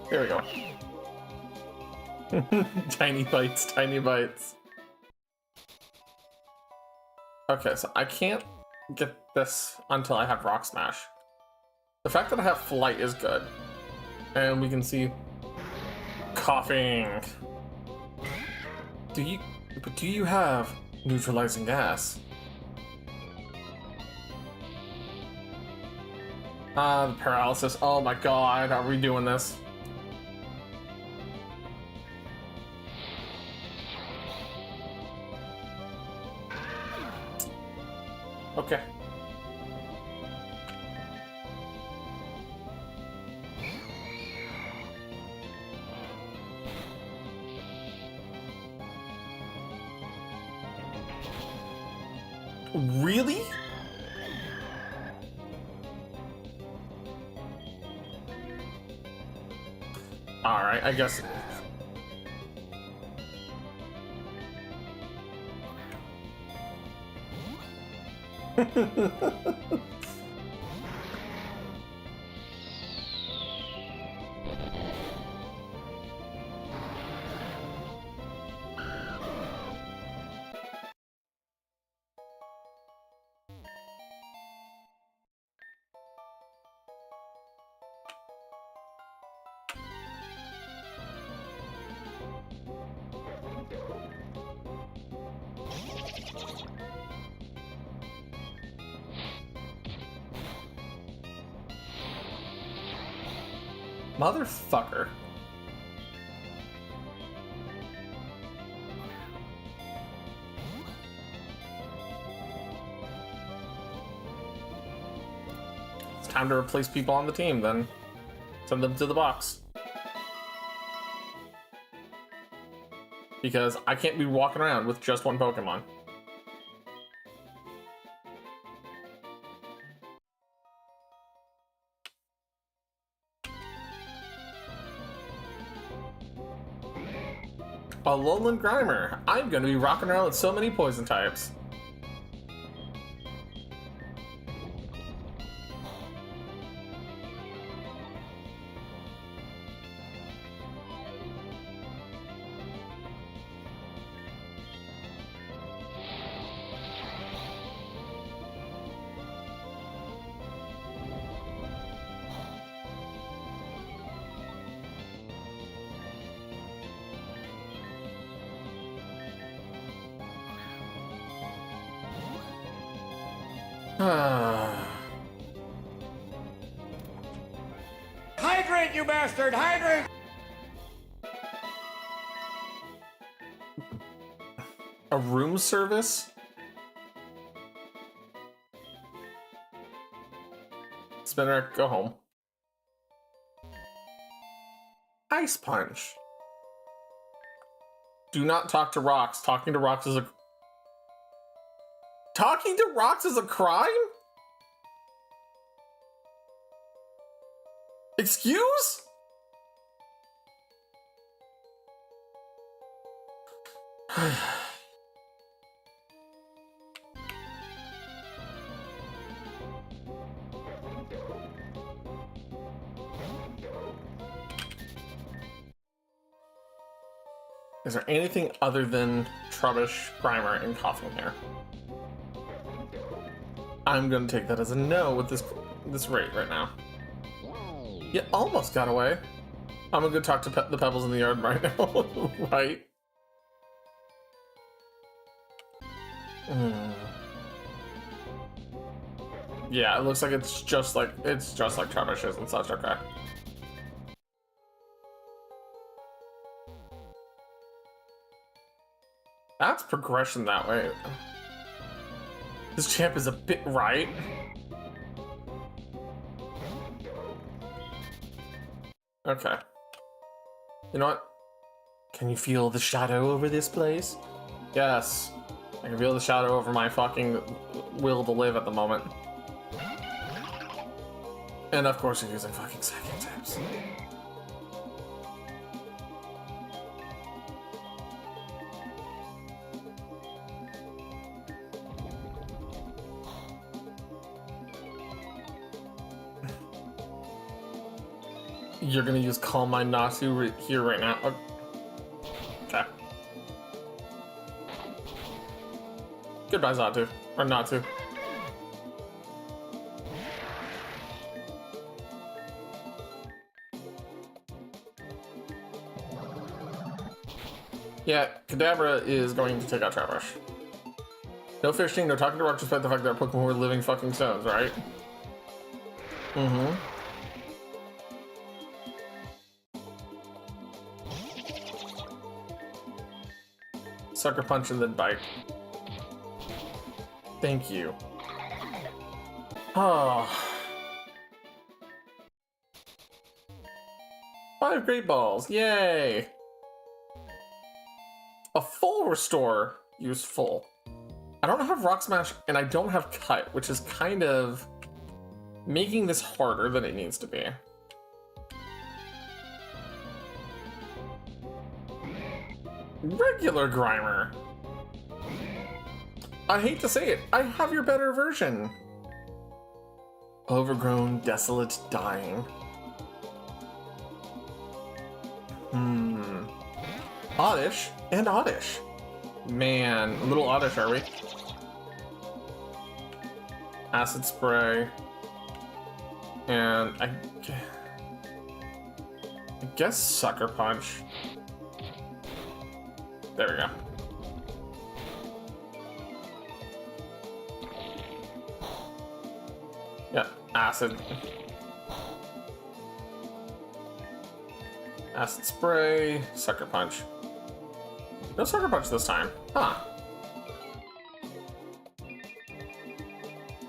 There we go. Tiny bites, tiny bites. Okay, so I can't get this until I have Rock Smash. The fact that I have Flight is good. And we can see coughing. Do you have neutralizing gas? The paralysis. Oh my god, are we doing this? Okay. Really? Alright, I guess. Motherfucker. It's time to replace people on the team, then. Send them to the box. Because I can't be walking around with just one Pokemon. a lowland grimer. I'm gonna be rocking around with so many poison types. Hydrate, you bastard! Hydrate! A room service? Spinner, go home. Ice punch. Do not talk to rocks. Talking to rocks is a crime? Excuse? Is there anything other than Trubbish, Grimer, and Coughing here? I'm gonna take that as a no with this rate right now. You almost got away. I'm gonna go talk to the pebbles in the yard right now, right? Yeah, it looks like it's just like Trubbish's and such. Okay. That's progression that way. This champ is a bit right. Okay. You know what? Can you feel the shadow over this place? Yes. I can feel the shadow over my fucking will to live at the moment. And of course you're using fucking second tips. You're gonna use Calm Mind Nasu here right now. Okay. Goodbye, Zatu. Or Natsu. Yeah, Kadabra is going to take out Trash. No fishing, no talking to rocks, despite the fact that our Pokemon were living fucking stones, right? Mm-hmm. Sucker punch and then bite. Thank you. Oh. 5 great balls, yay! A full restore, use full. I don't have Rock Smash and I don't have Cut, which is kind of making this harder than it needs to be. Regular Grimer. I hate to say it, I have your better version. Overgrown, desolate, dying. Oddish and Oddish. Man, a little Oddish, are we? Acid Spray. And I guess Sucker Punch. There we go. Yeah, Acid. Acid Spray, Sucker Punch. No Sucker Punch this time. Huh.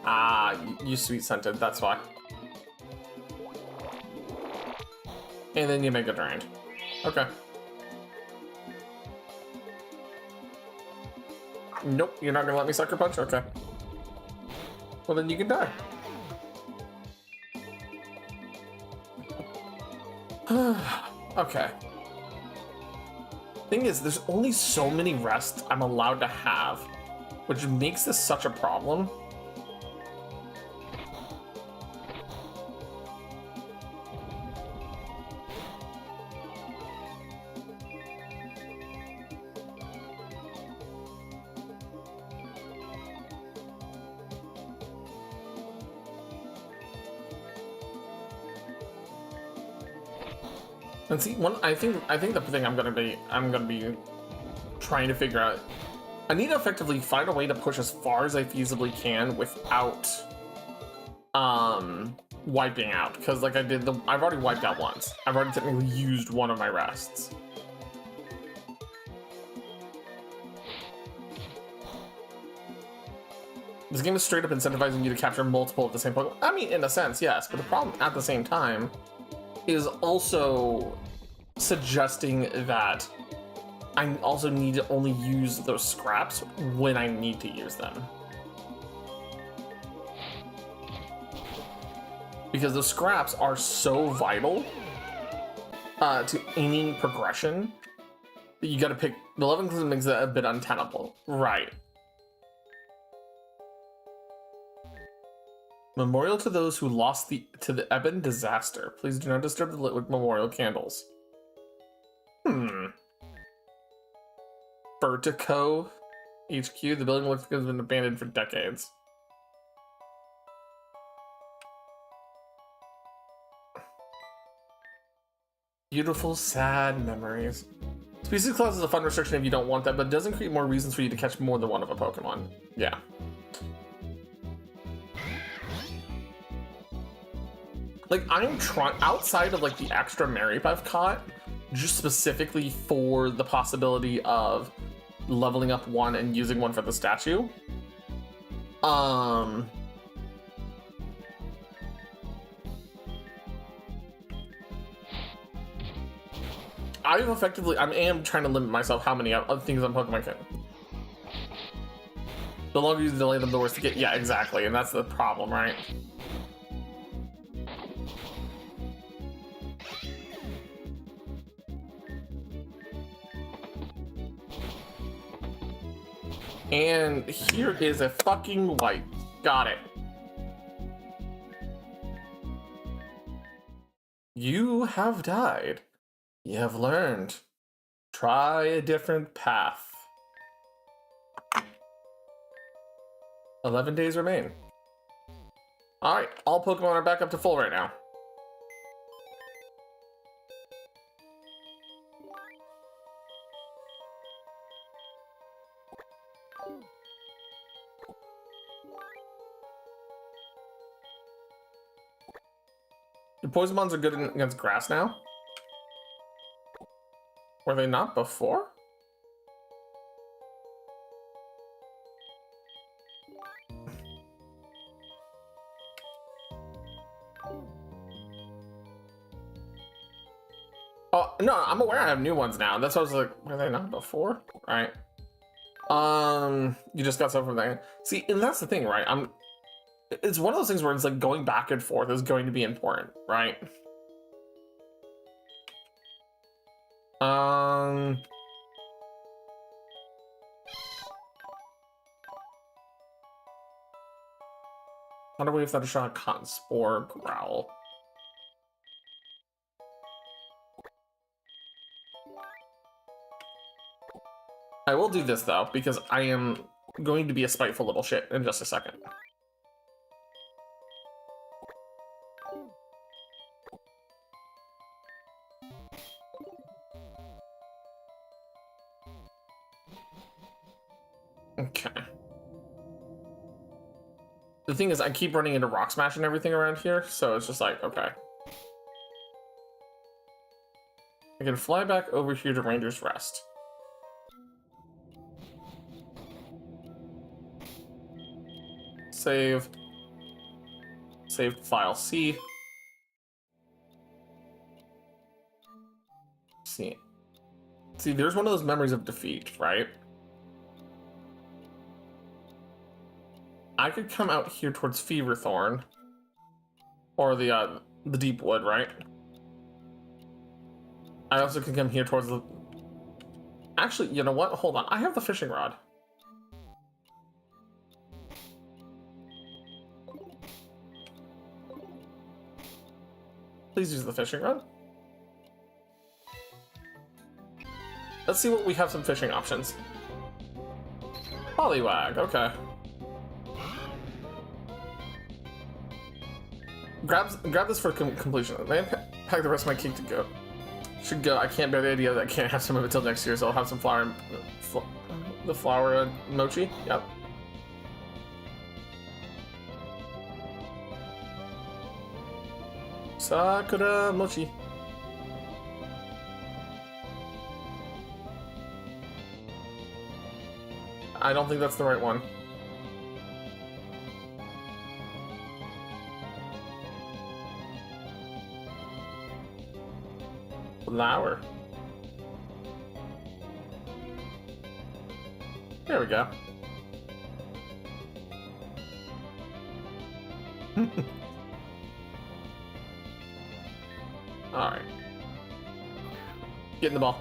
Ah, you sweet scented, that's why. And then you make a drained. Okay. Nope, you're not gonna let me Sucker Punch? Okay. Well, then you can die. Okay. Thing is, there's only so many rests I'm allowed to have, which makes this such a problem. And see, I think the thing I'm gonna be trying to figure out, I need to effectively find a way to push as far as I feasibly can without wiping out, because like I've already wiped out once. I've already technically used one of my rests. This game is straight up incentivizing you to capture multiple of the same Pokemon. I mean, in a sense, yes, but the problem at the same time is also suggesting that I also need to only use those scraps when I need to use them. Because those scraps are so vital to any progression that you gotta pick. The 11 makes that a bit untenable. Right. Memorial to those who lost to the Eben disaster. Please do not disturb the lit with memorial candles. Vertico HQ. The building looks like it's been abandoned for decades. Beautiful, sad memories. Species clause is a fun restriction if you don't want that, but it doesn't create more reasons for you to catch more than one of a Pokemon. Yeah. Like, I'm trying, outside of like the extra Marip I've caught, just specifically for the possibility of leveling up one and using one for the statue. I've effectively, I am trying to limit myself how many other things on Pokemon can. The longer you delay them, the worse to get. Yeah, exactly, and that's the problem, right? And here is a fucking wipe. Got it. You have died. You have learned. Try a different path. 11 days remain. Alright, all Pokemon are back up to full right now. The poison bonds are good against grass now? Were they not before? Oh, no, I'm aware I have new ones now. That's why I was like, were they not before? Right. You just got some from there. See, and that's the thing, right? It's one of those things where it's like going back and forth is going to be important, right? How do we have that a shot? Cotton Spore, Growl. I will do this though, because I am going to be a spiteful little shit in just a second. Okay. The thing is, I keep running into Rock Smash and everything around here, so it's just like, okay. I can fly back over here to Ranger's Rest. Save. Save file C. See. See, there's one of those memories of defeat, right? I could come out here towards Feverthorn. Or the Deep Wood, right? I also can come here towards the... Actually, you know what? Hold on. I have the fishing rod. Please use the fishing rod. Let's see what we have some fishing options. Pollywag, okay. Grab this for completion. Then pack the rest of my cake to go. Should go. I can't bear the idea that I can't have some of it till next year, so I'll have some flour, the flour and mochi. Yep. Sakura mochi. I don't think that's the right one. Flour. There we go. Alright. Get in the ball.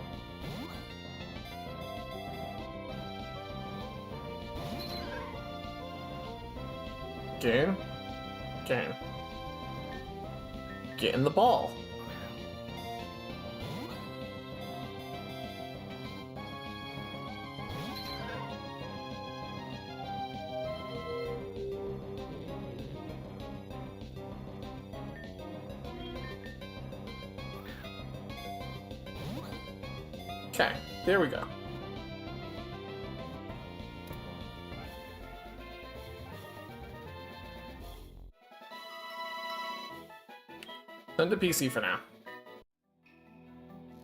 Gain. Gain. Get in the ball. Okay, there we go. Send to PC for now.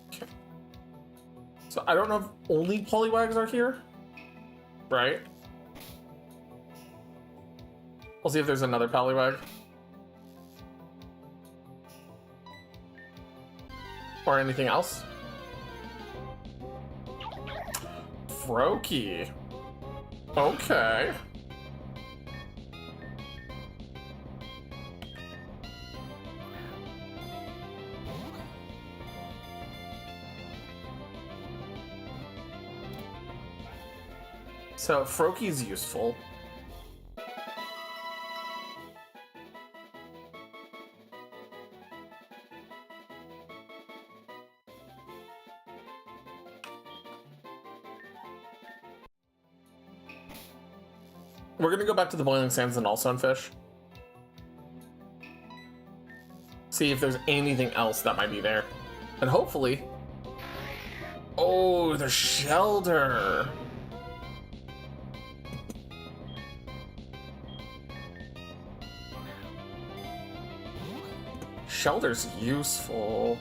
Okay. So I don't know if only Polywags are here, right? We'll see if there's another Polywag. Or anything else. Froakie. Okay. So Froakie's useful. We're gonna go back to the Boiling Sands and also fish. See if there's anything else that might be there. And hopefully... Oh, there's Shelter! Shelter's useful.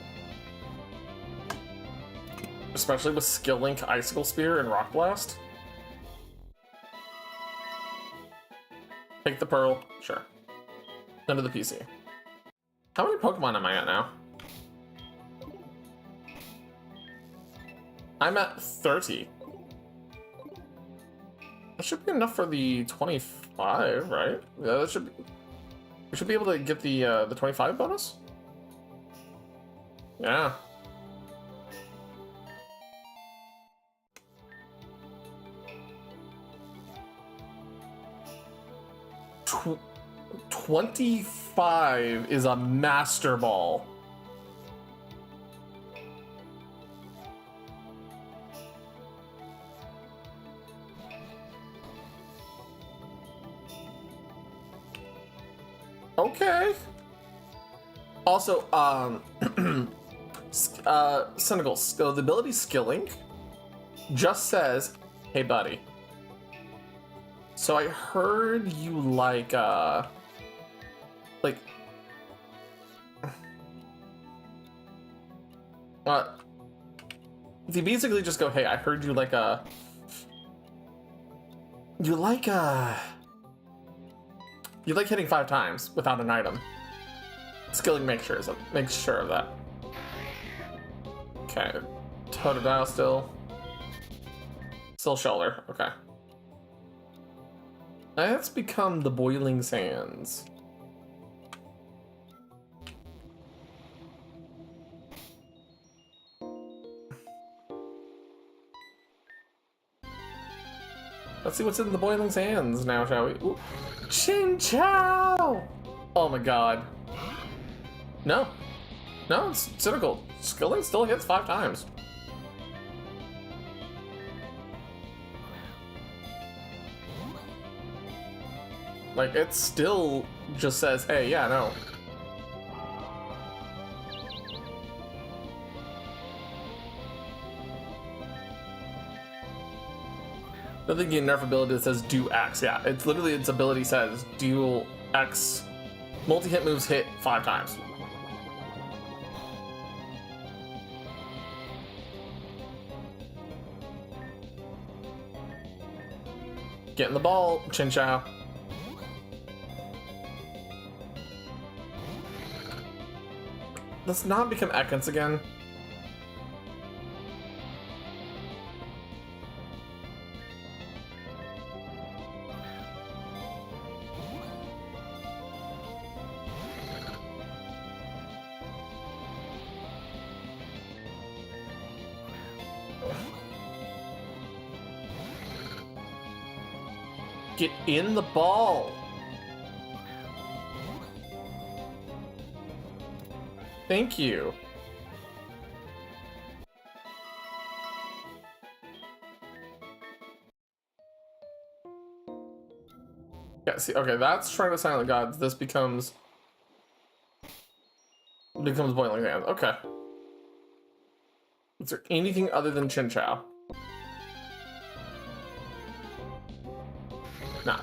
Especially with Skill Link, Icicle Spear, and Rock Blast. Take the pearl, sure. Under the PC. How many Pokemon am I at now? I'm at 30. That should be enough for the 25, right? Yeah, that should be. We should be able to get the 25 bonus? Yeah. Tw 25 is a Master Ball. Okay. Also, Senegal, the ability Skill Link just says, "Hey, buddy." So I heard you like they basically just go, "Hey, I heard you like you like hitting 5 times without an item." Skilling makes sure of that. Okay, Totodile still Shelter. Okay, let's become the Boiling Sands. Let's see what's in the boiling sands now, shall we? Ooh. Chin Chow! Oh my god. No. No, it's cynical. Skilling still hits 5 times. Like, it still just says, hey, yeah, no. I think the nerf ability that says do X, yeah. It's literally its ability says dual X. Multi-hit moves hit 5 times. Get in the ball, Chin Chow. Let's not become Ekans again. Get in the ball. Thank you. Yeah, see, okay, that's Shrine of Silent Gods. This becomes Boiling Sands. Okay. Is there anything other than Chin Chow? Nah.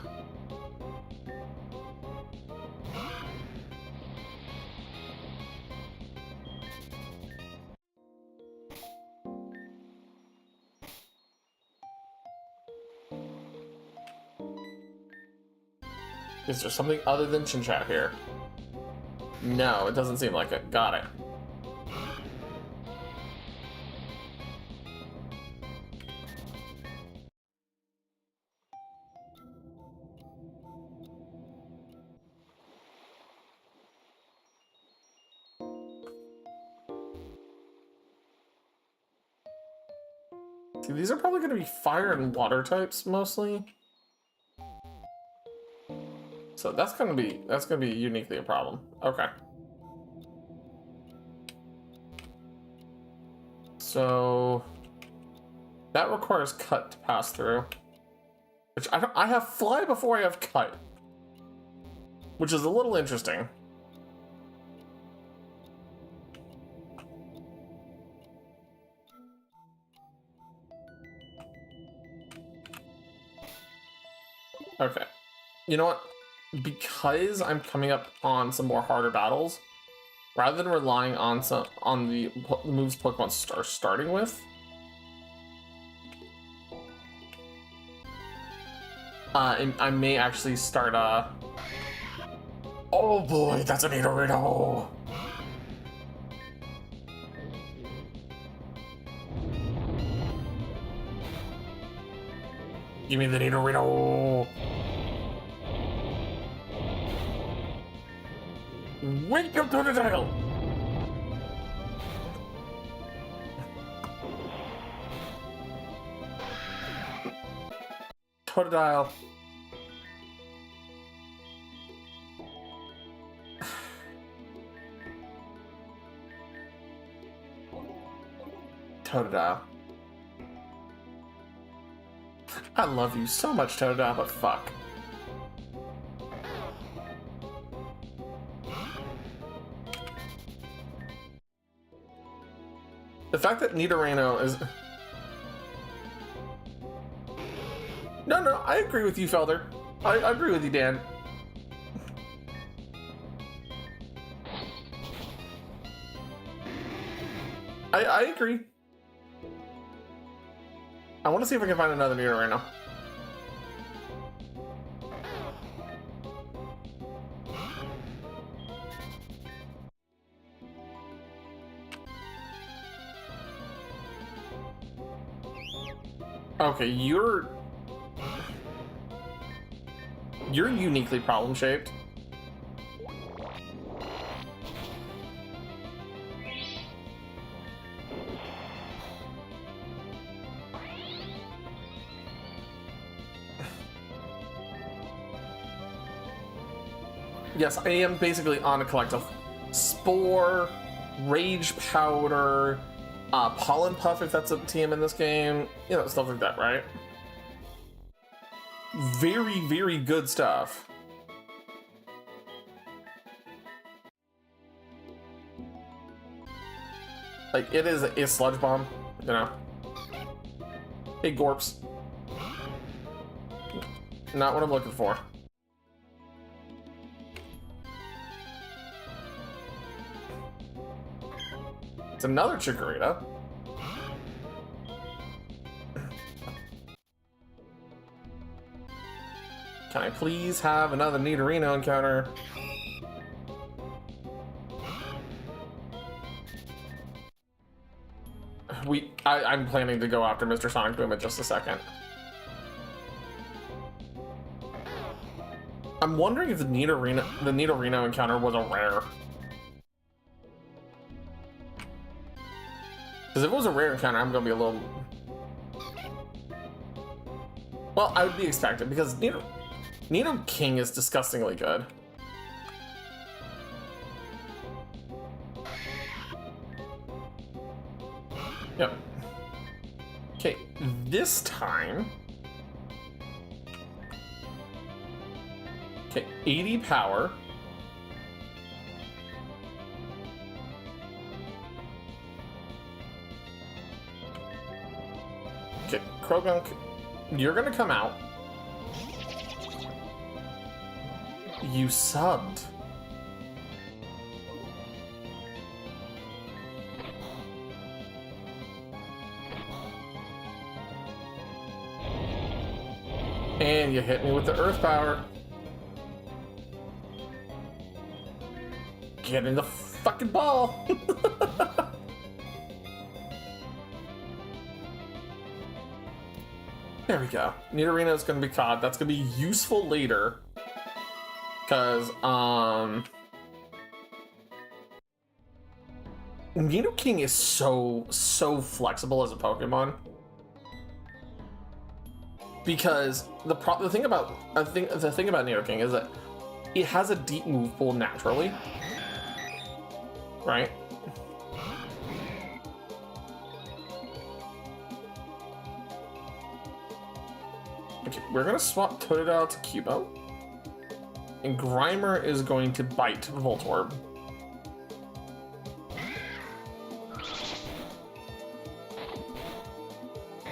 Is there something other than Chin Chow here? No, it doesn't seem like it. Got it. See, these are probably going to be fire and water types mostly. So that's gonna be uniquely a problem. Okay. So that requires cut to pass through. Which I have fly before I have cut. Which is a little interesting. Okay. You know what? Because I'm coming up on some more harder battles, rather than relying on the moves Pokemon are starting with, I may actually start oh boy, that's a Nidorino! Give me the Nidorino! Wake up, Totodile! Totodile. Totodile. I love you so much, Totodile, but fuck. The fact that Nidorino is... No, I agree with you, Felder. I agree with you, Dan. I agree. I want to see if I can find another Nidorino. Okay, you're uniquely problem-shaped. Yes, I am basically on a collective Spore, Rage Powder, Pollen Puff, if that's a TM in this game. You know, stuff like that, right? Very, very good stuff. Like, it is a sludge bomb, you know. Hey, Gorps. Not what I'm looking for. It's another Chikorita. Can I please have another Nidorino encounter? I'm planning to go after Mr. Sonic Boom in just a second. I'm wondering if the Nidorino encounter was a rare. Because if it was a rare encounter, I'm gonna be a little... Well, I would be expected, because Nido King is disgustingly good. Yep. Okay, this time... Okay, 80 power. Okay, Krogunk, you're gonna come out. You subbed. And you hit me with the earth power. Get in the fucking ball. There we go. Nidorino is going to be caught. That's going to be useful later. Because, Nidoking is so flexible as a Pokemon. Because the thing about Nidoking is that it has a deep move pool naturally. Right? Okay, we're gonna swap Totodile to Cubo. And Grimer is going to bite Voltorb.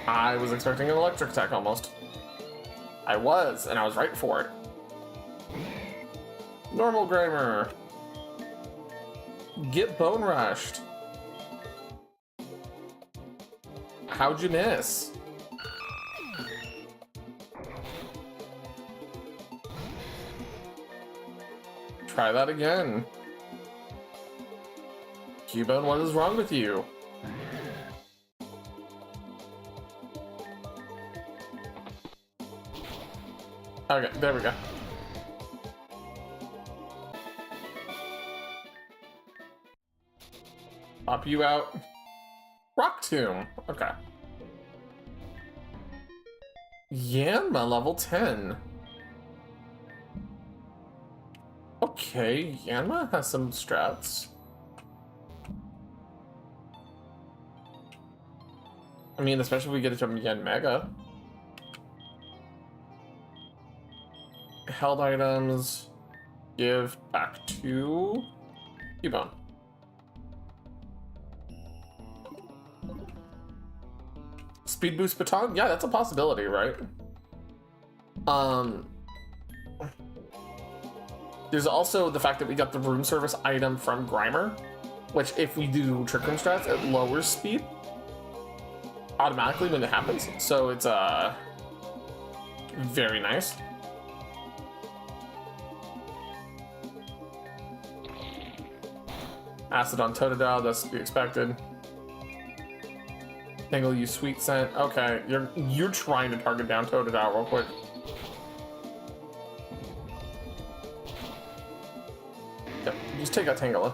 I was expecting an electric attack almost. I was, and I was right for it. Normal Grimer. Get Bone Rushed. How'd you miss? Try that again. Cubone, what is wrong with you? Okay, there we go. Pop you out. Rock Tomb. Okay. Yanma, level 10. Okay, Yanma has some strats. I mean, especially if we get it from Yen Mega. Held items. Give back to Cubone. Speed boost baton? Yeah, that's a possibility, right? There's also the fact that we got the room service item from Grimer, which if we do Trick Room strats, it lowers speed automatically when it happens. So it's very nice. Acid on Totodile, that's to be expected. Tangle, you sweet scent. Okay, you're trying to target down Totodile real quick. Yep, just take out Tangela.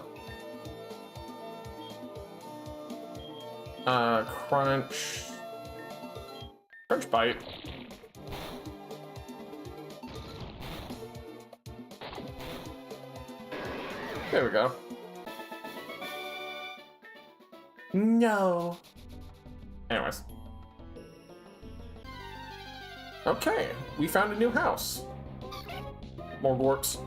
Crunch Bite. There we go. No. Anyways. Okay, we found a new house. More warps.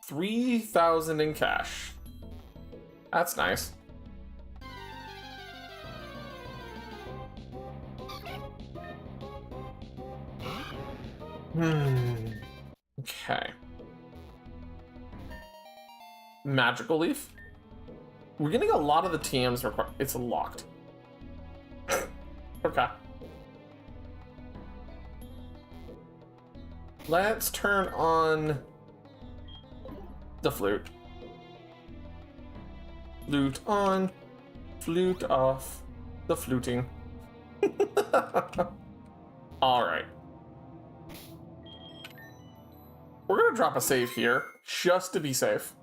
$3,000 in cash. That's nice. Okay. Magical leaf. We're getting a lot of the TMs required. It's locked. Okay. Let's turn on the flute. Flute on, flute off, the fluting. Alright. We're gonna drop a save here, just to be safe.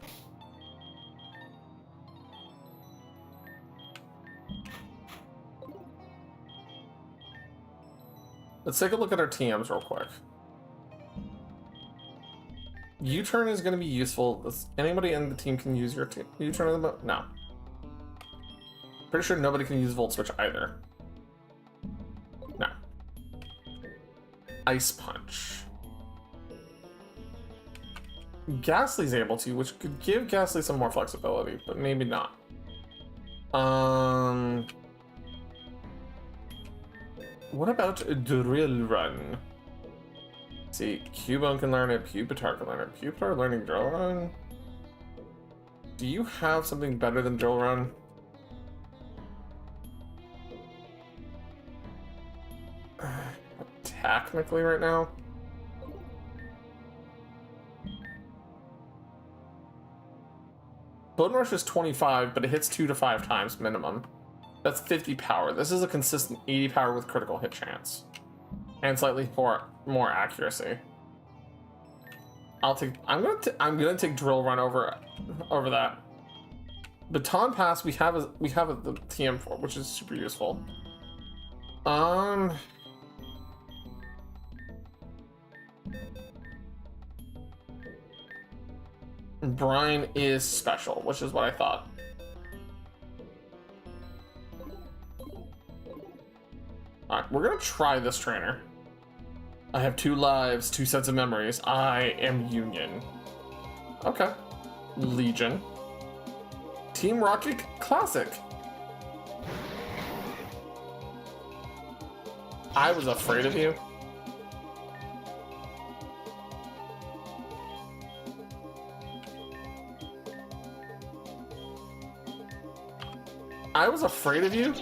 Let's take a look at our TMs real quick. U-turn is going to be useful. Anybody in the team can use your U-turn in the boat? No. Pretty sure nobody can use Volt Switch either. No. Ice Punch. Ghastly's able to, which could give Ghastly some more flexibility, but maybe not. What about a Drill Run? Let's see, Cubone can learn it, Pupitar can learn it. Pupitar learning Drill Run? Do you have something better than Drill Run? Technically right now? Bone Rush is 25, but it hits 2 to 5 times minimum. That's 50 power. This is a consistent 80 power with critical hit chance. And slightly more accuracy. I'm gonna take Drill Run over that. Baton Pass we have the TM for, which is super useful. Brine is special, which is what I thought. Alright, we're gonna try this trainer. I have 2 lives, 2 sets of memories. I am Union. Okay. Legion. Team Rocket Classic. I was afraid of you. I was afraid of you?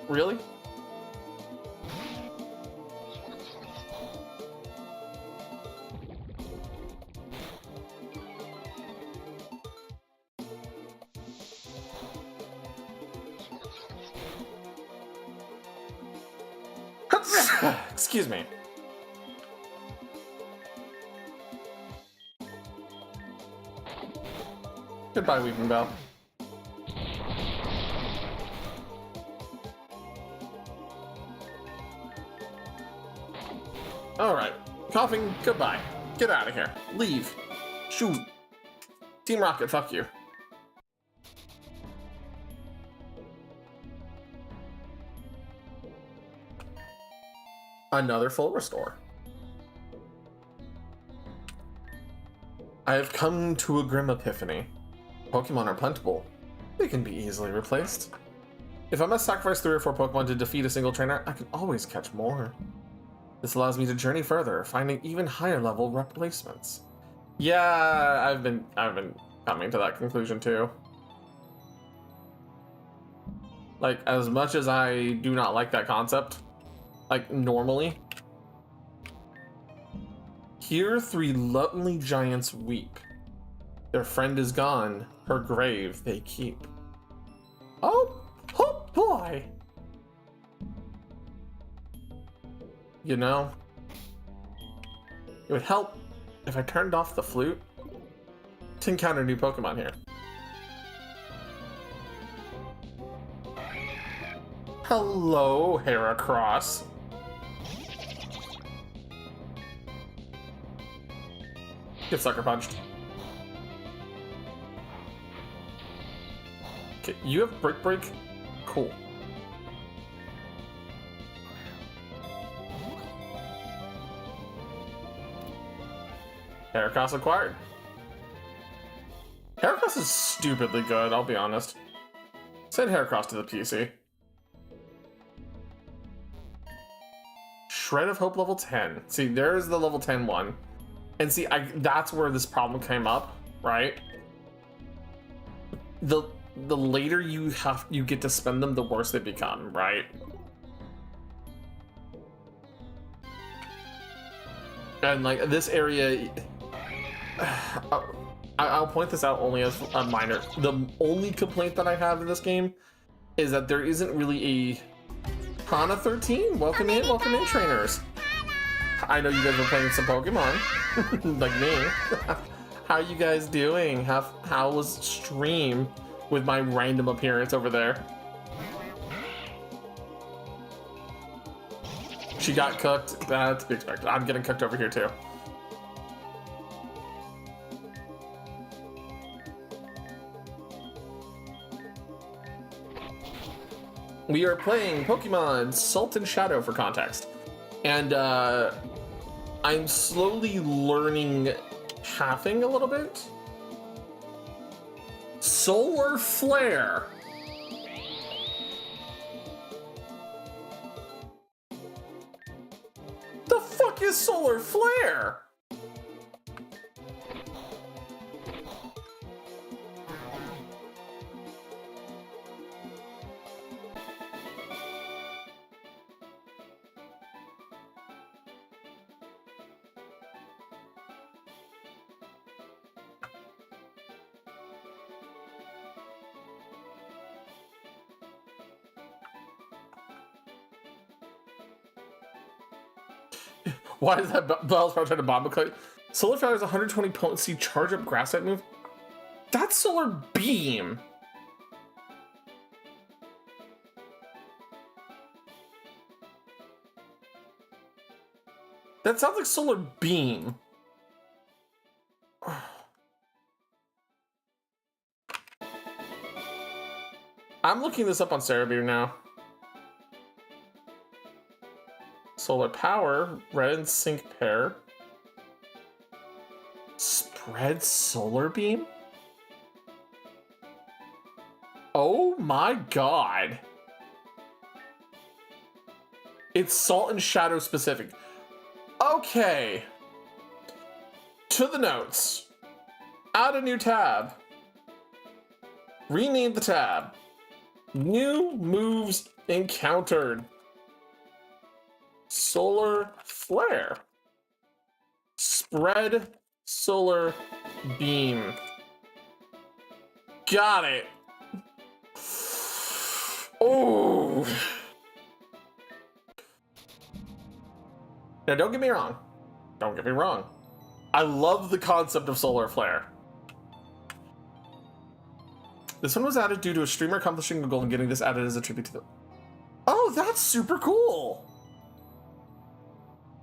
Really? Excuse me. Goodbye, Weeping Bell. Alright. Coughing, goodbye. Get out of here. Leave. Shoot. Team Rocket, fuck you. Another full restore. I have come to a grim epiphany. Pokemon are puntable. They can be easily replaced. If I must sacrifice 3 or 4 Pokemon to defeat a single trainer, I can always catch more. This allows me to journey further, finding even higher level replacements. Yeah, I've been coming to that conclusion too. Like, as much as I do not like that concept, like normally, here 3 lonely giants weep. Their friend is gone, her grave they keep. Oh boy! You know, it would help if I turned off the flute to encounter new Pokemon here. Hello, Heracross. Get sucker punched. Okay, you have Brick Break? Cool. Heracross acquired. Heracross is stupidly good, I'll be honest. Send Heracross to the PC. Shred of Hope level 10. See, there's the level 10 one. And see, that's where this problem came up, right? The later you get to spend them, the worse they become, right? And like this area, I'll point this out only as a minor. The only complaint that I have in this game is that there isn't really a Hana 13. Welcome in, trainers. I know you guys were playing some Pokemon, like me. How you guys doing? How was stream with my random appearance over there? She got cooked. That's to be expected. I'm getting cooked over here too. We are playing Pokemon Salt and Shadow for context. And I'm slowly learning pathing a little bit. Solar Flare. The fuck is Solar Flare? Why is that Bellsprout trying to bomb a kite? Solar Flare has 120 potency, charge up grass type move. That's Solar Beam. That sounds like Solar Beam. I'm looking this up on Stardew now. Solar Power, Red and Sync pair. Spread Solar Beam? Oh my god. It's Salt and Shadow specific. Okay. To the notes. Add a new tab. Rename the tab. New moves encountered. Solar Flare. Spread Solar Beam. Got it. Oh. Now don't get me wrong. Don't get me wrong. I love the concept of Solar Flare. This one was added due to a streamer accomplishing a goal and getting this added as a tribute to the... Oh, that's super cool.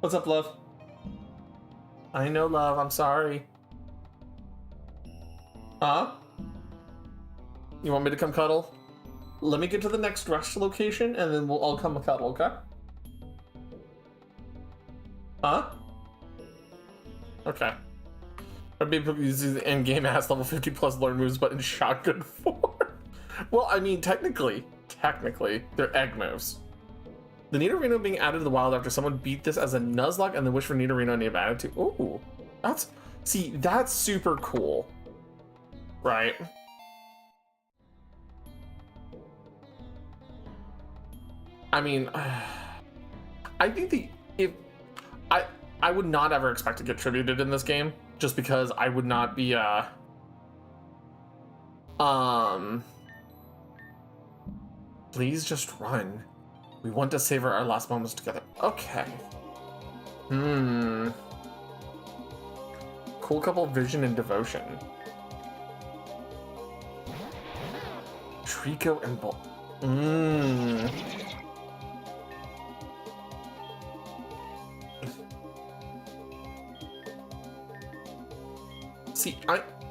What's up, love? I know, love. I'm sorry. Huh? You want me to come cuddle? Let me get to the next rest location, and then we'll all come cuddle, okay? Huh? Okay. Maybe using the end-game ass level 50 plus learn moves, but in shotgun form. Well, I mean, technically, they're egg moves. The Nidorino being added to the wild after someone beat this as a Nuzlocke and then wish for Nidorino and added to. Ooh, that's super cool, right? I mean, I think I would not ever expect to get tributed in this game, just because I would not be please just run. We want to savor our last moments together. Okay. Cool couple, Vision and Devotion. Trico and Bull. Mmm. See,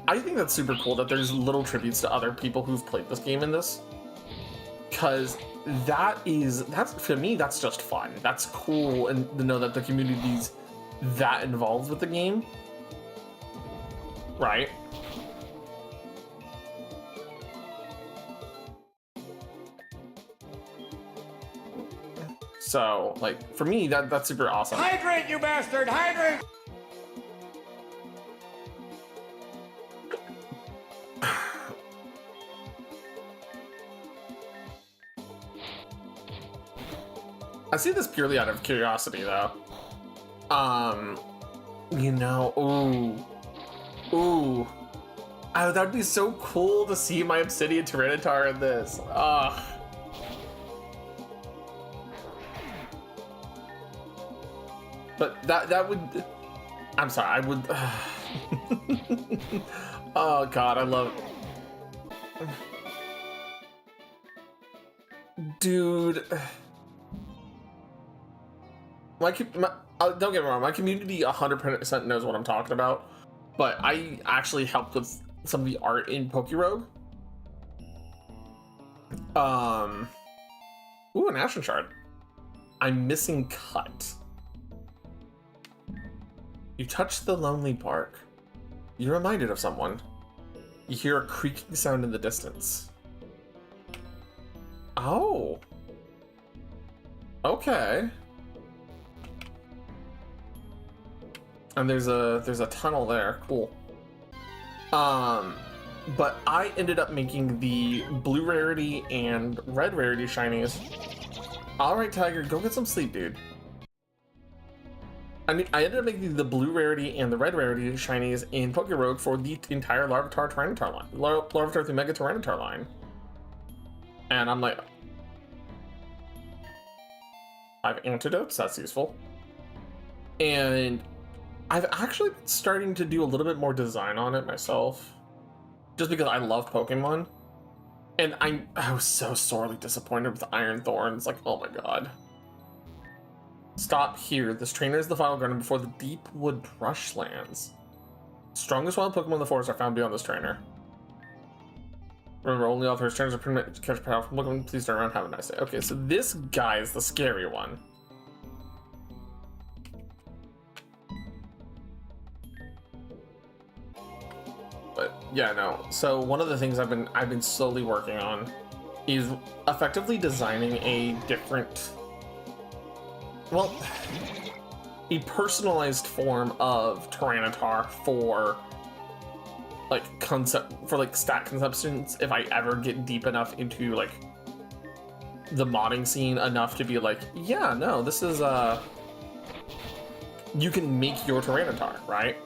I think that's super cool that there's little tributes to other people who've played this game in this. Because that's for me, that's just fun. That's cool, and to know that the community's that involved with the game. Right? So, like, for me, that's super awesome. Hydrate, you bastard! Hydrate! I see this purely out of curiosity, though. You know, ooh. Oh, that'd be so cool to see my Obsidian Tyranitar in this. But that would... I'm sorry, I would... Oh, God, I love... Dude... don't get me wrong, my community 100% knows what I'm talking about, but I actually helped with some of the art in Pokerogue. Ooh, an action shard. I'm missing cut. You touch the lonely bark. You're reminded of someone. You hear a creaking sound in the distance. Oh. Okay. And there's a tunnel there. Cool. But I ended up making the blue rarity and red rarity shinies. All right, Tiger, go get some sleep, dude. I ended up making the blue rarity and the red rarity shinies in Pokerogue for the entire Larvitar Tyranitar line, Larvitar through Mega Tyranitar line. And I'm like, I have antidotes. That's useful. And I've actually been starting to do a little bit more design on it myself, just because I love Pokemon. And I was so sorely disappointed with the Iron Thorns. Like, oh my god. Stop here. This trainer is the final garden before the Deepwood Brushlands. Strongest wild Pokemon in the forest are found beyond this trainer. Remember, only authorized trainers are permitted to catch powerful Pokemon. Please turn around. Have a nice day. Okay, so this guy is the scary one. But yeah, no. So one of the things I've been slowly working on is effectively designing a different, well, a personalized form of Tyranitar for like stat conceptions if I ever get deep enough into like the modding scene enough to be like, yeah, no, this is you can make your Tyranitar, right?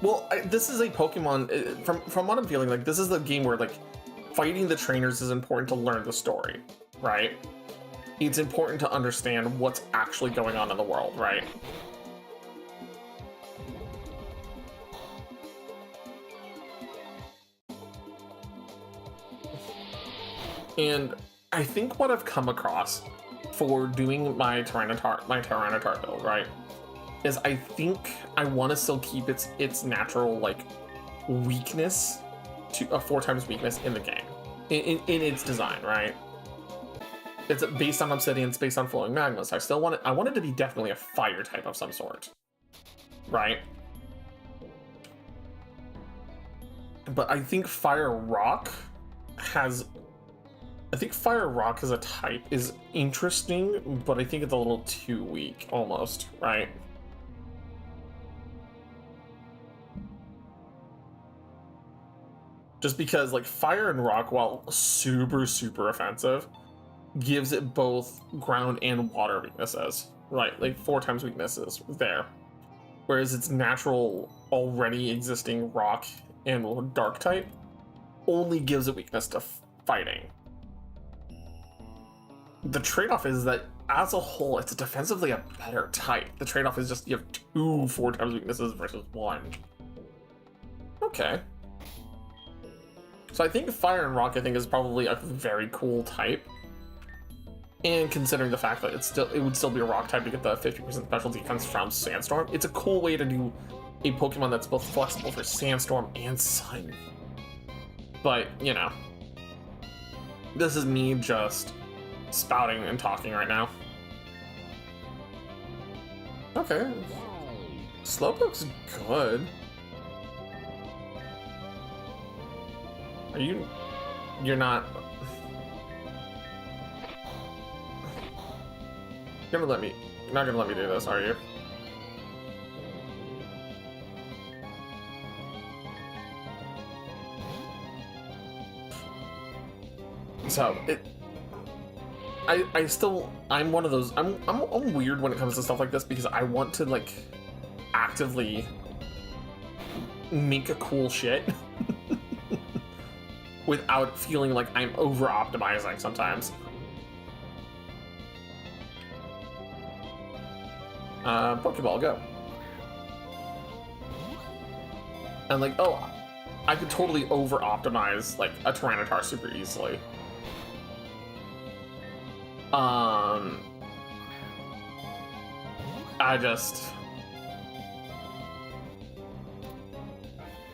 Well, this is a Pokemon, from what I'm feeling, like, this is the game where, like, fighting the trainers is important to learn the story, right? It's important to understand what's actually going on in the world, right? And I think what I've come across for doing my Tyranitar build, right, is I think I want to still keep its natural, like, weakness to a 4x weakness in the game, in its design, right? It's based on Obsidian, it's based on Flowing Magmas. I want it to be definitely a fire type of some sort, right? But I think Fire Rock as a type is interesting, but I think it's a little too weak, almost, right? Just because, like, Fire and Rock, while super, super offensive, gives it both ground and water weaknesses, right? Like, 4x weaknesses there. Whereas its natural, already existing Rock and Dark type only gives it weakness to fighting. The trade-off is that as a whole, it's defensively a better type. The trade-off is just you have 2 4x weaknesses versus 1. Okay. So I think Fire and Rock, I think, is probably a very cool type. And considering the fact that it would still be a rock type to get the 50% special defense from Sandstorm, it's a cool way to do a Pokemon that's both flexible for Sandstorm and Sun. But, you know, this is me just spouting and talking right now. Okay. Slowpoke's good. You're not... You're not gonna let me do this, are you? So I'm one of those. I'm weird when it comes to stuff like this because I want to like actively make a cool shit without feeling like I'm over optimizing sometimes. Pokeball, go. And like, oh, I could totally over optimize like a Tyranitar super easily.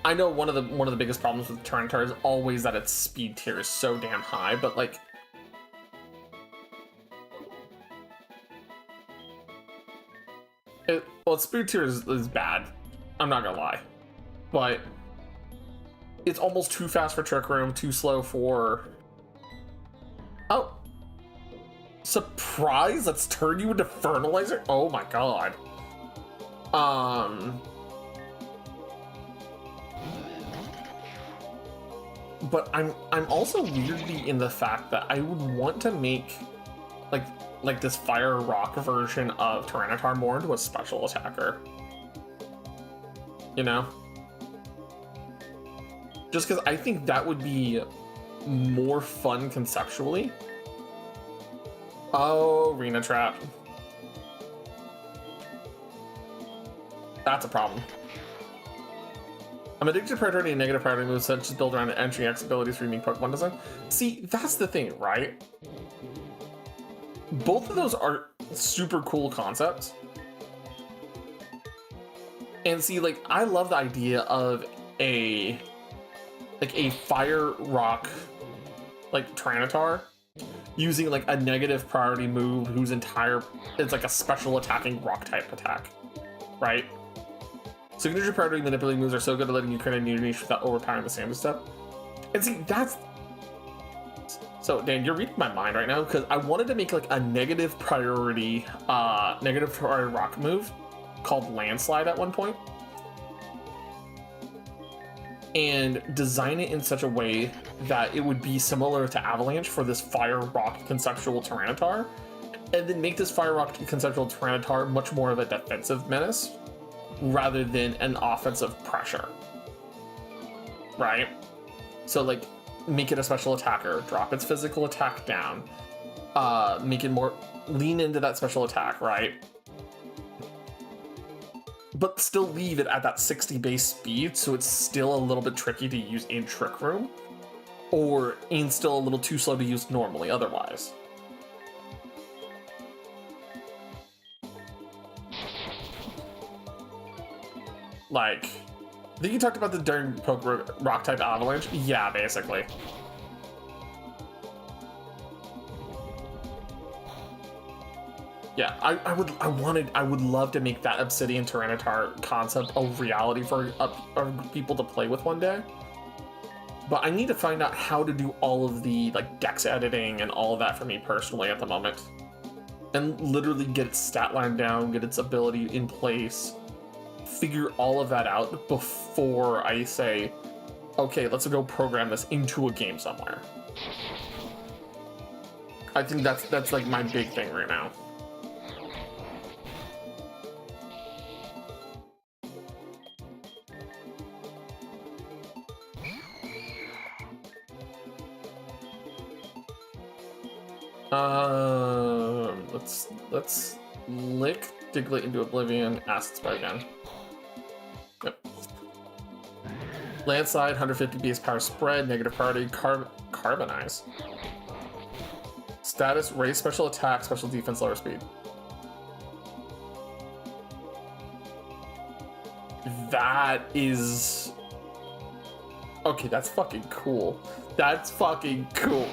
I know one of the biggest problems with Tyranitar is always that its speed tier is so damn high, but like its speed tier is bad. I'm not gonna lie, but it's almost too fast for Trick Room, too slow for. Oh, surprise! Let's turn you into fertilizer. Oh my god. But I'm also weirdly in the fact that I would want to make like this fire rock version of Tyranitar more into a special attacker. You know? Just because I think that would be more fun conceptually. Oh, Arena Trap. That's a problem. I'm addicted to priority and negative priority moves such as build around the entry X abilities for unique Pokemon design. See, that's the thing, right? Both of those are super cool concepts. And see, like, I love the idea of a fire rock, like, Tyranitar using, like, a negative priority move whose entire, it's like a special attacking rock type attack, right? Signature priority manipulating moves are so good at letting you create a new niche without overpowering the standard step. And see, that's... So, Dan, you're reading my mind right now, because I wanted to make, like, a negative priority rock move called Landslide at one point. And design it in such a way that it would be similar to Avalanche for this Fire Rock conceptual Tyranitar. And then make this Fire Rock conceptual Tyranitar much more of a defensive menace rather than an offensive pressure. Right? So, like, make it a special attacker, drop its physical attack down, make it more, lean into that special attack, right? But still leave it at that 60 base speed, so it's still a little bit tricky to use in Trick Room, and still a little too slow to use normally otherwise. Like, I think you talked about the during rock type Avalanche. Yeah, basically. Yeah, I would love to make that Obsidian Tyranitar concept a reality for people to play with one day. But I need to find out how to do all of the like dex editing and all of that for me personally at the moment, and literally get its stat line down, get its ability in place, figure all of that out before I say, okay, let's go program this into a game somewhere. I think that's like my big thing right now. Let's lick Diglett into oblivion, acid spray again. Yep. Landslide, 150 base power spread, negative priority, carbonize. Status, raise special attack, special defense, lower speed. That is... Okay, that's fucking cool. That's fucking cool.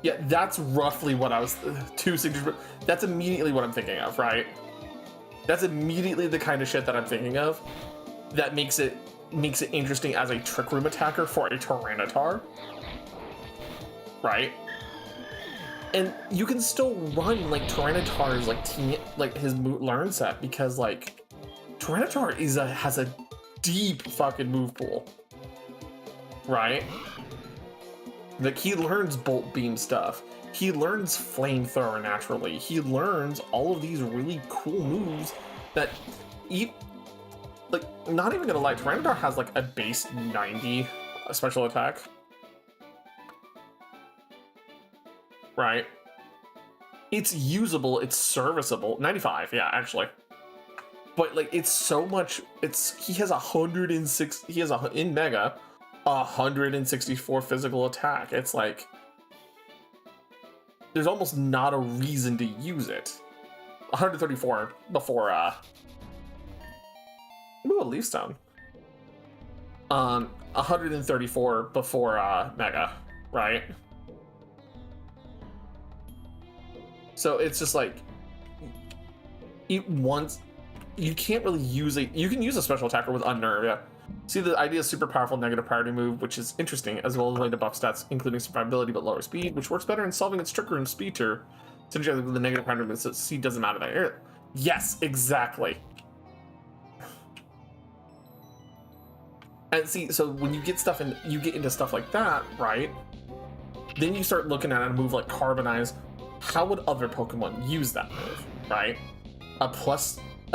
Yeah, that's roughly what I was... Two signatures... That's immediately what I'm thinking of, right? That's immediately the kind of shit that I'm thinking of that makes it interesting as a Trick Room attacker for a Tyranitar. Right? And you can still run like Tyranitar's like his learn set, because like Tyranitar has a deep fucking move pool, right? Like he learns Bolt Beam stuff, he learns Flamethrower naturally, he learns all of these really cool moves that like, not even gonna lie, Tyranitar has like a base 90 special attack. Right? It's usable, it's serviceable. 95, yeah, actually. But like, it's so much, he has 106, in Mega, 164 physical attack. It's like, there's almost not a reason to use it. 134 before, ooh, a Leaf Stone. 134 before, Mega, right? So it's just like, you can't really use you can use a special attacker with Unnerve, yeah. See, the idea is super powerful negative priority move, which is interesting, as well as a way to buff stats, including survivability but lower speed, which works better in solving its Trick Room speed tier, synergizing with the negative priority move, so C doesn't matter there. Yes, exactly. And see, so when you get into stuff like that, right? Then you start looking at a move like Carbonize. How would other Pokemon use that move, right?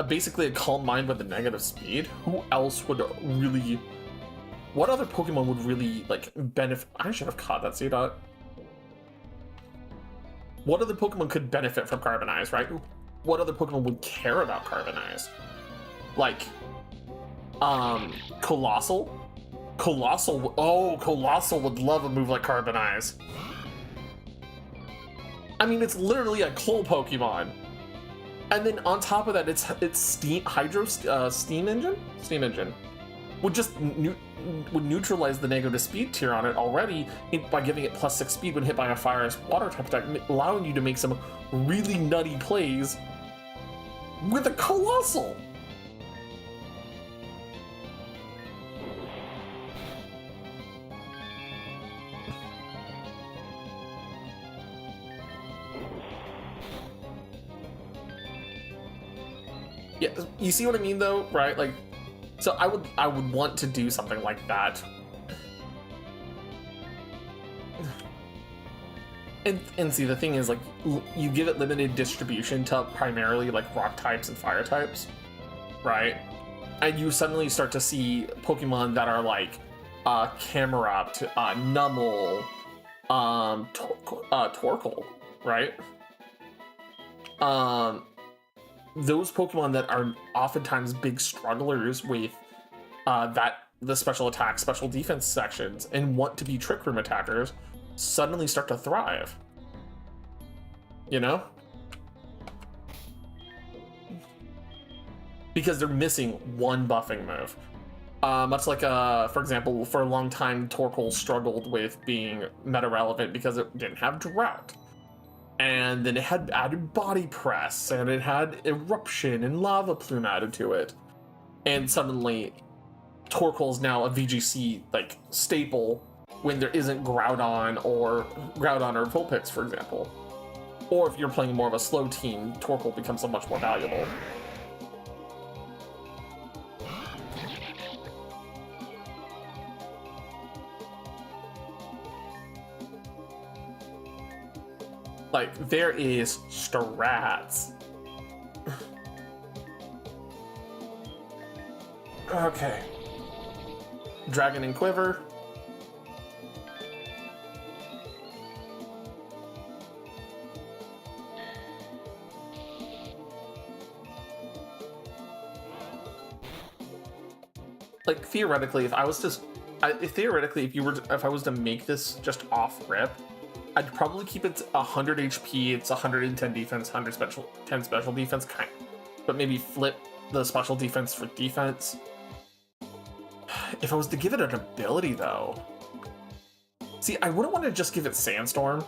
Basically a Calm Mind with a negative speed. Who else would really... What other Pokemon would really, like, benefit... I should have caught that C-Dot. What other Pokemon could benefit from Carbonize, right? What other Pokemon would care about Carbonize? Like, Colossal? Colossal would love a move like Carbonize. I mean, it's literally a coal Pokemon. And then on top of that, it's Steam Engine would just would neutralize the negative speed tier on it already by giving it +6 speed when hit by a fire water type attack, allowing you to make some really nutty plays with a Colossal. Yeah, you see what I mean though, right? Like, so I would want to do something like that. And see, the thing is, like, you give it limited distribution to primarily like rock types and fire types, right? And you suddenly start to see Pokemon that are like Camerupt, Numel, Torkoal, right? Those Pokemon that are oftentimes big strugglers with the special attack, special defense sections, and want to be Trick Room attackers, suddenly start to thrive. You know? Because they're missing one buffing move. Much like, for example, for a long time, Torkoal struggled with being meta-relevant because it didn't have Drought. And then it had added Body Press, and it had Eruption and Lava Plume added to it. And suddenly, Torkoal's now a VGC, like, staple when there isn't Groudon or Vulpix, for example. Or if you're playing more of a slow team, Torkoal becomes so much more valuable. Like, there is strats. Okay. Dragon and Quiver. like theoretically, if I was to, if I was to make this just off rip, I'd probably keep it 100 HP. It's 110 defense, 10 special defense, but maybe flip the special defense for defense. If I was to give it an ability though, see, I wouldn't want to just give it Sandstorm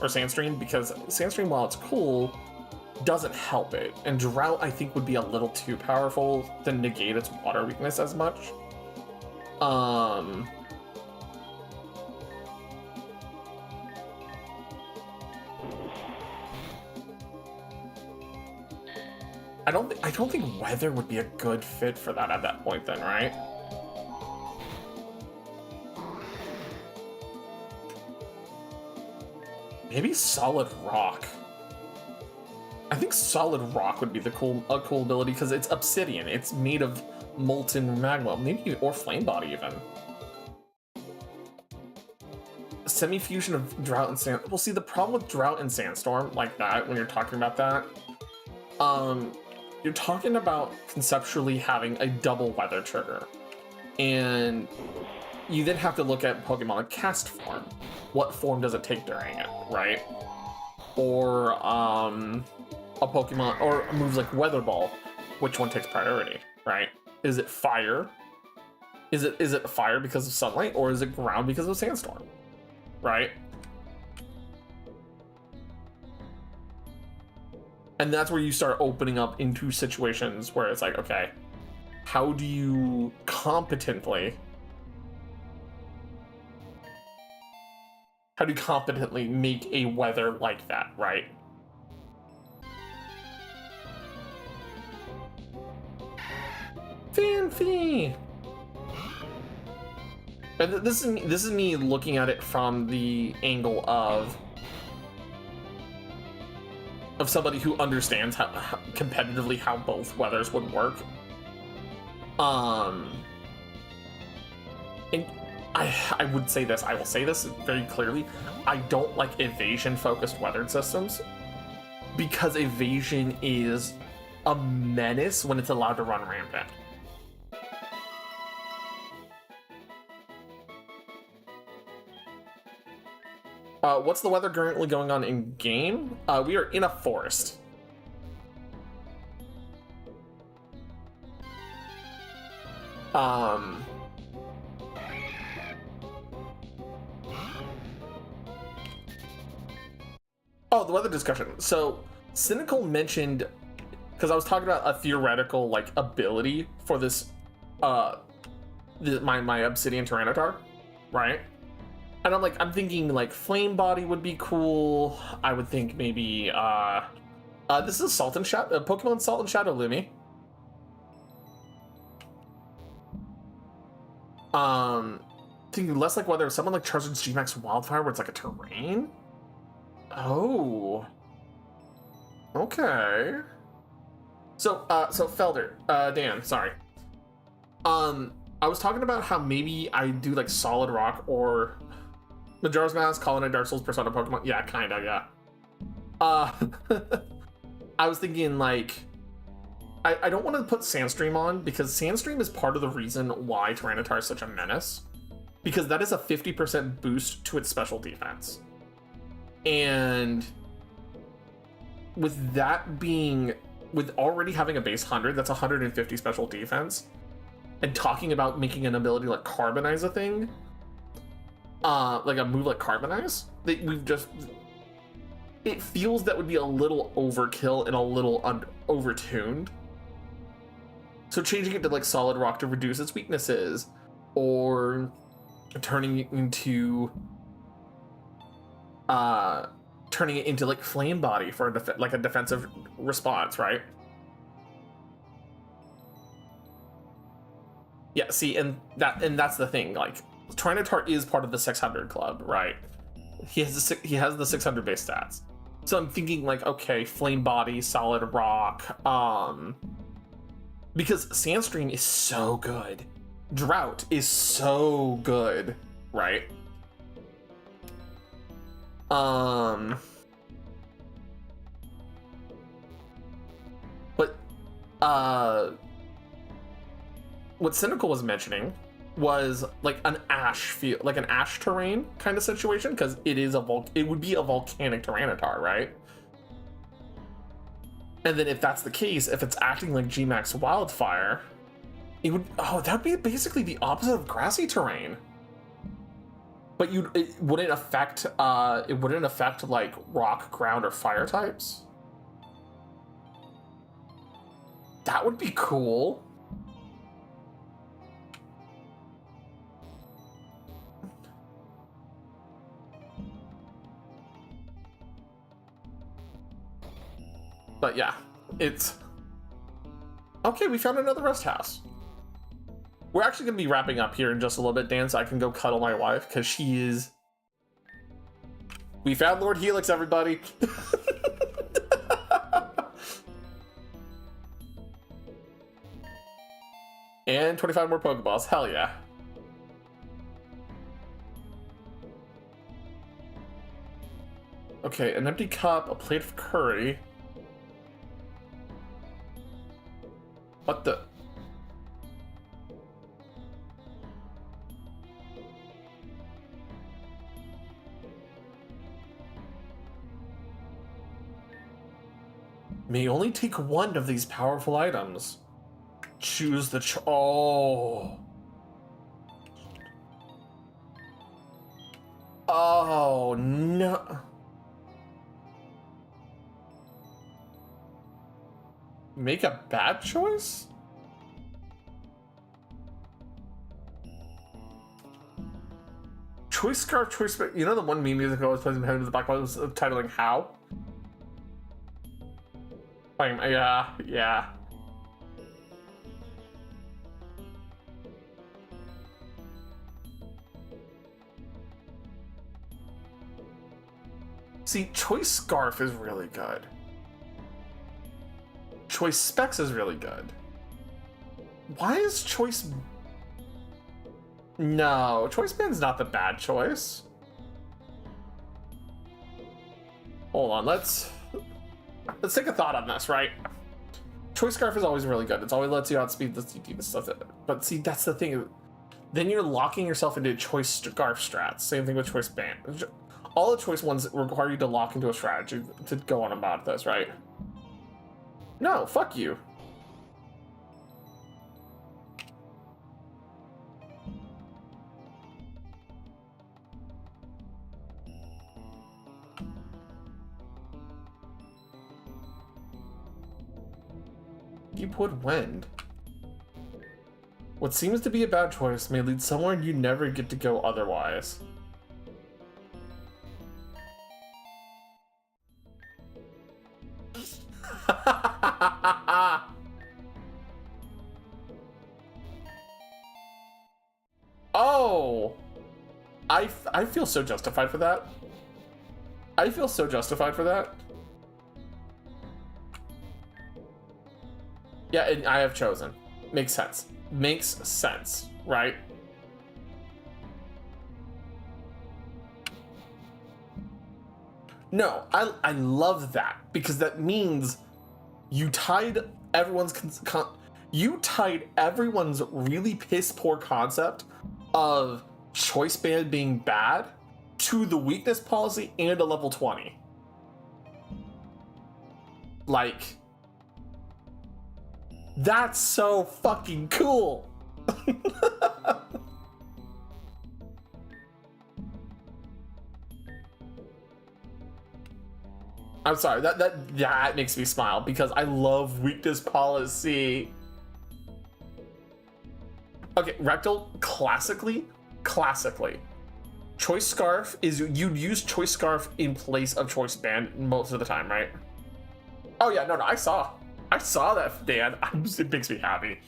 or Sandstream, because Sandstream, while it's cool, doesn't help it, and Drought I think would be a little too powerful to negate its water weakness as much. I don't think Weather would be a good fit for that at that point then, right? Maybe Solid Rock. I think Solid Rock would be a cool ability, because it's obsidian. It's made of molten magma, maybe, or flame body even. Semi-fusion of Drought and Sand. Well, see, the problem with Drought and Sandstorm like that, when you're talking about that, you're talking about conceptually having a double weather trigger, and you then have to look at Pokemon cast form. What form does it take during it, right? Or a Pokemon, or moves like Weather Ball, which one takes priority, right? Is it fire? Is it fire because of sunlight, or is it ground because of sandstorm, right? And that's where you start opening up into situations where it's like, okay, how do you competently make a weather like that, right? Fancy. And this is me looking at it from the angle of somebody who understands how competitively how both weathers would work. And I would say this, I will say this very clearly, I don't like evasion-focused weathered systems, because evasion is a menace when it's allowed to run rampant. What's the weather currently going on in game? We are in a forest. Oh, the weather discussion. So, Cynical mentioned, because I was talking about a theoretical like ability for this, my Obsidian Tyranitar, right? And I'm thinking like Flame Body would be cool. I would think maybe this is Salt and Shadow, Pokemon Salt and Shadow Lumi. Thinking less like weather, someone like Charizard's G-Max Wildfire, where it's like a terrain. Oh. Okay. So Felder, Dan, sorry. I was talking about how maybe I do like Solid Rock or Majora's Mask, Hollow Knight, Dark Souls, Persona, Pokemon. Yeah, kinda, yeah. I was thinking like, I don't want to put Sandstream on, because Sandstream is part of the reason why Tyranitar is such a menace, because that is a 50% boost to its special defense. And with that being, with already having a base 100, that's 150 special defense, and talking about making an ability like Carbonize a thing, like a move like Carbonize, that we've just, it feels that would be a little overkill and a little overtuned. So changing it to like Solid Rock to reduce its weaknesses, or turning it into like Flame Body for a defensive response, right? Yeah, see, and that's the thing. Like, Tyranitar is part of the 600 club, right? He has the 600 base stats. So I'm thinking like, okay, Flame Body, Solid Rock, because Sandstream is so good, Drought is so good, right? But what Cynical was mentioning was like an ash like an ash terrain kind of situation, because it would be a volcanic Tyranitar, right? And then if that's the case, if it's acting like Gmax Wildfire, it would that'd be basically the opposite of grassy terrain. But it wouldn't affect like rock, ground, or fire types. That would be cool. But yeah, it's okay. We found another rest house. We're actually going to be wrapping up here in just a little bit, Dan, so I can go cuddle my wife, because she is... We found Lord Helix, everybody! And 25 more Pokeballs, hell yeah. Okay, an empty cup, a plate of curry. What the... May only take one of these powerful items. Choose the oh. Oh no. Make a bad choice? Choice scarf, choice. You know the one meme music I always plays in my head in the background was titling How? Yeah. See, Choice Scarf is really good. Choice Specs is really good. Why is Choice... No, Choice Band's not the bad choice. Hold on, let's take a thought on this, right? Choice Scarf is always really good. It's always lets you outspeed the CT and stuff. But see, that's the thing. Then you're locking yourself into Choice Scarf strats. Same thing with Choice Band. All the Choice ones require you to lock into a strategy to go on about this, right? No, fuck you. Deepwood Wind. What seems to be a bad choice may lead somewhere you never get to go otherwise. Oh! I feel so justified for that. I feel so justified for that. Yeah, and I have chosen. Makes sense. Makes sense, right? No, I love that, because that means you tied everyone's really piss poor concept of Choice Band being bad to the weakness policy and a level 20. Like, that's so fucking cool. I'm sorry, that makes me smile, because I love weakness policy. Okay, Rectal, classically, Choice Scarf is, you'd use Choice Scarf in place of Choice Band most of the time, right? Oh yeah, no, I saw that, Dan. It makes me happy.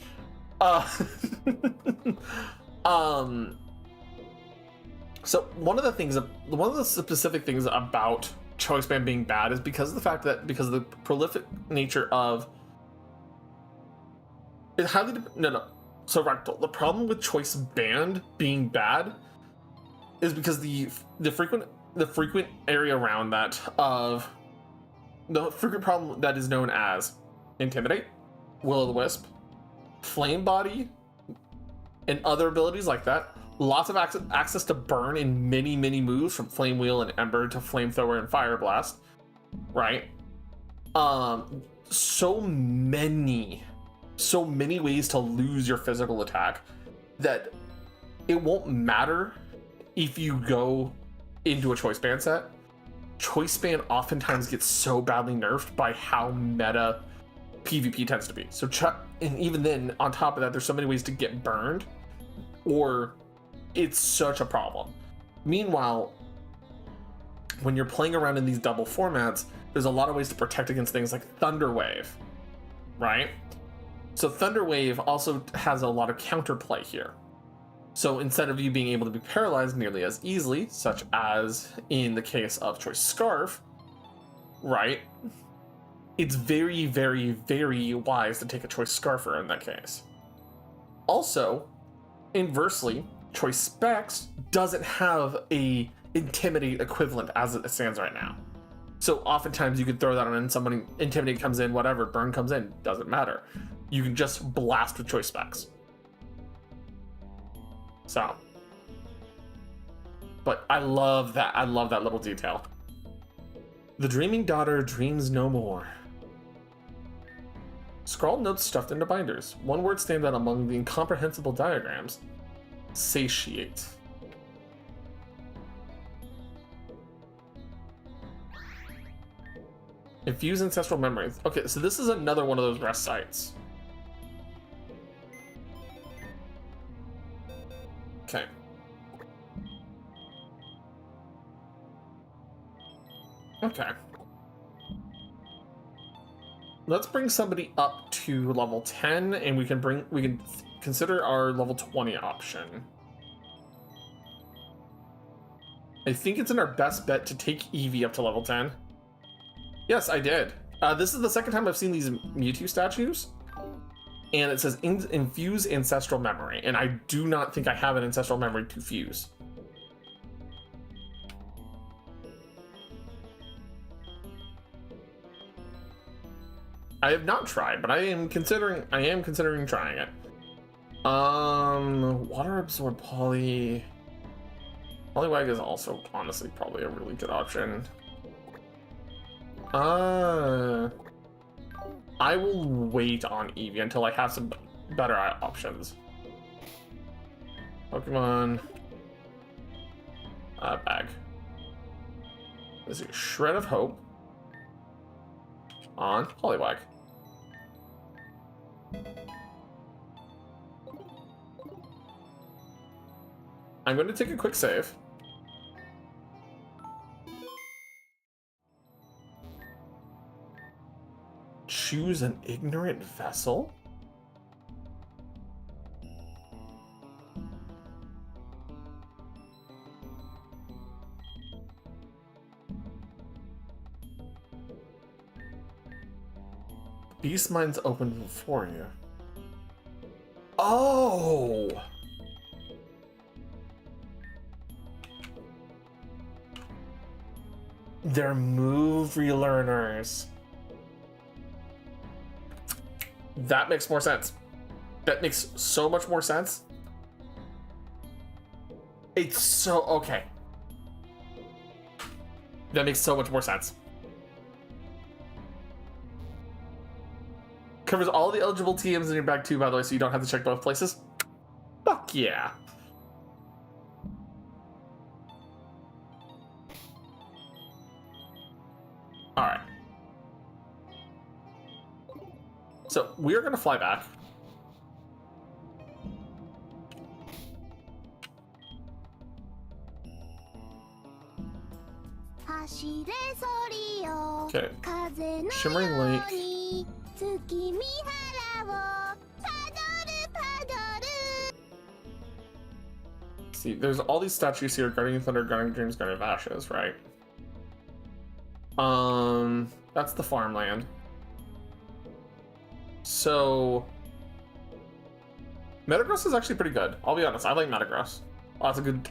So one of the specific things about Choice Band being bad is because of the prolific nature of it highly so Rectal, the problem with Choice Band being bad is because the frequent area around that of the frequent problem that is known as Intimidate, Will-O-the-Wisp, Flame Body, and other abilities like that. Lots of access to burn in many, many moves, from Flame Wheel and Ember to Flamethrower and Fire Blast, right? So many ways to lose your physical attack that it won't matter if you go into a choice band set. Choice band oftentimes gets so badly nerfed by how meta PvP tends to be. So, and even then, on top of that, there's so many ways to get burned, or it's such a problem. Meanwhile, when you're playing around in these double formats, there's a lot of ways to protect against things like Thunder Wave, right? So Thunder Wave also has a lot of counterplay here. So instead of you being able to be paralyzed nearly as easily, such as in the case of Choice Scarf, right? It's very, very, very wise to take a Choice Scarfer in that case. Also, inversely, Choice Specs doesn't have a Intimidate equivalent as it stands right now. So oftentimes you could throw that on and somebody, Intimidate comes in, whatever, Burn comes in, doesn't matter. You can just blast with Choice Specs. So, but I love that. I love that little detail. The dreaming daughter dreams no more. Scrawled notes stuffed into binders. One word stands out among the incomprehensible diagrams. Satiate. Infuse ancestral memories. Okay, so this is another one of those rest sites. Okay. Okay. Let's bring somebody up to level 10, and we can consider our level 20 option. I think it's in our best bet to take Eevee up to level 10. Yes, I did. This is the second time I've seen these Mewtwo statues, and it says infuse ancestral memory, and I do not think I have an ancestral memory to fuse. I have not tried, but I am considering trying it. Water absorb Poliwag is also honestly probably a really good option. I will wait on Eevee until I have some better options. Pokemon bag. This is Shred of Hope on Poliwag. I'm going to take a quick save. Choose an ignorant vessel? Beast Mine's open before you. Oh! They're move relearners. That makes more sense. That makes so much more sense. It's so okay. That makes so much more sense. Covers all the eligible TMs in your bag too, by the way, so you don't have to check both places. Fuck yeah. Alright. So, we are going to fly back. Okay. Shimmering Lake. See, there's all these statues here: Guardian of Thunder, Guardian of Dreams, Guardian of Ashes, right? That's the farmland. So Metagross is actually pretty good. I'll be honest, I like Metagross. Oh, that's a good.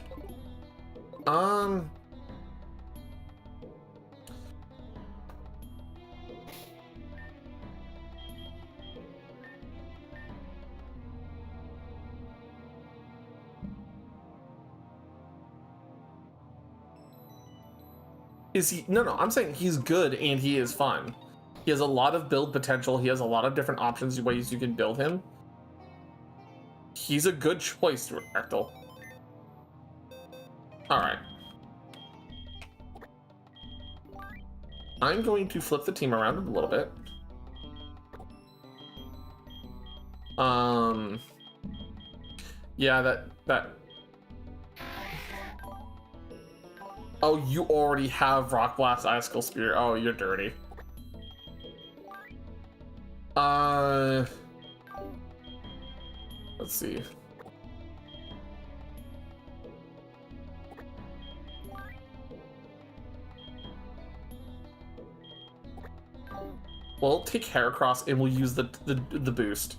Is he? No, I'm saying he's good and he is fun. He has a lot of build potential. He has a lot of different options, ways you can build him. He's a good choice, Rectal. Alright. I'm going to flip the team around a little bit. Yeah, that. Oh, you already have Rock Blast, Icicle Spear. Oh, you're dirty. Let's see. We'll take Heracross and we'll use the boost.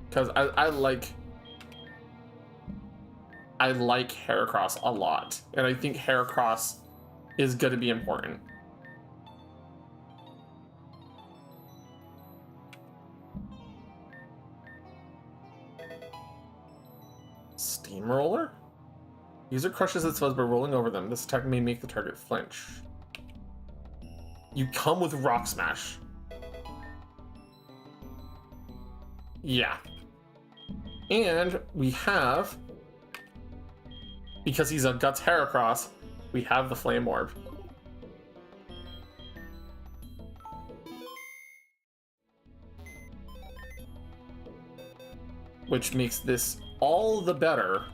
Because I like Heracross a lot. And I think Heracross is going to be important. Steamroller? User crushes its foes by rolling over them. This attack may make the target flinch. You come with Rock Smash. Yeah. And we have, because he's a Guts Heracross, we have the Flame Orb. Which makes this all the better.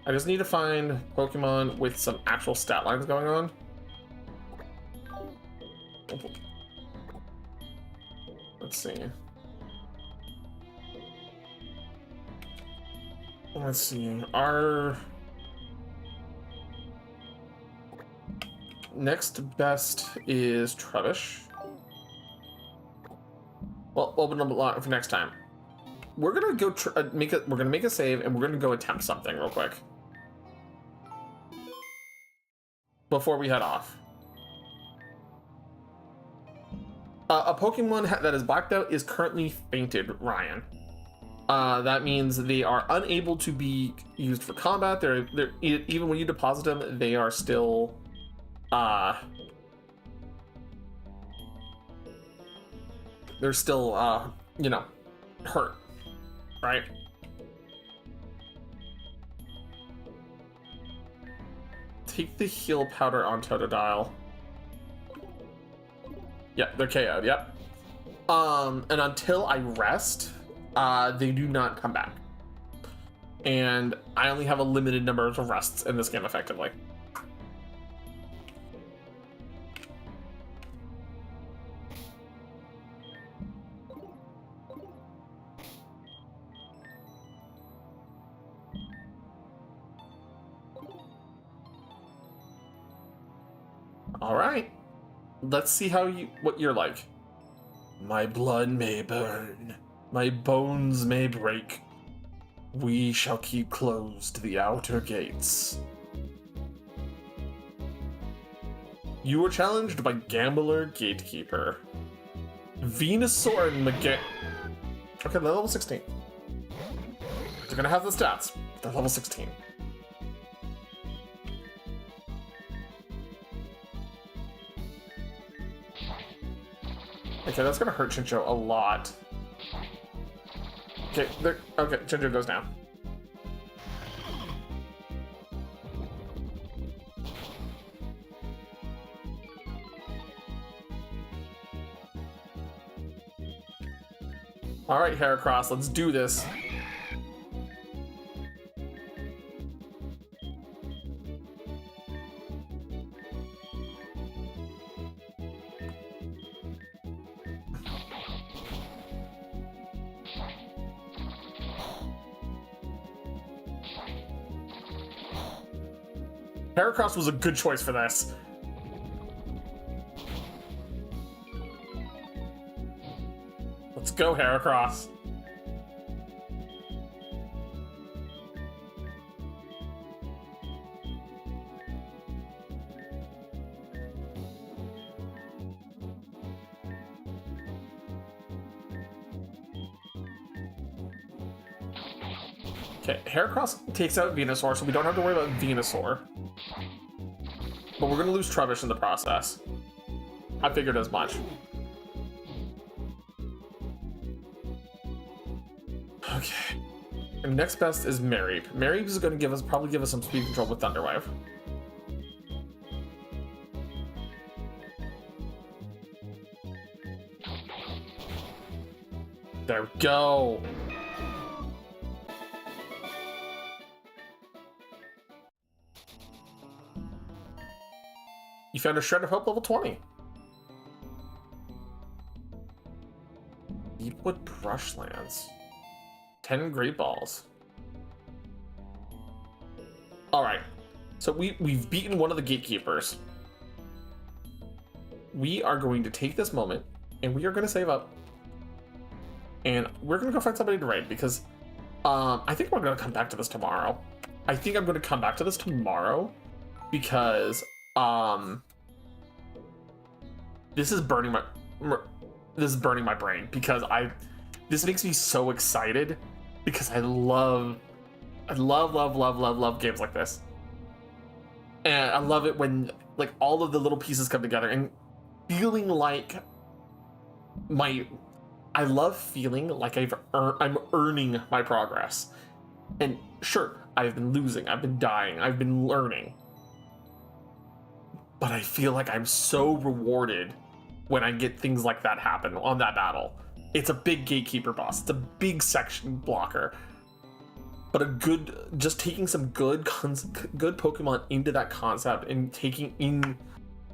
I just need to find Pokemon with some actual stat lines going on. Let's see. Let's see. Our next best is Trubbish. Well, open up a lot for next time. We're gonna go we're gonna make a save and we're gonna go attempt something real quick before we head off. A Pokemon that is blacked out is currently fainted, Ryan. That means they are unable to be used for combat. They're even when you deposit them, they are still they're still you know, hurt, right? Take the heal powder on Totodile. Yeah, they're KO'd, yep. And until I rest, they do not come back. And I only have a limited number of rests in this game, effectively. All right. Let's see what you're like. My blood may burn, my bones may break. We shall keep closed the outer gates. You were challenged by Gambler Gatekeeper. Venusaur and Okay, they're level 16. They're gonna have the stats. They're level 16. Okay, that's gonna hurt Chincho a lot. Okay, Chincho goes down. All right, Heracross, let's do this. Heracross was a good choice for this. Let's go, Heracross. Okay, Heracross takes out Venusaur, so we don't have to worry about Venusaur. But we're gonna lose Trubbish in the process. I figured as much. Okay. And next best is Mareep. Mareep is gonna probably give us some speed control with Thunder Wave. There we go. You found a Shred of Hope level 20. Deepwood Brushlands. 10 Great Balls. Alright. So we've beaten one of the gatekeepers. We are going to take this moment and we are going to save up. And we're going to go find somebody to raid because I think we're going to come back to this tomorrow. I think I'm going to come back to this tomorrow because this is burning my brain because this makes me so excited because I love games like this. And I love it when like all of the little pieces come together and feeling like I love feeling like I'm earning my progress. And sure, I've been losing, I've been dying, I've been learning. But I feel like I'm so rewarded when I get things like that happen on that battle. It's a big gatekeeper boss. It's a big section blocker. But just taking some good Pokemon into that concept and taking in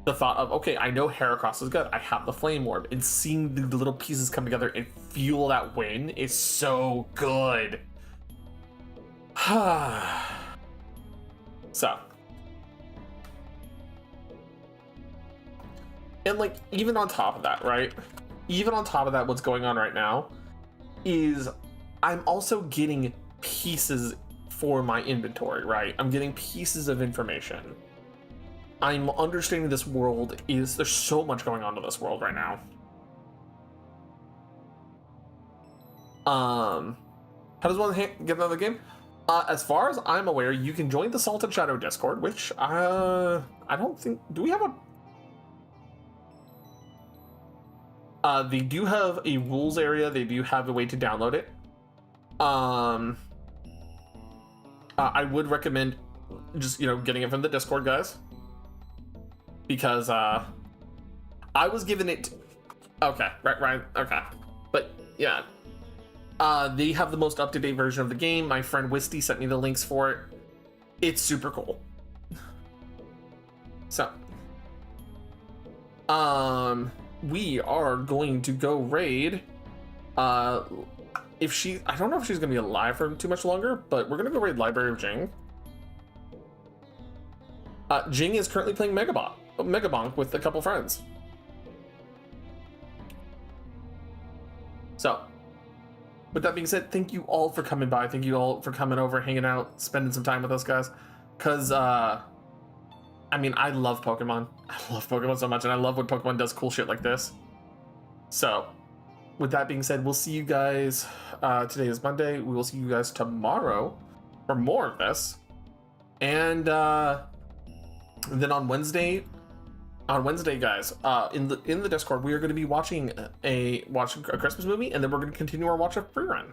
the thought of, okay, I know Heracross is good. I have the Flame Orb. And seeing the little pieces come together and feel that win is so good. So. And like, even on top of that, right? Even on top of that, what's going on right now is I'm also getting pieces for my inventory, right? I'm getting pieces of information. I'm understanding this world there's so much going on in this world right now. How does one get another game? As far as I'm aware, you can join the Salt and Shadow Discord, which I don't think, do we have a they do have a rules area. They do have a way to download it. I would recommend just, getting it from the Discord, guys. Because, I was given it... Okay, right, okay. But, yeah. They have the most up-to-date version of the game. My friend Wisty sent me the links for it. It's super cool. So. We are going to go raid. I don't know if she's gonna be alive for too much longer, but we're gonna go raid Library of Jing. Jing is currently playing Megabonk with a couple friends. So, with that being said, thank you all for coming by. Thank you all for coming over, hanging out, spending some time with us, guys. Because, I love Pokemon. I love Pokemon so much, and I love when Pokemon does cool shit like this. So, with that being said, we'll see you guys. Today is Monday. We will see you guys tomorrow for more of this. And then on Wednesday, guys, in the Discord, we are going to be watching a Christmas movie, and then we're going to continue our watch of Free Run.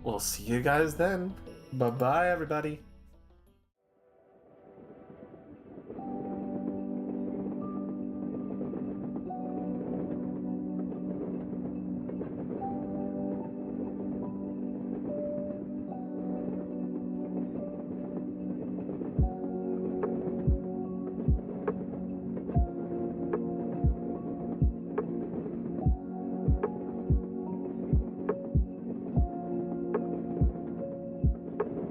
We'll see you guys then. Bye bye, everybody.